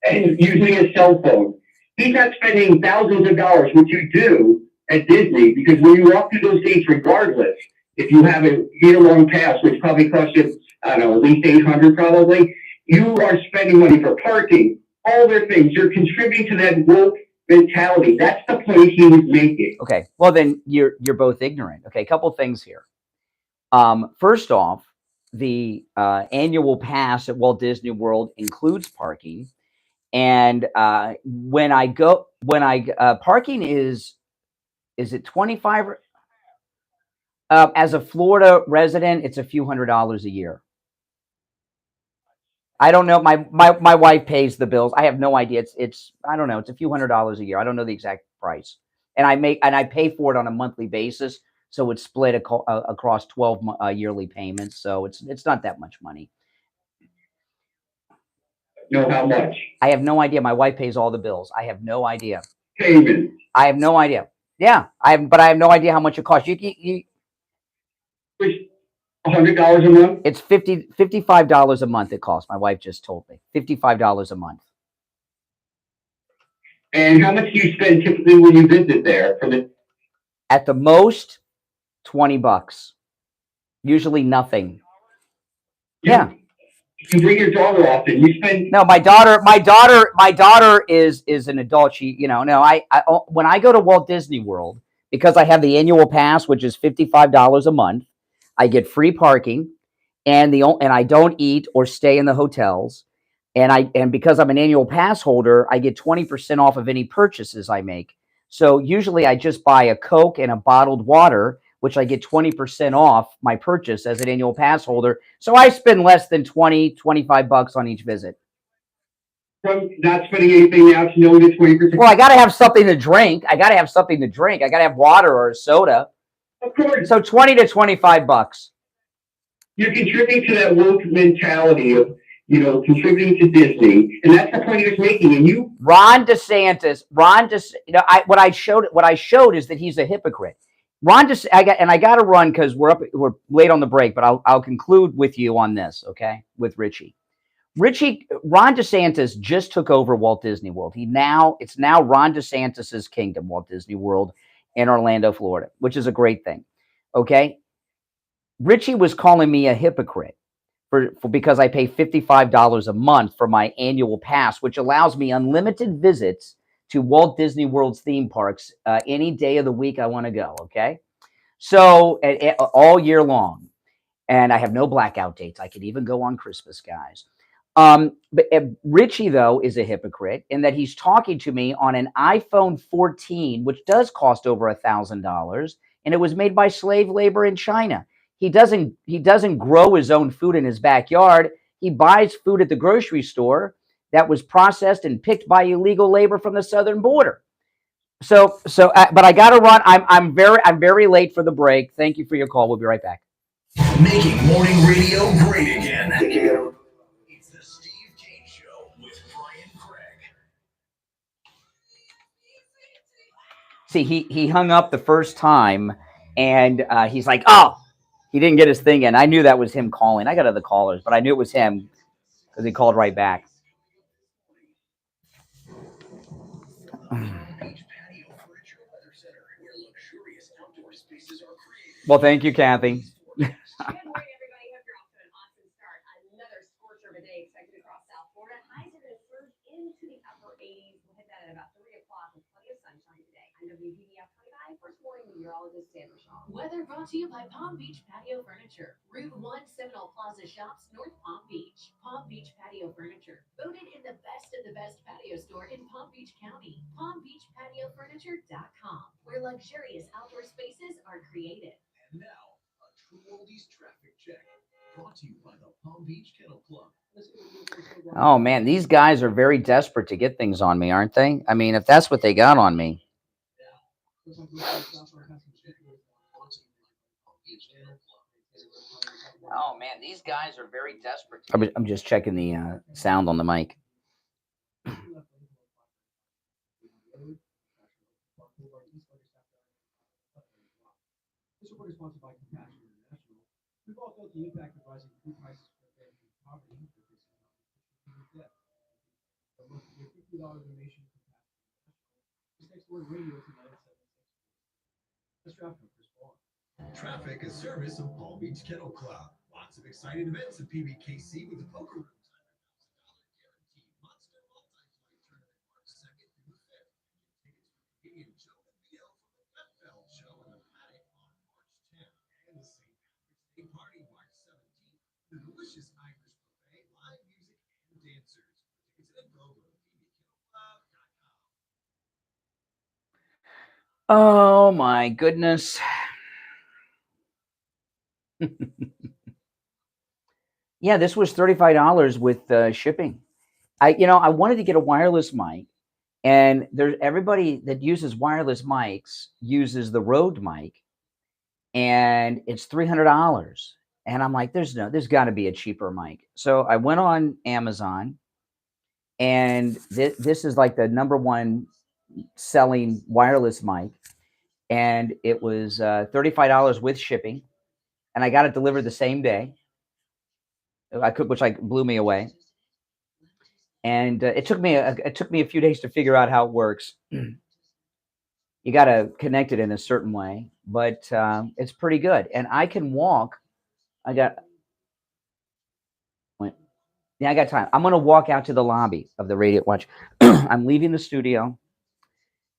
and using a cell phone. He's not spending thousands of dollars, which you do at Disney, because when you walk through those gates, regardless, if you have a year-long pass, which probably costs you, I don't know, at least $800 probably, you are spending money for parking, all their things. You're contributing to that woke mentality. That's the point he was making. Okay, well then you're both ignorant. Okay, a couple things here. First off, the annual pass at Walt Disney World includes parking. And parking is it 25? As a Florida resident, it's a few $100s a year. I don't know. My wife pays the bills. I have no idea. It's I don't know. It's a few $100s a year. I don't know the exact price. And I pay for it on a monthly basis, so it's split across 12 yearly payments. So it's not that much money. Know how much? I have no idea. My wife pays all the bills. I have no idea. Payment. I have no idea. Yeah, but I have no idea how much it costs. You $100 a month? It's $55 a month it costs. My wife just told me. $55 a month. And how much do you spend typically when you visit there? At the most, $20. Usually nothing. Yeah. You bring your daughter often. You spend my daughter is an adult. She, I when I go to Walt Disney World, because I have the annual pass, which is $55 a month, I get free parking, and I don't eat or stay in the hotels, and because I'm an annual pass holder, I get 20% off of any purchases I make. So usually I just buy a Coke and a bottled water, which I get 20% off my purchase as an annual pass holder. So I spend less than $25 on each visit. From not spending anything now to knowing the 20%. Well, I got to have something to drink. I got to have water or a soda. Of course. So $20 to $25. You're contributing to that woke mentality of, contributing to Disney, and that's the point he was making. And Ron DeSantis, what I showed is that he's a hypocrite. I got to run because we're late on the break, but I'll conclude with you on this, okay? With Richie. Ron DeSantis just took over Walt Disney World. It's now Ron DeSantis's kingdom, Walt Disney World in Orlando, Florida, which is a great thing, okay? Richie was calling me a hypocrite because I pay $55 a month for my annual pass, which allows me unlimited visits to Walt Disney World's theme parks any day of the week I want to go, okay? So all year long. And I have no blackout dates. I could even go on Christmas, guys. But Richie, though, is a hypocrite in that he's talking to me on an iPhone 14, which does cost over $1,000, and it was made by slave labor in China. He doesn't grow his own food in his backyard. He buys food at the grocery store that was processed and picked by illegal labor from the southern border. But I got to run. I'm very late for the break. Thank you for your call. We'll be right back. Making morning radio great again. It's the Steve Kane Show with Brian Craig. See, he hung up the first time, and he's like, oh, he didn't get his thing in. I knew that was him calling. I got other callers, but I knew it was him because he called right back. Well, thank you, Kathy. Good morning, everybody. Hope you're off to an awesome start. Another scorcher of a day expected across Brought to you by Palm Beach Patio Furniture. Route 1 Seminole Plaza Shops, North Palm Beach. Palm Beach Patio Furniture. Voted in the best patio store in Palm Beach County. PalmBeachPatioFurniture.com, where luxurious outdoor spaces are created. And now, a true oldies traffic check. Brought to you by the Palm Beach Kennel Club. Oh man, these guys are very desperate to get things on me, aren't they? I mean, if that's what they got on me. Oh man, these guys are very desperate. I'm just checking the sound on the mic. This report is sponsored by Compassion International. We've all felt the impact of rising food prices for families in poverty, and facing malnutrition and debt. The monthly $50 donation to Compassion International. Just text the word radio to 976. Let's traffic for Spawn. Traffic is service of Palm Beach Kennel Club. Lots of exciting events at PBKC with the poker room. $100,000 guaranteed monster multiplayer tournament March 2nd through the 5th. Tickets for comedian Joe and Theo from the Gutfeld show in the paddock on March 10th. And the St. Patrick's Day party March 17th. The delicious Irish buffet, live music, and dancers. For tickets and info, go to pbkennelclub.com. Oh my goodness. Yeah, this was $35 with shipping. I wanted to get a wireless mic, and there's everybody that uses wireless mics uses the Rode mic, and it's $300. And I'm like, there's got to be a cheaper mic. So I went on Amazon, and this is like the #1 selling wireless mic, and it was $35 with shipping, and I got it delivered the same day. Which blew me away. And it took me a few days to figure out how it works. You got to connect it in a certain way, but it's pretty good. And I can walk. I got time. I'm going to walk out to the lobby of the radio. Watch. I'm leaving the studio,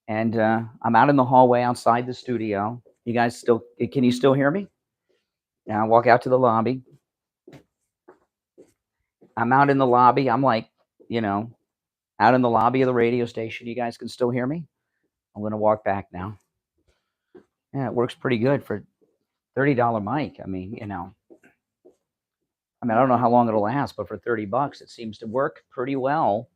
and I'm out in the hallway outside the studio. You guys can you still hear me? Now I walk out to the lobby. I'm out in the lobby. I'm like, out in the lobby of the radio station. You guys can still hear me? I'm going to walk back now. Yeah, it works pretty good for $30 mic. I mean, I don't know how long it'll last, but for $30, it seems to work pretty well.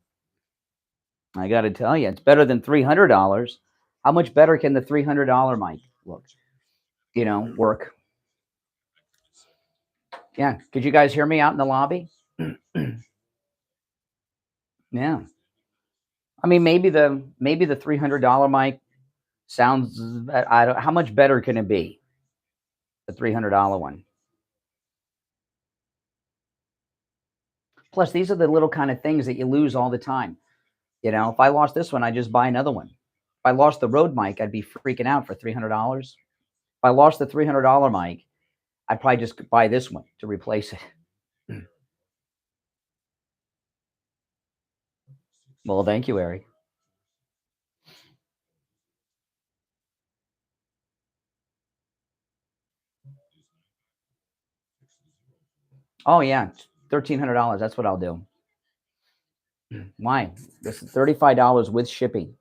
I got to tell you, it's better than $300. How much better can the $300 mic look? Work. Yeah. Could you guys hear me out in the lobby? Yeah. I mean, maybe the $300 mic sounds. How much better can it be? The $300 one. Plus, these are the little kind of things that you lose all the time. If I lost this one, I just buy another one. If I lost the Rode mic, I'd be freaking out for $300. If I lost the $300 mic, I'd probably just buy this one to replace it. Well, thank you, Eric. Oh, yeah. $1,300. That's what I'll do. Why? This is $35 with shipping.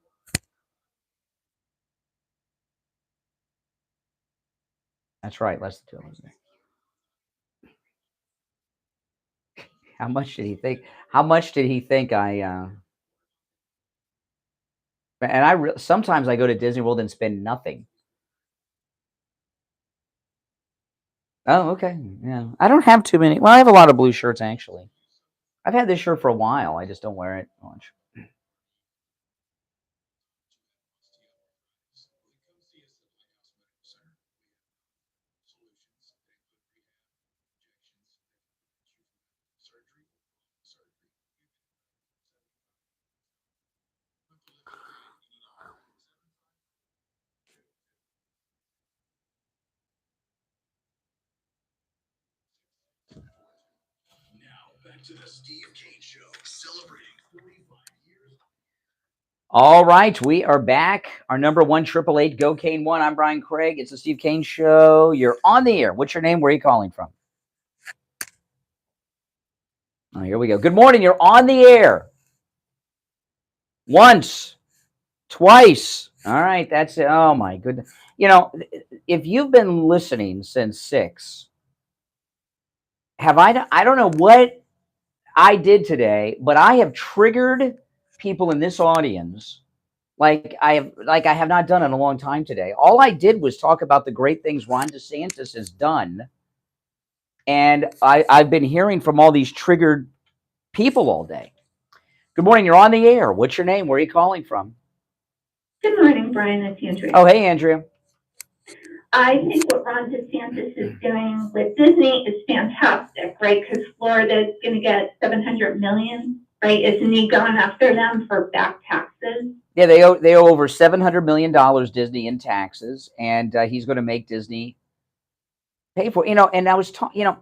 That's right. Less than $200. How much did he think? How much did he think I? And sometimes I go to Disney World and spend nothing. Oh, okay. Yeah. I don't have too many. Well, I have a lot of blue shirts, actually. I've had this shirt for a while. I just don't wear it much. Now back to the Steve Kane Show, celebrating 45 years. All right, we are back. Our number 1-888-GO-CANE-1. I'm Brian Craig. It's the Steve Kane Show. You're on the air. What's your name? Where are you calling from? Oh, here we go. Good morning. You're on the air. Once, twice. All right, that's it. Oh my goodness. You know, if you've been listening since 6, I don't know what I did today, but I have triggered people in this audience like I have not done in a long time today. All I did was talk about the great things Ron DeSantis has done, and I've been hearing from all these triggered people all day. Good morning. You're on the air. What's your name? Where are you calling from? Good morning, Brian. It's Andrea. Oh, hey, Andrea. I think what Ron DeSantis is doing with Disney is fantastic, right? Because Florida is going to get $700 million, right? Isn't he going after them for back taxes? Yeah, they owe over $700 million Disney in taxes, and he's going to make Disney pay for it. You know, and I was talking, you know,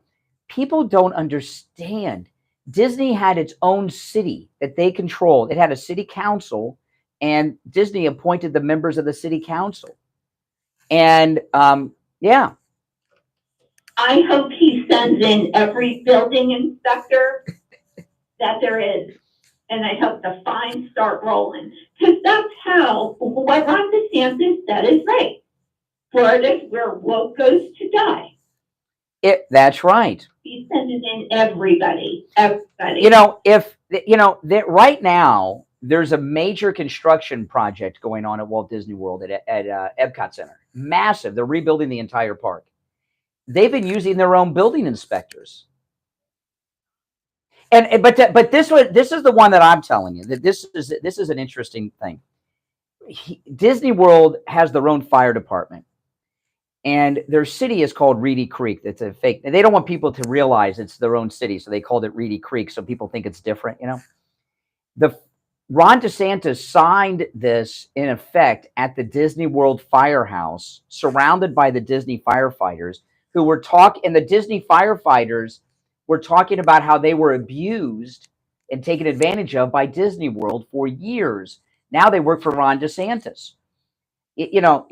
people don't understand. Disney had its own city that they controlled. It had a city council, and Disney appointed the members of the city council. And yeah. I hope he sends in every building inspector that there is. And I hope the fines start rolling. Because that's how, what Ron DeSantis said is right. Florida's where woke goes to die. That's right. He's sending in everybody. You know, that right now, there's a major construction project going on at Walt Disney World at Epcot Center. Massive. They're rebuilding the entire park. They've been using their own building inspectors. But this is the one that I'm telling you, that this is an interesting thing. Disney World has their own fire department, and their city is called Reedy Creek. That's a fake. They don't want people to realize it's their own city, so they called it Reedy Creek, so people think it's different. You know, Ron DeSantis signed this in effect at the Disney World firehouse, surrounded by the Disney firefighters who were and the Disney firefighters were talking about how they were abused and taken advantage of by Disney World for years. Now they work for Ron DeSantis. You know,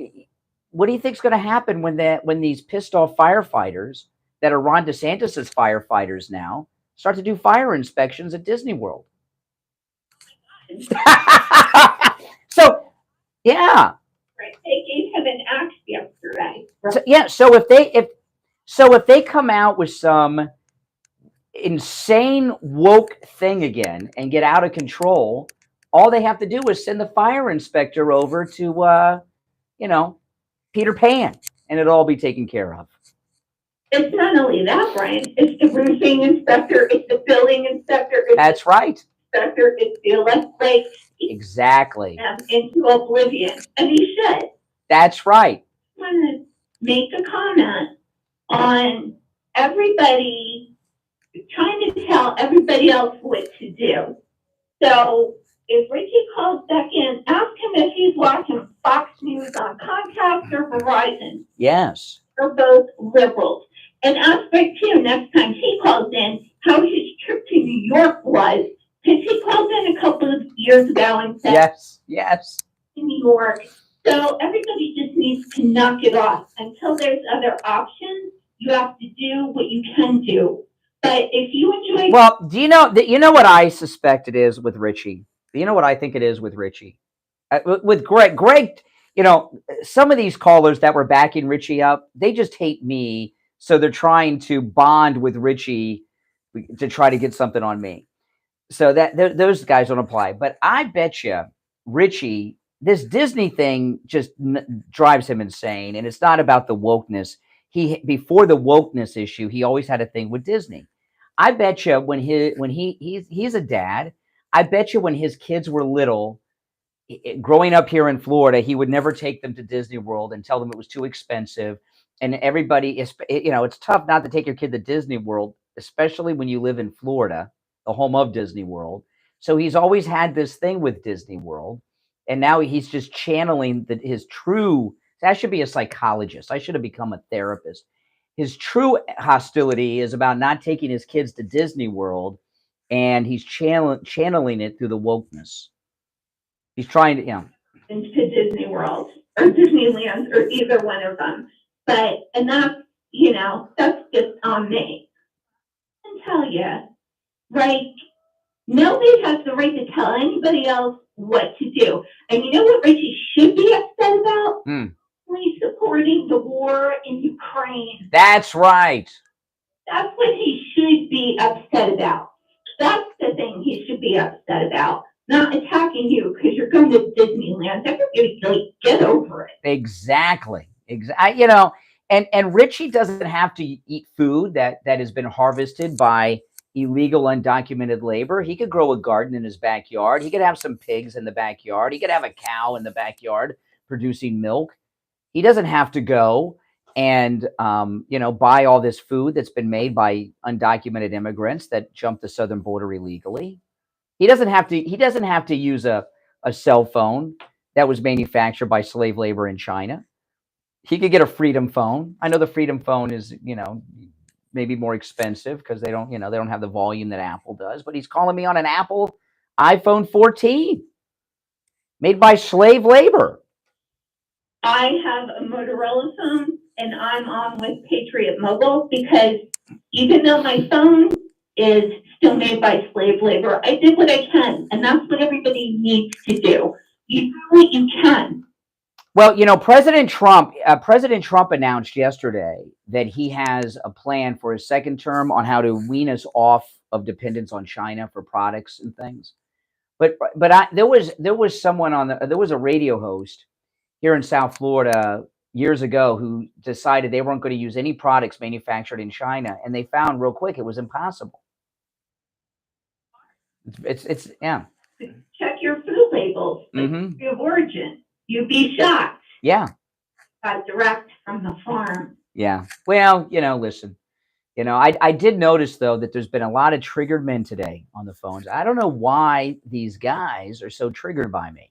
what do you think is going to happen when these pissed off firefighters that are Ron DeSantis's firefighters now start to do fire inspections at Disney World? So, yeah. Right. They gave him an axe yesterday. So, yeah. So if they come out with some insane woke thing again and get out of control, all they have to do is send the fire inspector over to, you know, Peter Pan, and it'll all be taken care of. It's not only that, Brian. It's the roofing inspector. It's the building inspector. That's right. Inspector. It's the electric. Exactly. Into oblivion, and he should. That's right. I want to make a comment on everybody trying to tell everybody else what to do. So if Richie calls back in, ask him if he's watching Fox News on Comcast or Verizon. Yes. They're both liberals. And ask Rick too, next time he calls in, how his trip to New York was. Because he called in a couple of years ago and said, yes, in New York. So everybody just needs to knock it off. Until there's other options, you have to do what you can do. But if you enjoy... Well, do you know what I suspect it is with Richie? Do you know what I think it is with Richie? With Greg, you know, some of these callers that were backing Richie up, they just hate me. So they're trying to bond with Richie to try to get something on me. So that those guys don't apply. But I bet you Richie, this Disney thing just drives him insane. And it's not about the wokeness. Before the wokeness issue, he always had a thing with Disney. I bet you when he's a dad, I bet you when his kids were little, growing up here in Florida, he would never take them to Disney World and tell them it was too expensive. And everybody is, you know, it's tough not to take your kid to Disney World, especially when you live in Florida, the home of Disney World. So he's always had this thing with Disney World. And now he's just channeling his true, I should be a psychologist. I should have become a therapist. His true hostility is about not taking his kids to Disney World, and he's channeling it through the wokeness. He's trying to, into Disney World or Disneyland or either one of them. But, and that's, that's just on me. I can tell you, right? Nobody has the right to tell anybody else what to do. And you know what Richie should be upset about? He's supporting the war in Ukraine. That's right. That's what he should be upset about. That's the thing he should be upset about. Not attacking you because you're going to Disneyland. Everybody get over it. Exactly. And Richie doesn't have to eat food that has been harvested by illegal, undocumented labor. He could grow a garden in his backyard. He could have some pigs in the backyard. He could have a cow in the backyard producing milk. He doesn't have to go and, buy all this food that's been made by undocumented immigrants that jumped the southern border illegally. He doesn't have to use a cell phone that was manufactured by slave labor in China. He could get a Freedom phone. I know the Freedom phone is, maybe more expensive because they don't have the volume that Apple does, but he's calling me on an Apple iPhone 14 made by slave labor. I have a Motorola phone and I'm on with Patriot Mobile because even though my phone is still made by slave labor, I did what I can, and that's what everybody needs to do. You do what you can. Well, President Trump announced yesterday that he has a plan for his second term on how to wean us off of dependence on China for products and things. But there was someone there was a radio host here in South Florida years ago who decided they weren't going to use any products manufactured in China, and they found real quick it was impossible. It's yeah. Check your food labels, country of origin. You'd be shocked. Yeah. Direct from the farm. Yeah. Well, listen. I did notice though that there's been a lot of triggered men today on the phones. I don't know why these guys are so triggered by me.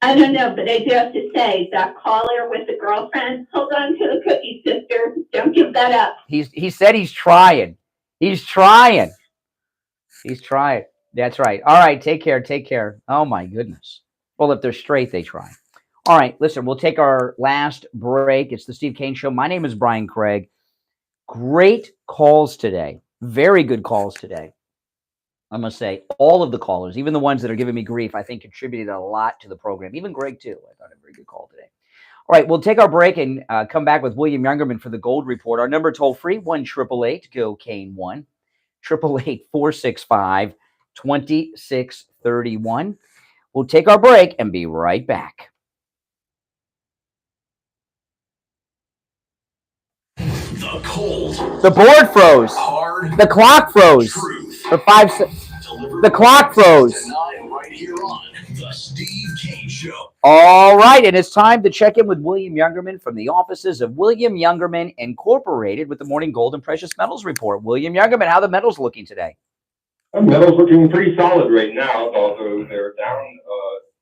I don't know, but I do have to say that caller with the girlfriend, hold on to the cookie, sister. Don't give that up. He said he's trying. He's trying. That's right. All right. Take care. Oh my goodness. Well, if they're straight, they try. All right. Listen, we'll take our last break. It's the Steve Kane Show. My name is Brian Craig. Great calls today. Very good calls today. I must say, all of the callers, even the ones that are giving me grief, I think contributed a lot to the program. Even Greg, too. I thought a very good call today. All right, we'll take our break and come back with William Youngerman for the Gold Report. Our number toll free, 1-888-GO-KANE-1, 888-465-2631. We'll take our break and be right back. The cold. The board froze. Hard. The clock froze. Truth. For 5 seconds. The clock froze. Right here on the Steve Kane Show. All right, and it's time to check in with William Youngerman from the offices of William Youngerman Incorporated with the Morning Gold and Precious Metals Report. William Youngerman, how are the metals looking today? Metals looking pretty solid right now, although they're down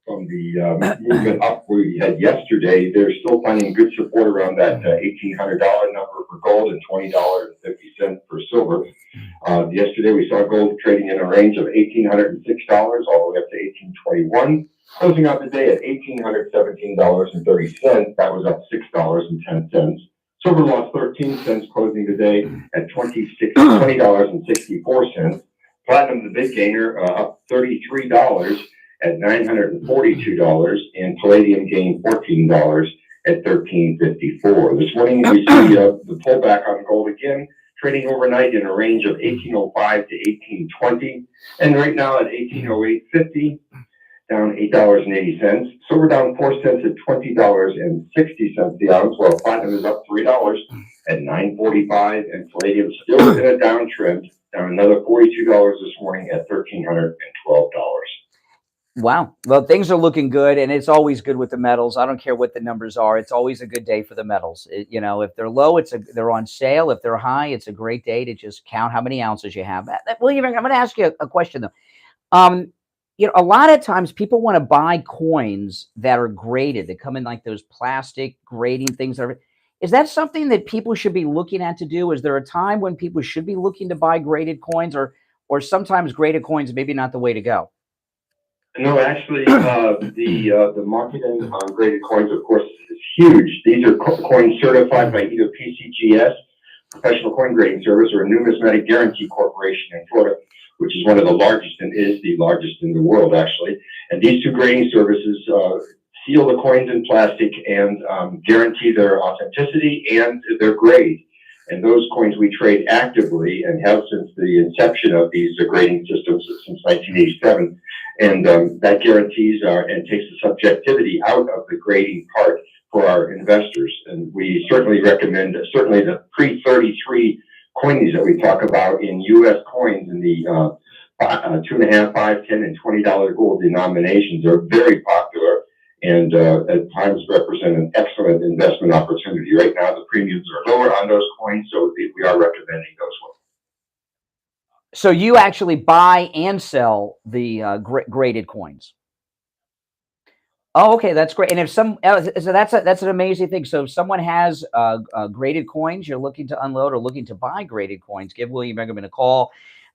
from the movement up we had yesterday. They're still finding good support around that $1,800 number for gold and $20.50 for silver. Yesterday we saw gold trading in a range of $1,806 all the way up to $1,821, closing out the day at $1,817.30. That was up $6.10. Silver lost 13 cents, closing the day at $20.64. Platinum, the big gainer, up $33 at $942, and palladium gained $14 at $13.54. This morning we see the pullback on gold again, trading overnight in a range of $1,805 to $1,820, and right now at $1,808.50, down $8.80. Silver down 4 cents at $20.60 the ounce, while platinum is up $3 at $9.45, and palladium still in a downtrend, down another $42 this morning at $1,312. Wow. Well, things are looking good, and it's always good with the metals. I don't care what the numbers are. It's always a good day for the metals. If they're low, they're on sale. If they're high, it's a great day to just count how many ounces you have. William, I'm going to ask you a question, though. A lot of times people want to buy coins that are graded. They come in like those plastic grading things. Is that something that people should be looking at to do? Is there a time when people should be looking to buy graded coins, or sometimes graded coins maybe not the way to go? No, actually, the marketing on graded coins, of course, is huge. These are coins certified by either PCGS, Professional Coin Grading Service, or a Numismatic Guarantee Corporation in Florida, which is one of the largest and is the largest in the world, actually. And these two grading services seal the coins in plastic and guarantee their authenticity and their grade. And those coins we trade actively and have since the inception of these grading systems since 1987. And that guarantees and takes the subjectivity out of the grading part for our investors. And we certainly recommend, certainly the pre-33 coins that we talk about in U.S. coins in the $2.5, $5, $10, and $20 gold denominations are very popular and at times represent an excellent investment opportunity. Right now, the premiums are lower on those coins, so we are recommending those ones. So you actually buy and sell the graded coins. Oh, okay, that's great. And if so that's an amazing thing. So if someone has graded coins, you're looking to unload or looking to buy graded coins, give William Youngerman a call.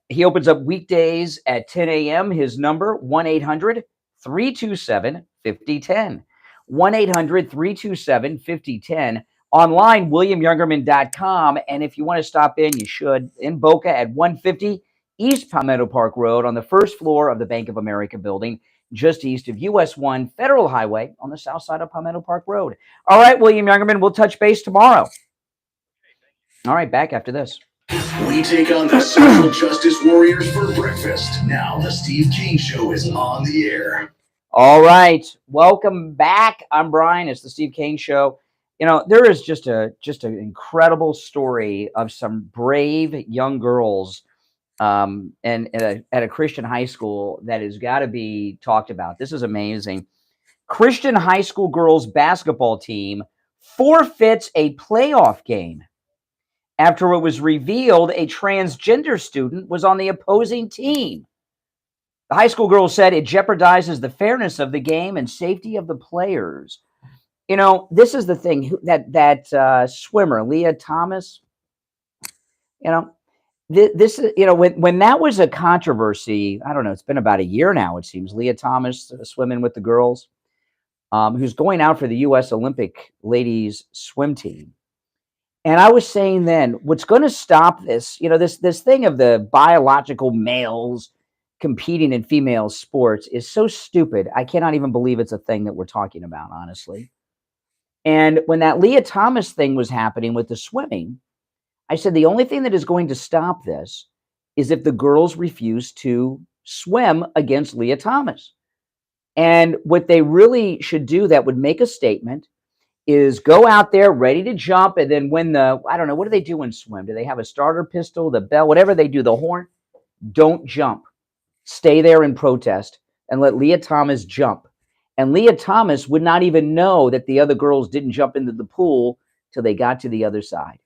He opens up weekdays at 10 a.m. His number, 1-800-327-5010. 1-800-327-5010. Online, WilliamYoungerman.com. And if you want to stop in, you should, in Boca at 150 East Palmetto Park Road on the first floor of the Bank of America building, just east of US 1 Federal Highway on the south side of Palmetto Park Road. All right, William Youngerman, we'll touch base tomorrow. All right, back after this. We take on the social justice warriors for breakfast. Now the Steve Kane Show is on the air. All right, welcome back. I'm Brian. It's the Steve Kane Show. You know, there is just an incredible story of some brave young girls and at a Christian high school that has got to be talked about. This is amazing. Christian high school girls basketball team forfeits a playoff game after it was revealed a transgender student was on the opposing team. The high school girls said it jeopardizes the fairness of the game and safety of the players. You know, this is the thing that swimmer, Leah Thomas, you know, this is, you know, when that was a controversy, I don't know, it's been about a year now, it seems, Leah Thomas swimming with the girls, who's going out for the U.S. Olympic ladies swim team. And I was saying then, what's going to stop this, you know, this thing of the biological males competing in female sports is so stupid. I cannot even believe it's a thing that we're talking about, honestly. And when that Leah Thomas thing was happening with the swimming, I said the only thing that is going to stop this is if the girls refuse to swim against Leah Thomas. And what they really should do that would make a statement is go out there ready to jump, and then when I don't know, what do they do in swim? Do they have a starter pistol, the bell, whatever they do, the horn? Don't jump. Stay there and protest and let Leah Thomas jump. And Leah Thomas would not even know that the other girls didn't jump into the pool till they got to the other side.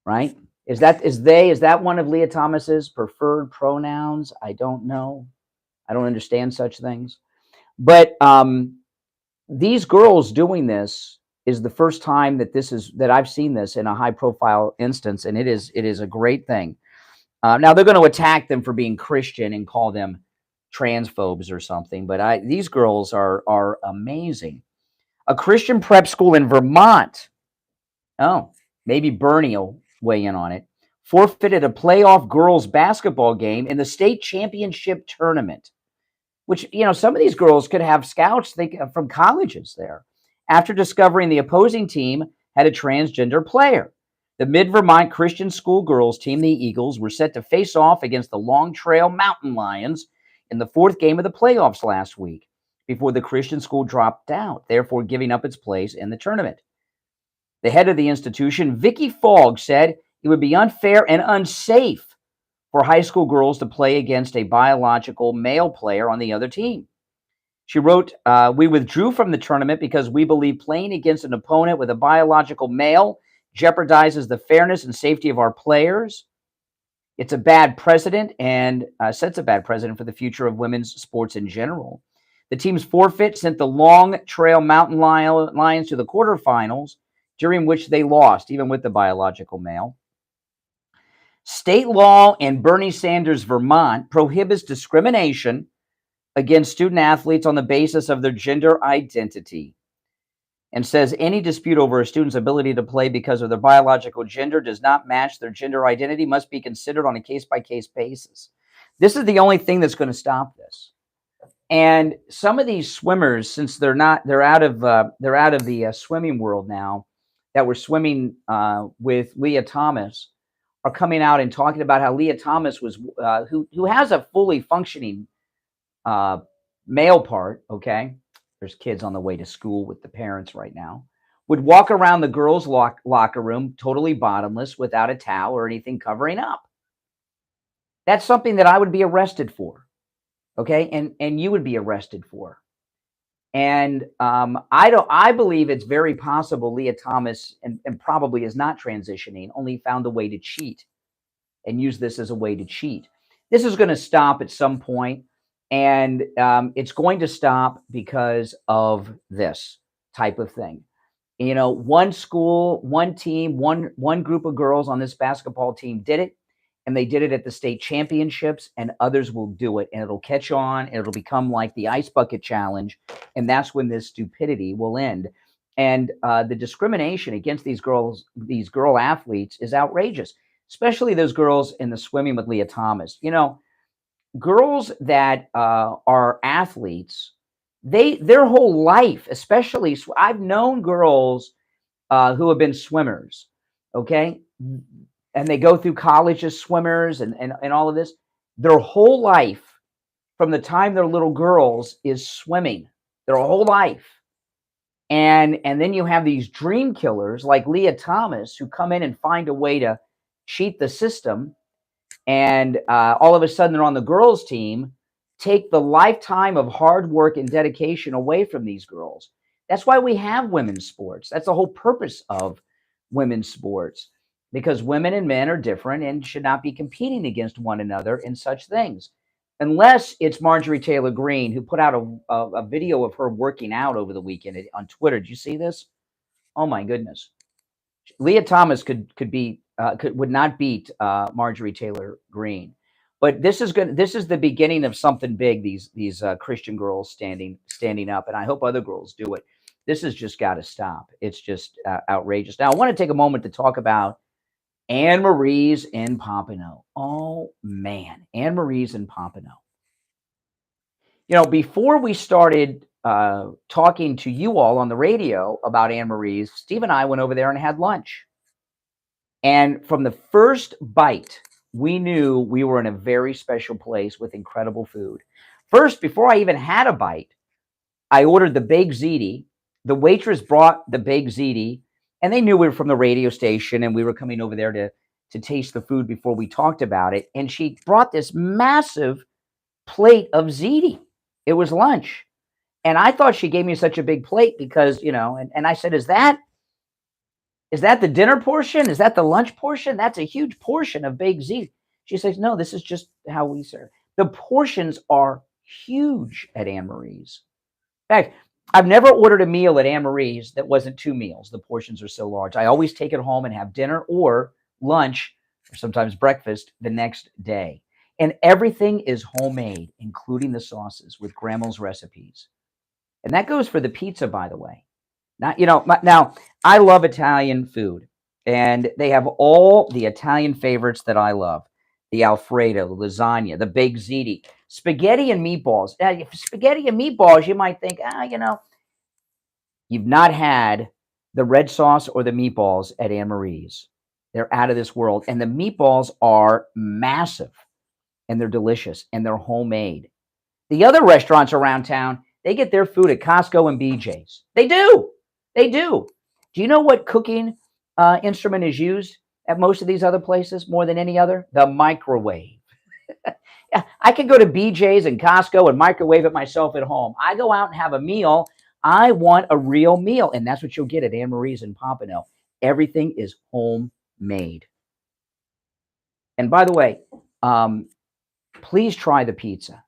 Right? Is that one of Leah Thomas's preferred pronouns? I don't know. I don't understand such things. But these girls doing this is the first time that I've seen this in a high profile instance, and it is a great thing. Now they're going to attack them for being Christian and call them transphobes or something, but these girls are amazing. A Christian prep school in Vermont, maybe Bernie will weigh in on it, forfeited a playoff girls basketball game in the state championship tournament, which, you know, some of these girls could have scouts from colleges there, after discovering the opposing team had a transgender player. The Mid-Vermont Christian school girls team, the Eagles, were set to face off against the Long Trail Mountain Lions in the fourth game of the playoffs last week before the Christian school dropped out, therefore giving up its place in the tournament. The head of the institution, Vicky Fogg, said it would be unfair and unsafe for high school girls to play against a biological male player on the other team. She wrote, "We withdrew from the tournament because we believe playing against an opponent with a biological male jeopardizes the fairness and safety of our players. It's a bad precedent and sets a bad precedent for the future of women's sports in general." The team's forfeit sent the Long Trail Mountain Lions to the quarterfinals, during which they lost, even with the biological male. State law in Bernie Sanders' Vermont prohibits discrimination against student athletes on the basis of their gender identity, and says any dispute over a student's ability to play because of their biological gender does not match their gender identity must be considered on a case-by-case basis. This is the only thing that's going to stop this. And some of these swimmers, since they're out of the swimming world now, that were swimming with Leah Thomas, are coming out and talking about how Leah Thomas was, who has a fully functioning male part, okay? There's kids on the way to school with the parents right now, would walk around the girls' locker room totally bottomless without a towel or anything covering up. That's something that I would be arrested for, okay? And you would be arrested for. And I believe it's very possible Leah Thomas, and probably is not transitioning, only found a way to cheat and use this as a way to cheat. This is going to stop at some point. And it's going to stop because of this type of thing. You know, one school, one team, one group of girls on this basketball team did it, and they did it at the state championships, and others will do it, and it'll catch on, and it'll become like the ice bucket challenge, and that's when this stupidity will end. And the discrimination against these girl athletes is outrageous, especially those girls in the swimming with Leah Thomas. You know, girls that are athletes, their whole life, especially, I've known girls who have been swimmers, okay? And they go through college as swimmers and all of this. Their whole life, from the time they're little girls, is swimming. Their whole life. And then you have these dream killers like Leah Thomas who come in and find a way to cheat the system. And all of a sudden they're on the girls' team, take the lifetime of hard work and dedication away from these girls. That's why we have women's sports. That's the whole purpose of women's sports, because women and men are different and should not be competing against one another in such things. Unless it's Marjorie Taylor Greene, who put out a video of her working out over the weekend on Twitter. Did you see this? Oh my goodness. Leah Thomas would not beat Marjorie Taylor Greene, but this is the beginning of something big. These Christian girls standing up, and I hope other girls do it. This has just got to stop. It's just outrageous. Now I want to take a moment to talk about Anne Marie's in Pompano. Oh man, Anne Marie's in Pompano. You know, before we started talking to you all on the radio about Anne Marie's, Steve and I went over there and had lunch. And from the first bite, we knew we were in a very special place with incredible food. First, before I even had a bite, I ordered the baked ziti. The waitress brought the baked ziti, and they knew we were from the radio station and we were coming over there to taste the food before we talked about it. And she brought this massive plate of ziti. It was lunch. And I thought she gave me such a big plate because, you know, and I said, is that the dinner portion? Is that the lunch portion? That's a huge portion of baked ziti. She says, no, this is just how we serve. The portions are huge at Anne Marie's. In fact, I've never ordered a meal at Anne Marie's that wasn't 2 meals. The portions are so large. I always take it home and have dinner or lunch, or sometimes breakfast, the next day. And everything is homemade, including the sauces with grandma's recipes. And that goes for the pizza, by the way. Now, I love Italian food, and they have all the Italian favorites that I love. The Alfredo, lasagna, the baked ziti, spaghetti and meatballs. Spaghetti and meatballs, you might think, you've not had the red sauce or the meatballs at Anne Marie's. They're out of this world. And the meatballs are massive, and they're delicious, and they're homemade. The other restaurants around town, they get their food at Costco and BJ's. They do. They do. Do you know what cooking instrument is used at most of these other places more than any other? The microwave. Yeah, I can go to BJ's and Costco and microwave it myself at home. I go out and have a meal. I want a real meal, and that's what you'll get at Anne Marie's in Pompano. Everything is homemade. And by the way, please try the pizza.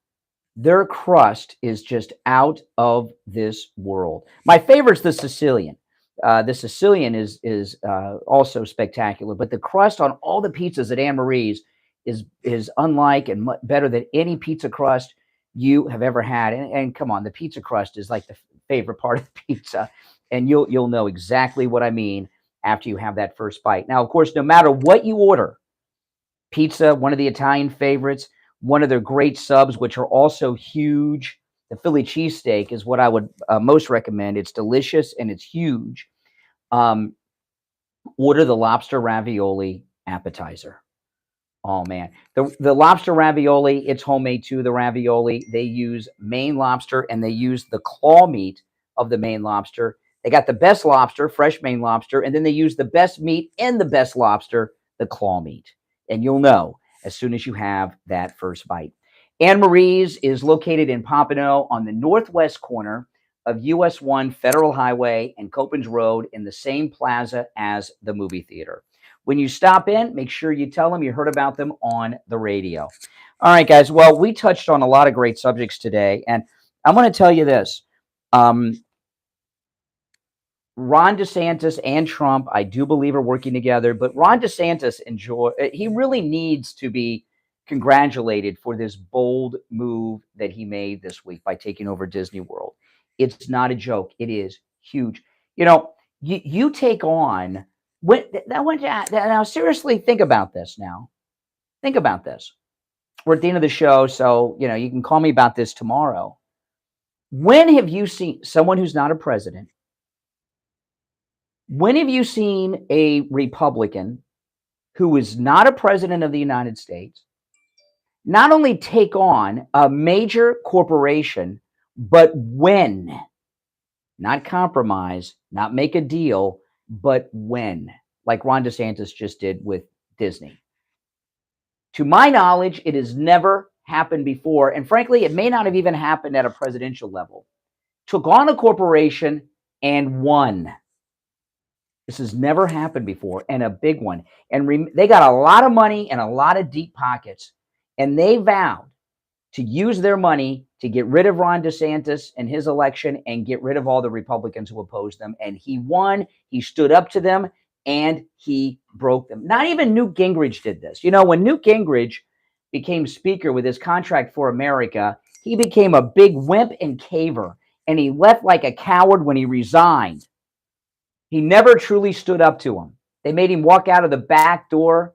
Their crust is just out of this world. My favorite's the Sicilian. The Sicilian is also spectacular, but the crust on all the pizzas at Anne Marie's is unlike and better than any pizza crust you have ever had. And come on, the pizza crust is like the favorite part of the pizza. And you'll know exactly what I mean after you have that first bite. Now, of course, no matter what you order, pizza, one of the Italian favorites, one of their great subs, which are also huge. The Philly cheesesteak is what I would most recommend. It's delicious and it's huge. Order the lobster ravioli appetizer. Oh, man. The lobster ravioli, it's homemade too, the ravioli. They use Maine lobster, and they use the claw meat of the Maine lobster. They got the best lobster, fresh Maine lobster, and then they use the best meat in the best lobster, the claw meat. And you'll know as soon as you have that first bite. Anne Marie's is located in Pompano on the northwest corner of US 1 Federal Highway and Copans Road in the same plaza as the movie theater. When you stop in, make sure you tell them you heard about them on the radio. All right, guys. Well, we touched on a lot of great subjects today, and I'm going to tell you this. Ron DeSantis and Trump, I do believe, are working together, but Ron DeSantis he really needs to be congratulated for this bold move that he made this week by taking over Disney World. It's not a joke. It is huge. You know, you take on... Now, seriously, think about this now. Think about this. We're at the end of the show, so, you know, you can call me about this tomorrow. When have you seen someone who's not a president? When have you seen a Republican who is not a president of the United States not only take on a major corporation, but win? Not compromise, not make a deal, but when, like Ron DeSantis just did with Disney. To my knowledge, it has never happened before, and frankly, it may not have even happened at a presidential level. Took on a corporation and won. This has never happened before, and a big one. And they got a lot of money and a lot of deep pockets, and they vowed to use their money to get rid of Ron DeSantis and his election and get rid of all the Republicans who opposed them. And he won. He stood up to them, and he broke them. Not even Newt Gingrich did this. You know, when Newt Gingrich became speaker with his Contract for America, he became a big wimp and caver, and he left like a coward when he resigned. He never truly stood up to him. They made him walk out of the back door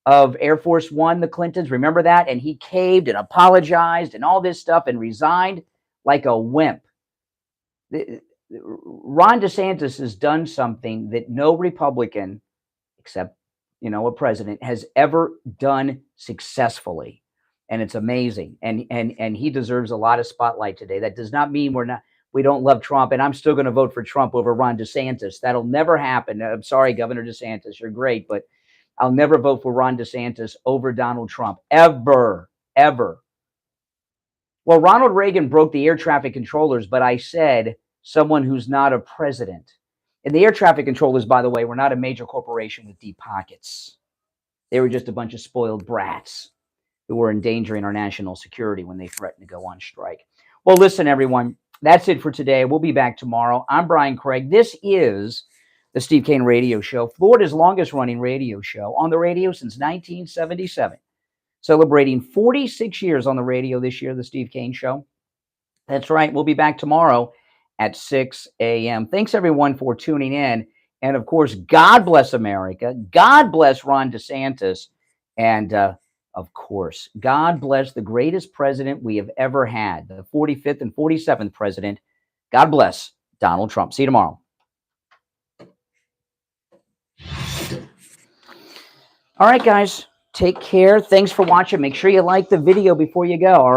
of Air Force One, the Clintons, remember that? And he caved and apologized and all this stuff and resigned like a wimp. Ron DeSantis has done something that no Republican, except, you know, a president, has ever done successfully. And it's amazing. And he deserves a lot of spotlight today. That does not mean we don't love Trump, and I'm still going to vote for Trump over Ron DeSantis. That'll never happen. I'm sorry, Governor DeSantis, you're great, but I'll never vote for Ron DeSantis over Donald Trump, ever, ever. Well, Ronald Reagan broke the air traffic controllers, but I said someone who's not a president. And the air traffic controllers, by the way, were not a major corporation with deep pockets. They were just a bunch of spoiled brats who were endangering our national security when they threatened to go on strike. Well, listen, everyone, that's it for today. We'll be back tomorrow. I'm Brian Craig. This is the Steve Kane Radio Show, Florida's longest-running radio show, on the radio since 1977. Celebrating 46 years on the radio this year, the Steve Kane Show. That's right. We'll be back tomorrow at 6 a.m. Thanks, everyone, for tuning in. And, of course, God bless America. God bless Ron DeSantis. And, of course, God bless the greatest president we have ever had, the 45th and 47th president. God bless Donald Trump. See you tomorrow. All right, guys, take care. Thanks for watching. Make sure you like the video before you go. All right.